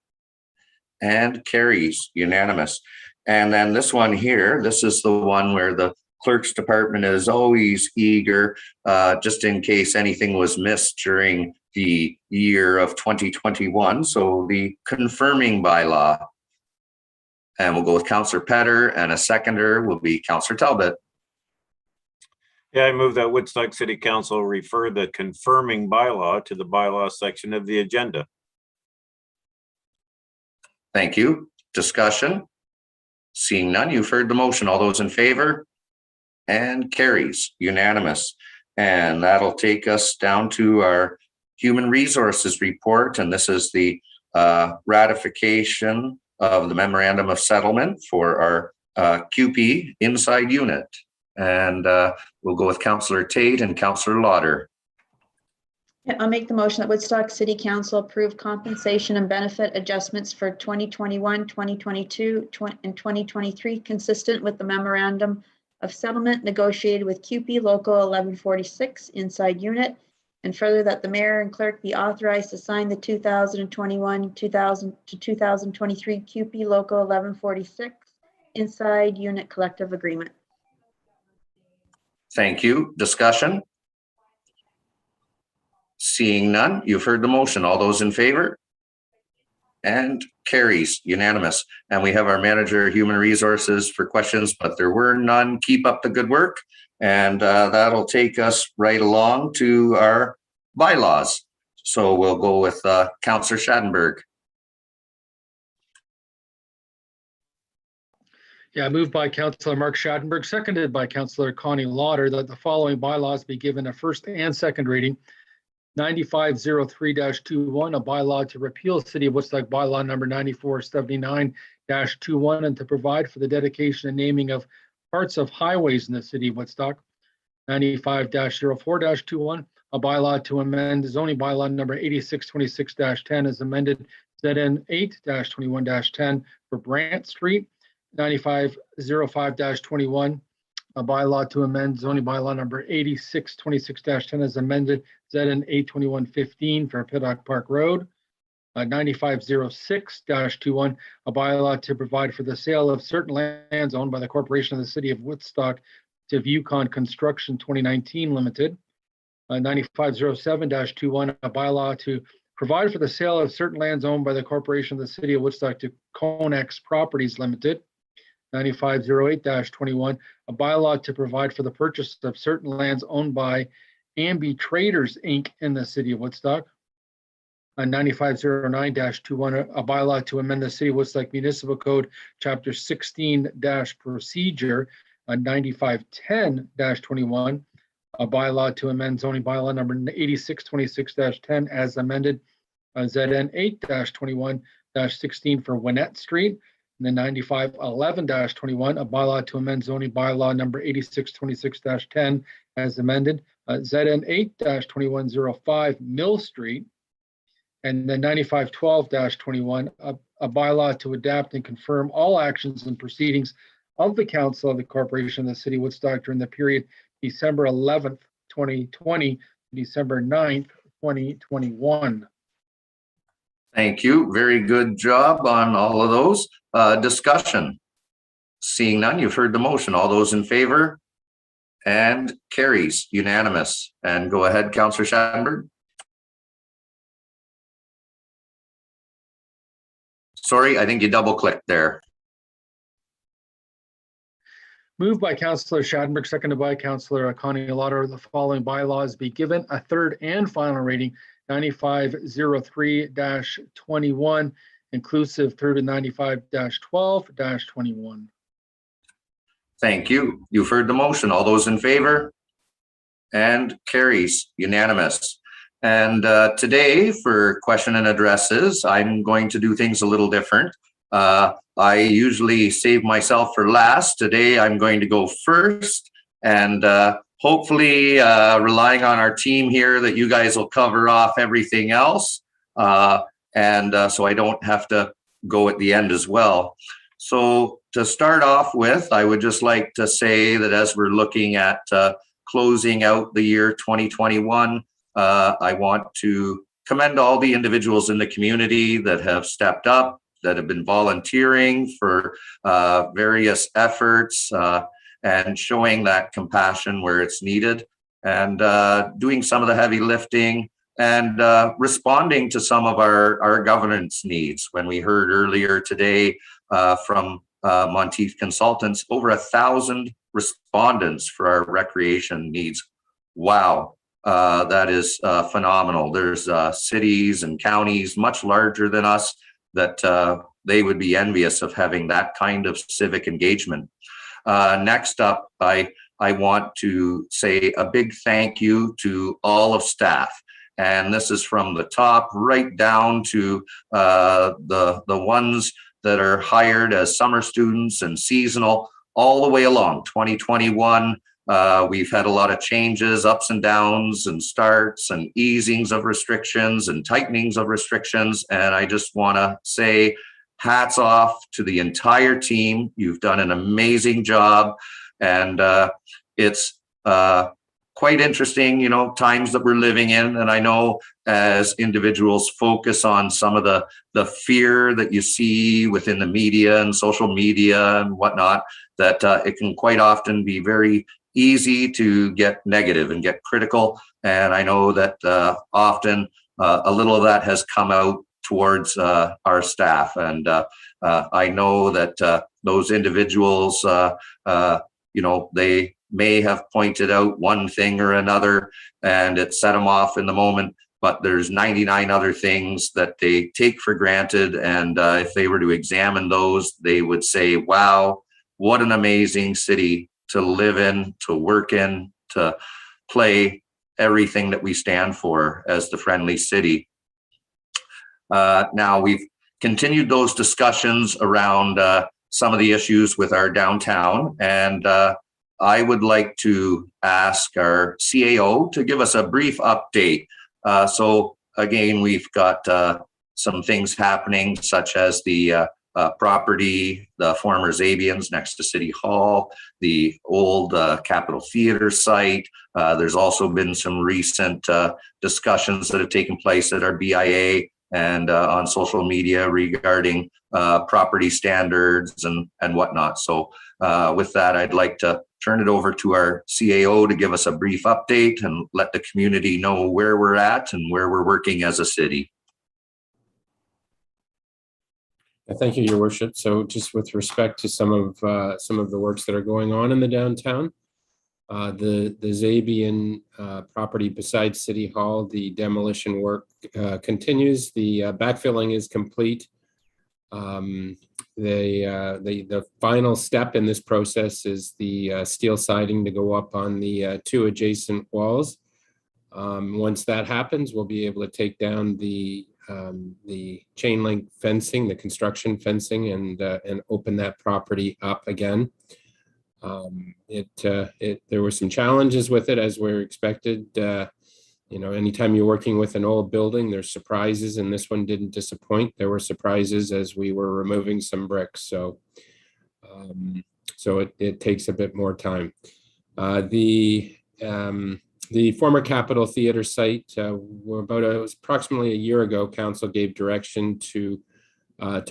And carries, unanimous. And then this one here, this is the one where the clerk's department is always eager, just in case anything was missed during the year of 2021. So the confirming bylaw. And we'll go with Councillor Petter, and a seconder will be Councillor Talbot. Yeah, I move that Woodstock City Council refer the confirming bylaw to the bylaw section of the agenda. Thank you. Discussion? Seeing none, you've heard the motion. All those in favor? And carries unanimous. And that'll take us down to our Human Resources report. And this is the ratification of the Memorandum of Settlement for our QP inside unit. And we'll go with Councillor Tate and Councillor Lauder. Yeah, I'll make the motion that Woodstock City Council approve compensation and benefit adjustments for 2021, 2022, and 2023 consistent with the Memorandum of Settlement negotiated with QP Local 1146 inside unit, and further that the mayor and clerk be authorized to sign the 2021 to 2023 QP Local 1146 inside unit collective agreement. Thank you. Discussion? Seeing none, you've heard the motion. All those in favor? And carries unanimous. And we have our manager of human resources for questions, but there were none. Keep up the good work. And that'll take us right along to our bylaws. So we'll go with Councillor Schadenberg. Yeah, moved by Councillor Mark Schadenberg, seconded by Councillor Connie Lauder, that the following bylaws be given a first and second reading. 9503-21, a bylaw to repeal City of Woodstock bylaw number 9479-21, and to provide for the dedication and naming of parts of highways in the City of Woodstock. 95-04-21, a bylaw to amend zoning bylaw number 8626-10 as amended ZN 8-21-10 for Brant Street. 9505-21, a bylaw to amend zoning bylaw number 8626-10 as amended ZN 821-15 for Piddok Park Road. 9506-21, a bylaw to provide for the sale of certain lands owned by the Corporation of the City of Woodstock to Viewcon Construction 2019 Limited. 9507-21, a bylaw to provide for the sale of certain lands owned by the Corporation of the City of Woodstock to Conex Properties Limited. 9508-21, a bylaw to provide for the purchase of certain lands owned by Ambi Traders, Inc. in the City of Woodstock. 9509-21, a bylaw to amend the City of Woodstock Municipal Code, Chapter 16-Procedure. 9510-21, a bylaw to amend zoning bylaw number 8626-10 as amended. ZN 8-21-16 for Winnett Street. And then 9511-21, a bylaw to amend zoning bylaw number 8626-10 as amended. ZN 8-2105 Mill Street. And then 9512-21, a bylaw to adapt and confirm all actions and proceedings of the Council of the Corporation of the City of Woodstock during the period December 11th, 2020, to December 9th, 2021. Thank you. Very good job on all of those. Discussion. Seeing none, you've heard the motion. All those in favor? And carries unanimous. And go ahead, Councillor Schadenberg. Sorry, I think you double clicked there. Moved by Councillor Schadenberg, seconded by Councillor Connie Lauder, the following bylaws be given a third and final reading. 9503-21, inclusive through to 95-12-21. Thank you. You've heard the motion. All those in favor? And carries unanimous. And today for question and addresses, I'm going to do things a little different. I usually save myself for last. Today I'm going to go first, and hopefully relying on our team here that you guys will cover off everything else. So I don't have to go at the end as well. So to start off with, I would just like to say that as we're looking at closing out the year 2021, I want to commend all the individuals in the community that have stepped up, that have been volunteering for various efforts and showing that compassion where it's needed, and doing some of the heavy lifting and responding to some of our governance needs. When we heard earlier today from Monteith Consultants, over 1,000 respondents for our recreation needs. Wow, that is phenomenal. There's cities and counties much larger than us that they would be envious of having that kind of civic engagement. Next up, I want to say a big thank you to all of staff. And this is from the top right down to the ones that are hired as summer students and seasonal all the way along. 2021, we've had a lot of changes, ups and downs, and starts and easings of restrictions and tightenings of restrictions. And I just want to say hats off to the entire team. You've done an amazing job. And it's quite interesting, you know, times that we're living in. And I know as individuals focus on some of the fear that you see within the media and social media and whatnot, that it can quite often be very easy to get negative and get critical. And I know that often a little of that has come out towards our staff. And I know that those individuals, you know, they may have pointed out one thing or another and it set them off in the moment, but there's 99 other things that they take for granted. And if they were to examine those, they would say, wow, what an amazing city to live in, to work in, to play everything that we stand for as the friendly city. Now we've continued those discussions around some of the issues with our downtown, and I would like to ask our CAO to give us a brief update. So again, we've got some things happening, such as the property, the former Zabians next to City Hall, the old Capitol Theater site. There's also been some recent discussions that have taken place at our BIA and on social media regarding property standards and whatnot. So with that, I'd like to turn it over to our CAO to give us a brief update and let the community know where we're at and where we're working as a city. Thank you, Your Worship. So just with respect to some of the works that are going on in the downtown, the Zabian property beside City Hall, the demolition work continues. The backfilling is complete. The final step in this process is the steel siding to go up on the two adjacent walls. Once that happens, we'll be able to take down the chain link fencing, the construction fencing, and open that property up again. There were some challenges with it, as we're expected. You know, anytime you're working with an old building, there's surprises, and this one didn't disappoint. There were surprises as we were removing some bricks, so it takes a bit more time. The former Capitol Theater site, it was approximately a year ago, Council gave direction to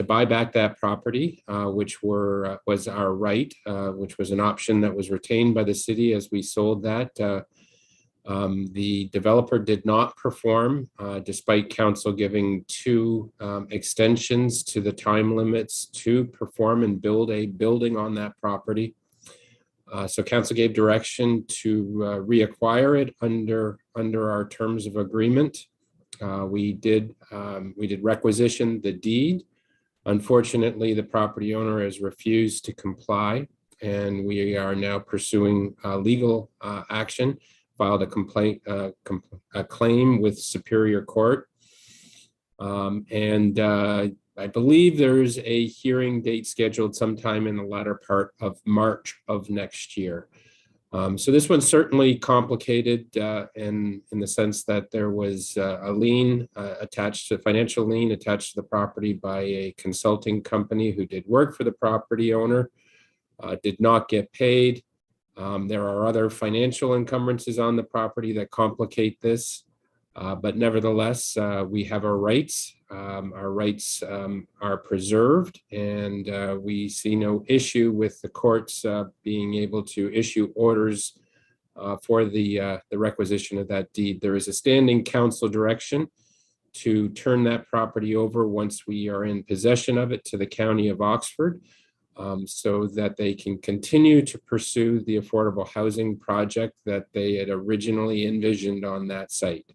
buy back that property, which was our right, which was an option that was retained by the city as we sold that. The developer did not perform, despite Council giving 2 extensions to the time limits to perform and build a building on that property. So Council gave direction to reacquire it under our terms of agreement. We did requisition the deed. Unfortunately, the property owner has refused to comply, and we are now pursuing legal action. Filed a claim with Superior Court, and I believe there's a hearing date scheduled sometime in the latter part of March of next year. So this one's certainly complicated in the sense that there was a lien attached to financial lien attached to the property by a consulting company who did work for the property owner, did not get paid. There are other financial encumbrances on the property that complicate this, but nevertheless, we have our rights. Our rights are preserved, and we see no issue with the courts being able to issue orders for the requisition of that deed. There is a standing council direction to turn that property over once we are in possession of it to the County of Oxford. so that they can continue to pursue the affordable housing project that they had originally envisioned on that site.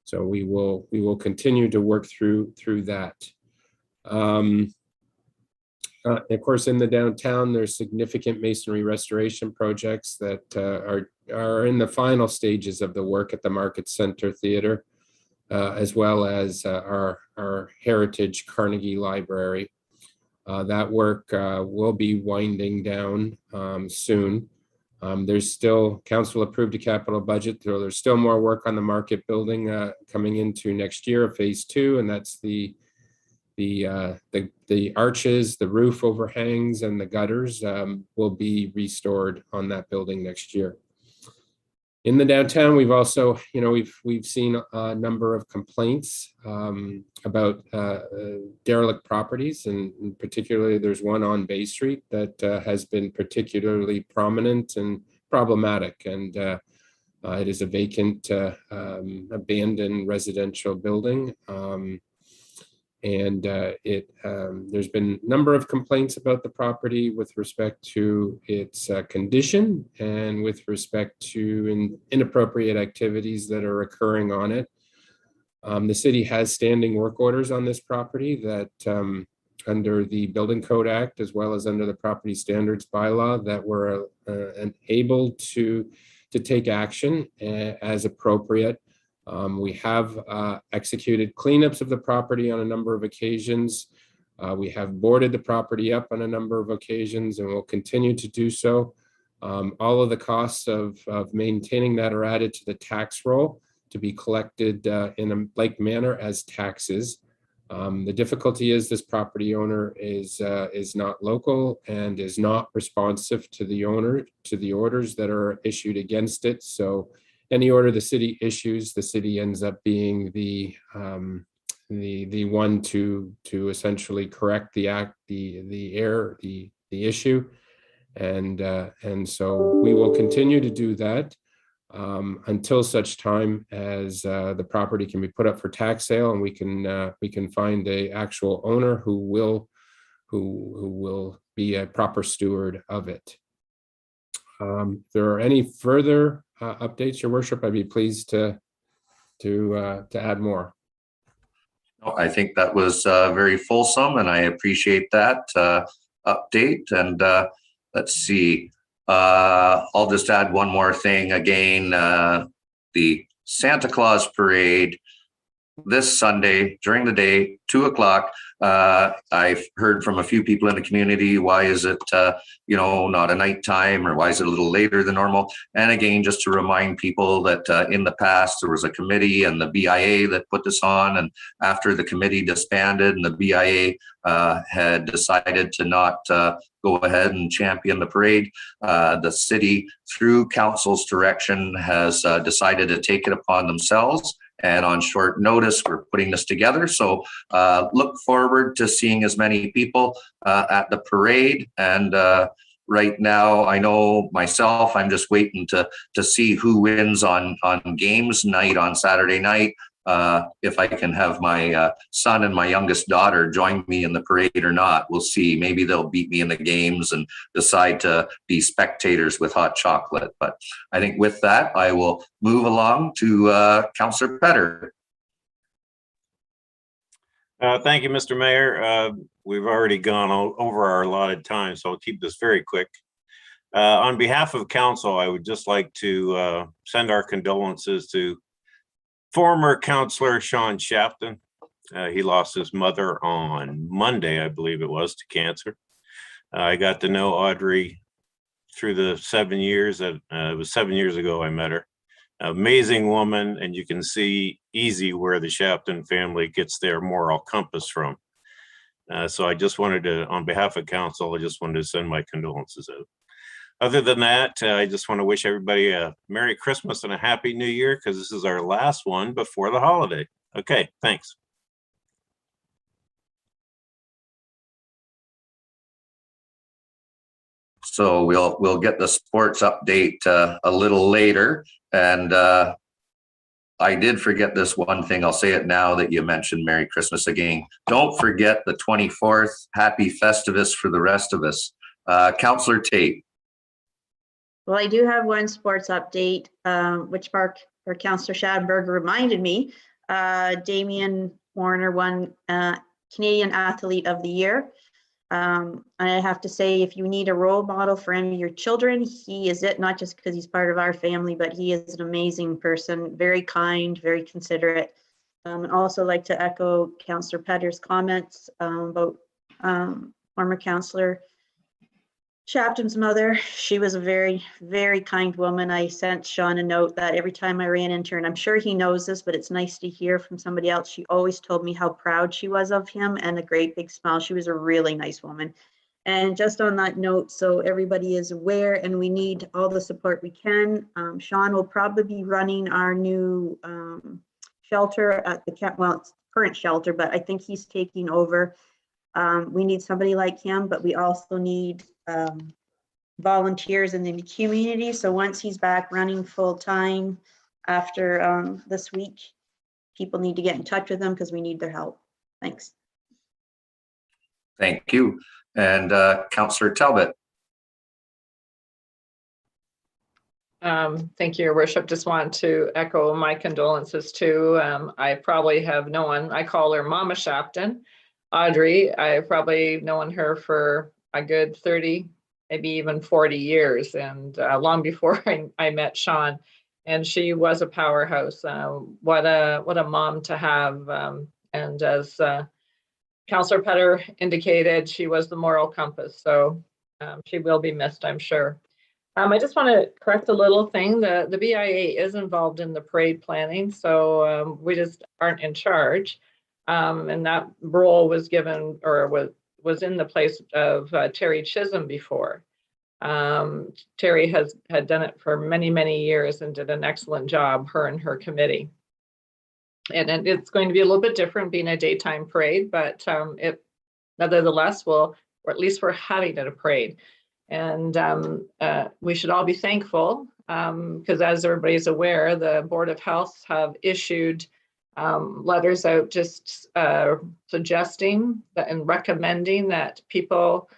So we will continue to work through that. Of course, in the downtown, there's significant masonry restoration projects that are in the final stages of the work at the Market Center Theater, as well as our Heritage Carnegie Library. That work will be winding down soon. There's still council approved a capital budget, so there's still more work on the Market building coming into next year, phase 2, and that's the arches, the roof overhangs, and the gutters will be restored on that building next year. In the downtown, we've also, we've seen a number of complaints about derelict properties, and particularly there's one on Bay Street that has been particularly prominent and problematic, and it is a vacant, abandoned residential building. There's been a number of complaints about the property with respect to its condition and with respect to inappropriate activities that are occurring on it. The city has standing work orders on this property that under the Building Code Act, as well as under the Property Standards Bylaw, that were able to take action as appropriate. We have executed cleanups of the property on a number of occasions. We have boarded the property up on a number of occasions and will continue to do so. All of the costs of maintaining that are added to the tax roll to be collected in a like manner as taxes. The difficulty is this property owner is not local and is not responsive to the orders that are issued against it. So any order the city issues, the city ends up being the one to essentially correct the error, the issue, and so we will continue to do that until such time as the property can be put up for tax sale and we can find a actual owner who will be a proper steward of it. If there are any further updates, Your Worship, I'd be pleased to add more. I think that was very fulsome, and I appreciate that update. And let's see, I'll just add one more thing again. The Santa Claus parade this Sunday during the day, 2 o'clock. I've heard from a few people in the community, why is it, not a nighttime, or why is it a little later than normal? And again, just to remind people that in the past, there was a committee and the BIA that put this on. And after the committee disbanded and the BIA had decided to not go ahead and champion the parade, the city, through council's direction, has decided to take it upon themselves. And on short notice, we're putting this together. So look forward to seeing as many people at the parade. And right now, I know myself, I'm just waiting to see who wins on games night on Saturday night. If I can have my son and my youngest daughter join me in the parade or not, we'll see. Maybe they'll beat me in the games and decide to be spectators with hot chocolate. But I think with that, I will move along to Councillor Petter. Thank you, Mr. Mayor. We've already gone over our allotted time, so I'll keep this very quick. On behalf of council, I would just like to send our condolences to former Councillor Sean Shafton. He lost his mother on Monday, I believe it was, to cancer. I got to know Audrey through the 7 years that it was 7 years ago I met her. Amazing woman, and you can see easy where the Shafton family gets their moral compass from. So I just wanted to, on behalf of council, I just wanted to send my condolences out. Other than that, I just want to wish everybody a Merry Christmas and a Happy New Year, because this is our last one before the holiday. Okay, thanks. So we'll get the sports update a little later, and I did forget this one thing. I'll say it now that you mentioned Merry Christmas again. Don't forget the 24th. Happy Festivus for the rest of us. Councillor Tate. Well, I do have one sports update, which Councillor Schadenberg reminded me. Damian Warner won Canadian Athlete of the Year. And I have to say, if you need a role model for any of your children, he is it, not just because he's part of our family, but he is an amazing person, very kind, very considerate. And also like to echo Councillor Petter's comments about former Councillor Shapton's mother. She was a very, very kind woman. I sent Sean a note that every time I ran into her, and I'm sure he knows this, but it's nice to hear from somebody else. She always told me how proud she was of him and a great big smile. She was a really nice woman. And just on that note, so everybody is aware and we need all the support we can. Sean will probably be running our new shelter at the well, it's current shelter, but I think he's taking over. We need somebody like him, but we also need volunteers in the community. So once he's back running full time after this week, people need to get in touch with him because we need their help. Thanks. Thank you. And Councillor Talbot. Thank you, Your Worship. Just want to echo my condolences too. I probably have known, I call her Mama Shapton, Audrey. I've probably known her for a good 30, maybe even 40 years, and long before I met Sean. And she was a powerhouse. What a mom to have. And as Councillor Petter indicated, she was the moral compass. So she will be missed, I'm sure. I just want to correct a little thing. The BIA is involved in the parade planning, so we just aren't in charge. And that role was given, or was in the place of Terry Chisholm before. Terry had done it for many, many years and did an excellent job, her and her committee. And it's going to be a little bit different being a daytime parade, but it nevertheless will, or at least we're having it a parade. And we should all be thankful because as everybody's aware, the Board of Health have issued letters out just suggesting that and recommending that people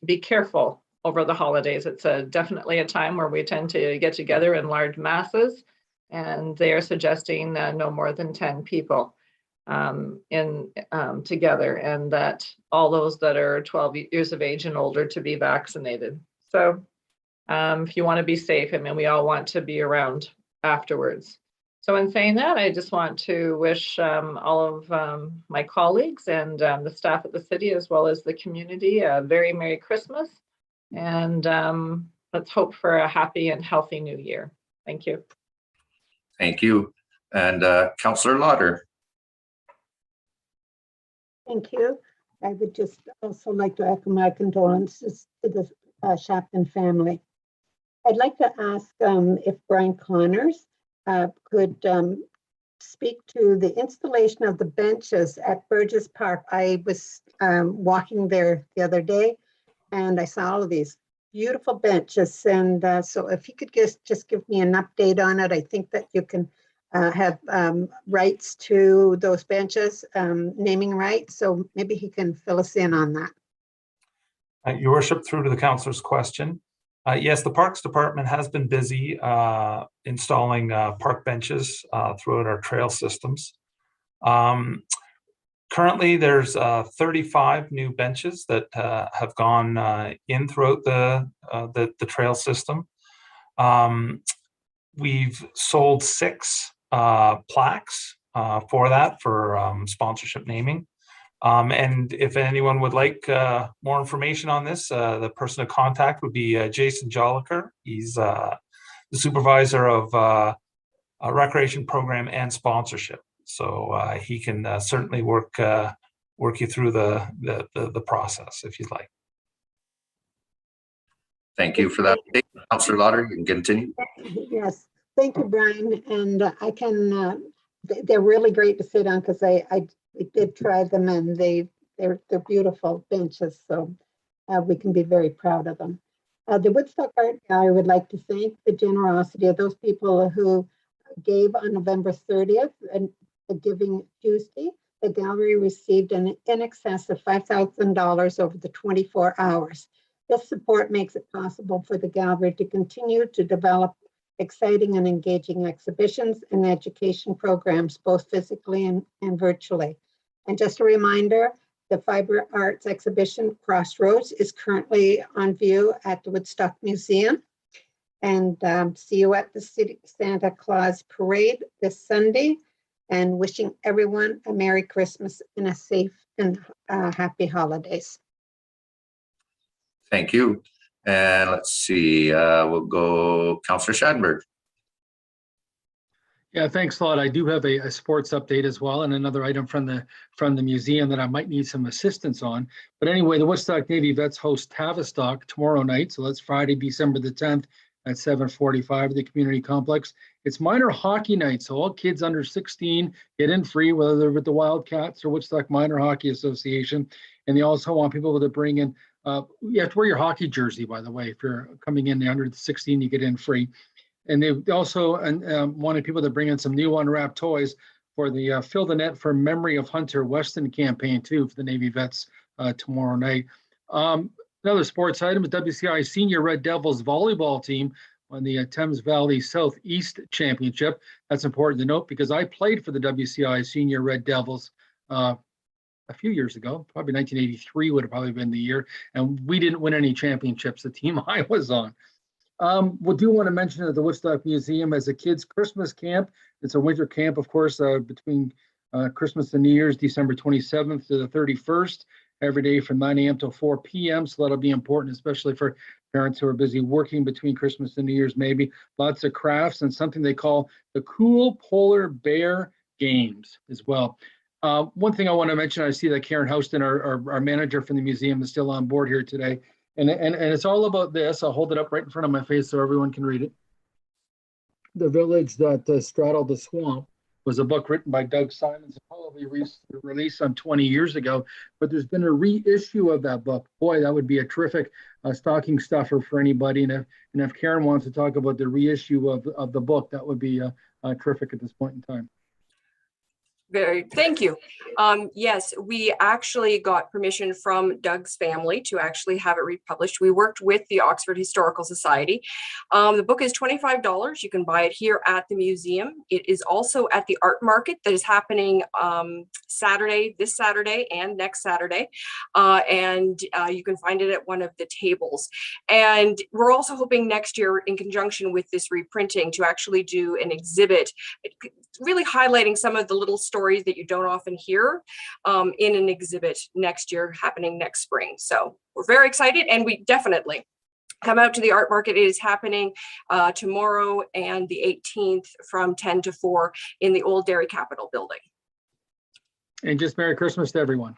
be careful over the holidays. It's definitely a time where we tend to get together in large masses, and they are suggesting no more than 10 people together, and that all those that are 12 years of age and older to be vaccinated. So if you want to be safe, I mean, we all want to be around afterwards. So in saying that, I just want to wish all of my colleagues and the staff at the city, as well as the community, a very Merry Christmas. And let's hope for a happy and healthy new year. Thank you. Thank you. And Councillor Lauder. Thank you. I would just also like to echo my condolences to the Shapton family. I'd like to ask if Brian Connors could speak to the installation of the benches at Burgess Park. I was walking there the other day and I saw all of these beautiful benches. And so if you could just give me an update on it, I think that you can have rights to those benches, naming rights. So maybe he can fill us in on that. Your Worship, through to the councillor's question. Yes, the Parks Department has been busy installing park benches throughout our trail systems. Currently, there's 35 new benches that have gone in throughout the trail system. We've sold 6 plaques for sponsorship naming. And if anyone would like more information on this, the person to contact would be Jason Joliker. He's the supervisor of recreation program and sponsorship. So he can certainly work you through the process if you'd like. Thank you for that. Councillor Lauder, you can continue. Yes, thank you, Brian. And I can, they're really great to sit on because I did try them and they're beautiful benches. So we can be very proud of them. The Woodstock Art Gallery would like to thank the generosity of those people who gave on November 30th, and the Giving Tuesday, the gallery received in excess of $5,000 over the 24 hours. This support makes it possible for the gallery to continue to develop exciting and engaging exhibitions and education programs, both physically and virtually. And just a reminder, the Fiber Arts exhibition Crossroads is currently on view at the Woodstock Museum. And see you at the City Santa Claus Parade this Sunday, and wishing everyone a Merry Christmas and a safe and happy holidays. Thank you. And let's see, we'll go Councillor Schadenberg. Yeah, thanks a lot. I do have a sports update as well, and another item from the museum that I might need some assistance on. But anyway, the Woodstock Navy Vets host Tavistock tomorrow night. So that's Friday, December the 10th at 7:45 at the community complex. It's minor hockey night, so all kids under 16 get in free, whether they're with the Wildcats or Woodstock Minor Hockey Association. And they also want people to bring in, you have to wear your hockey jersey, by the way. If you're coming in under 16, you get in free. And they also wanted people to bring in some new unwrapped toys for the Fill the Net for Memory of Hunter Weston campaign too, for the Navy Vets tomorrow night. Another sports item, the WCI Senior Red Devils volleyball team won the Thames Valley Southeast Championship. That's important to note because I played for the WCI Senior Red Devils a few years ago, probably 1983 would have probably been the year, and we didn't win any championships, the team I was on. We do want to mention that the Woodstock Museum has a kids' Christmas camp. It's a winter camp, of course, between Christmas and New Year's, December 27th to the 31st, every day from 9 a.m. till 4 p.m. So that'll be important, especially for parents who are busy working between Christmas and New Year's, maybe. Lots of crafts and something they call the Cool Polar Bear Games as well. One thing I want to mention, I see that Karen Houston, our manager from the museum, is still on board here today. And it's all about this. I'll hold it up right in front of my face so everyone can read it. The Village That Straddled the Swamp was a book written by Doug Simons, probably released some 20 years ago, but there's been a reissue of that book. Boy, that would be a terrific stocking stuffer for anybody. And if Karen wants to talk about the reissue of the book, that would be terrific at this point in time. Thank you. Yes, we actually got permission from Doug's family to actually have it republished. We worked with the Oxford Historical Society. The book is $25. You can buy it here at the museum. It is also at the art market that is happening this Saturday and next Saturday. And you can find it at one of the tables. And we're also hoping next year, in conjunction with this reprinting, to actually do an exhibit, really highlighting some of the little stories that you don't often hear in an exhibit next year, happening next spring. So we're very excited, and we definitely come out to the art market. It is happening tomorrow and the 18th from 10 to 4 in the old Dairy Capitol building. And just Merry Christmas to everyone.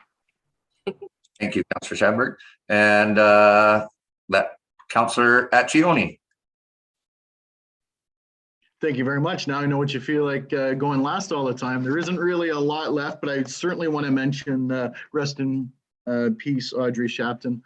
Thank you, Councillor Schadenberg. And that Councillor Accioni. Thank you very much. Now I know what you feel like going last all the time. There isn't really a lot left, but I certainly want to mention rest in peace, Audrey Shapton.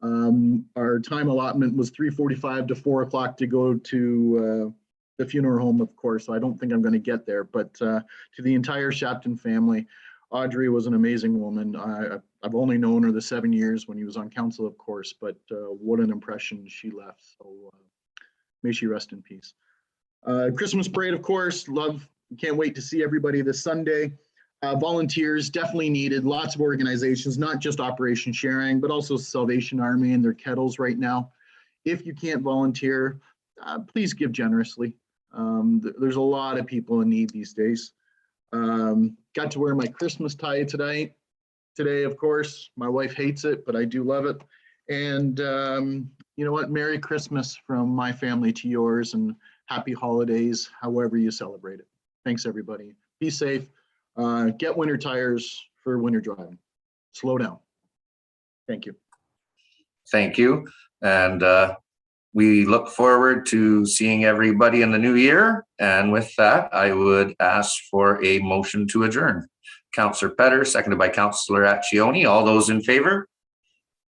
Our time allotment was 3:45 to 4 o'clock to go to the funeral home, of course. So I don't think I'm going to get there, but to the entire Shapton family, Audrey was an amazing woman. I've only known her the 7 years when he was on council, of course, but what an impression she left. So may she rest in peace. Christmas parade, of course, can't wait to see everybody this Sunday. Volunteers definitely needed, lots of organizations, not just Operation Sharing, but also Salvation Army and their kettles right now. If you can't volunteer, please give generously. There's a lot of people in need these days. Got to wear my Christmas tie today, of course. My wife hates it, but I do love it. And you know what? Merry Christmas from my family to yours, and happy holidays, however you celebrate it. Thanks, everybody. Be safe. Get winter tires for winter driving. Slow down. Thank you. Thank you. And we look forward to seeing everybody in the new year. And with that, I would ask for a motion to adjourn. Councillor Petter, seconded by Councillor Accioni. All those in favor?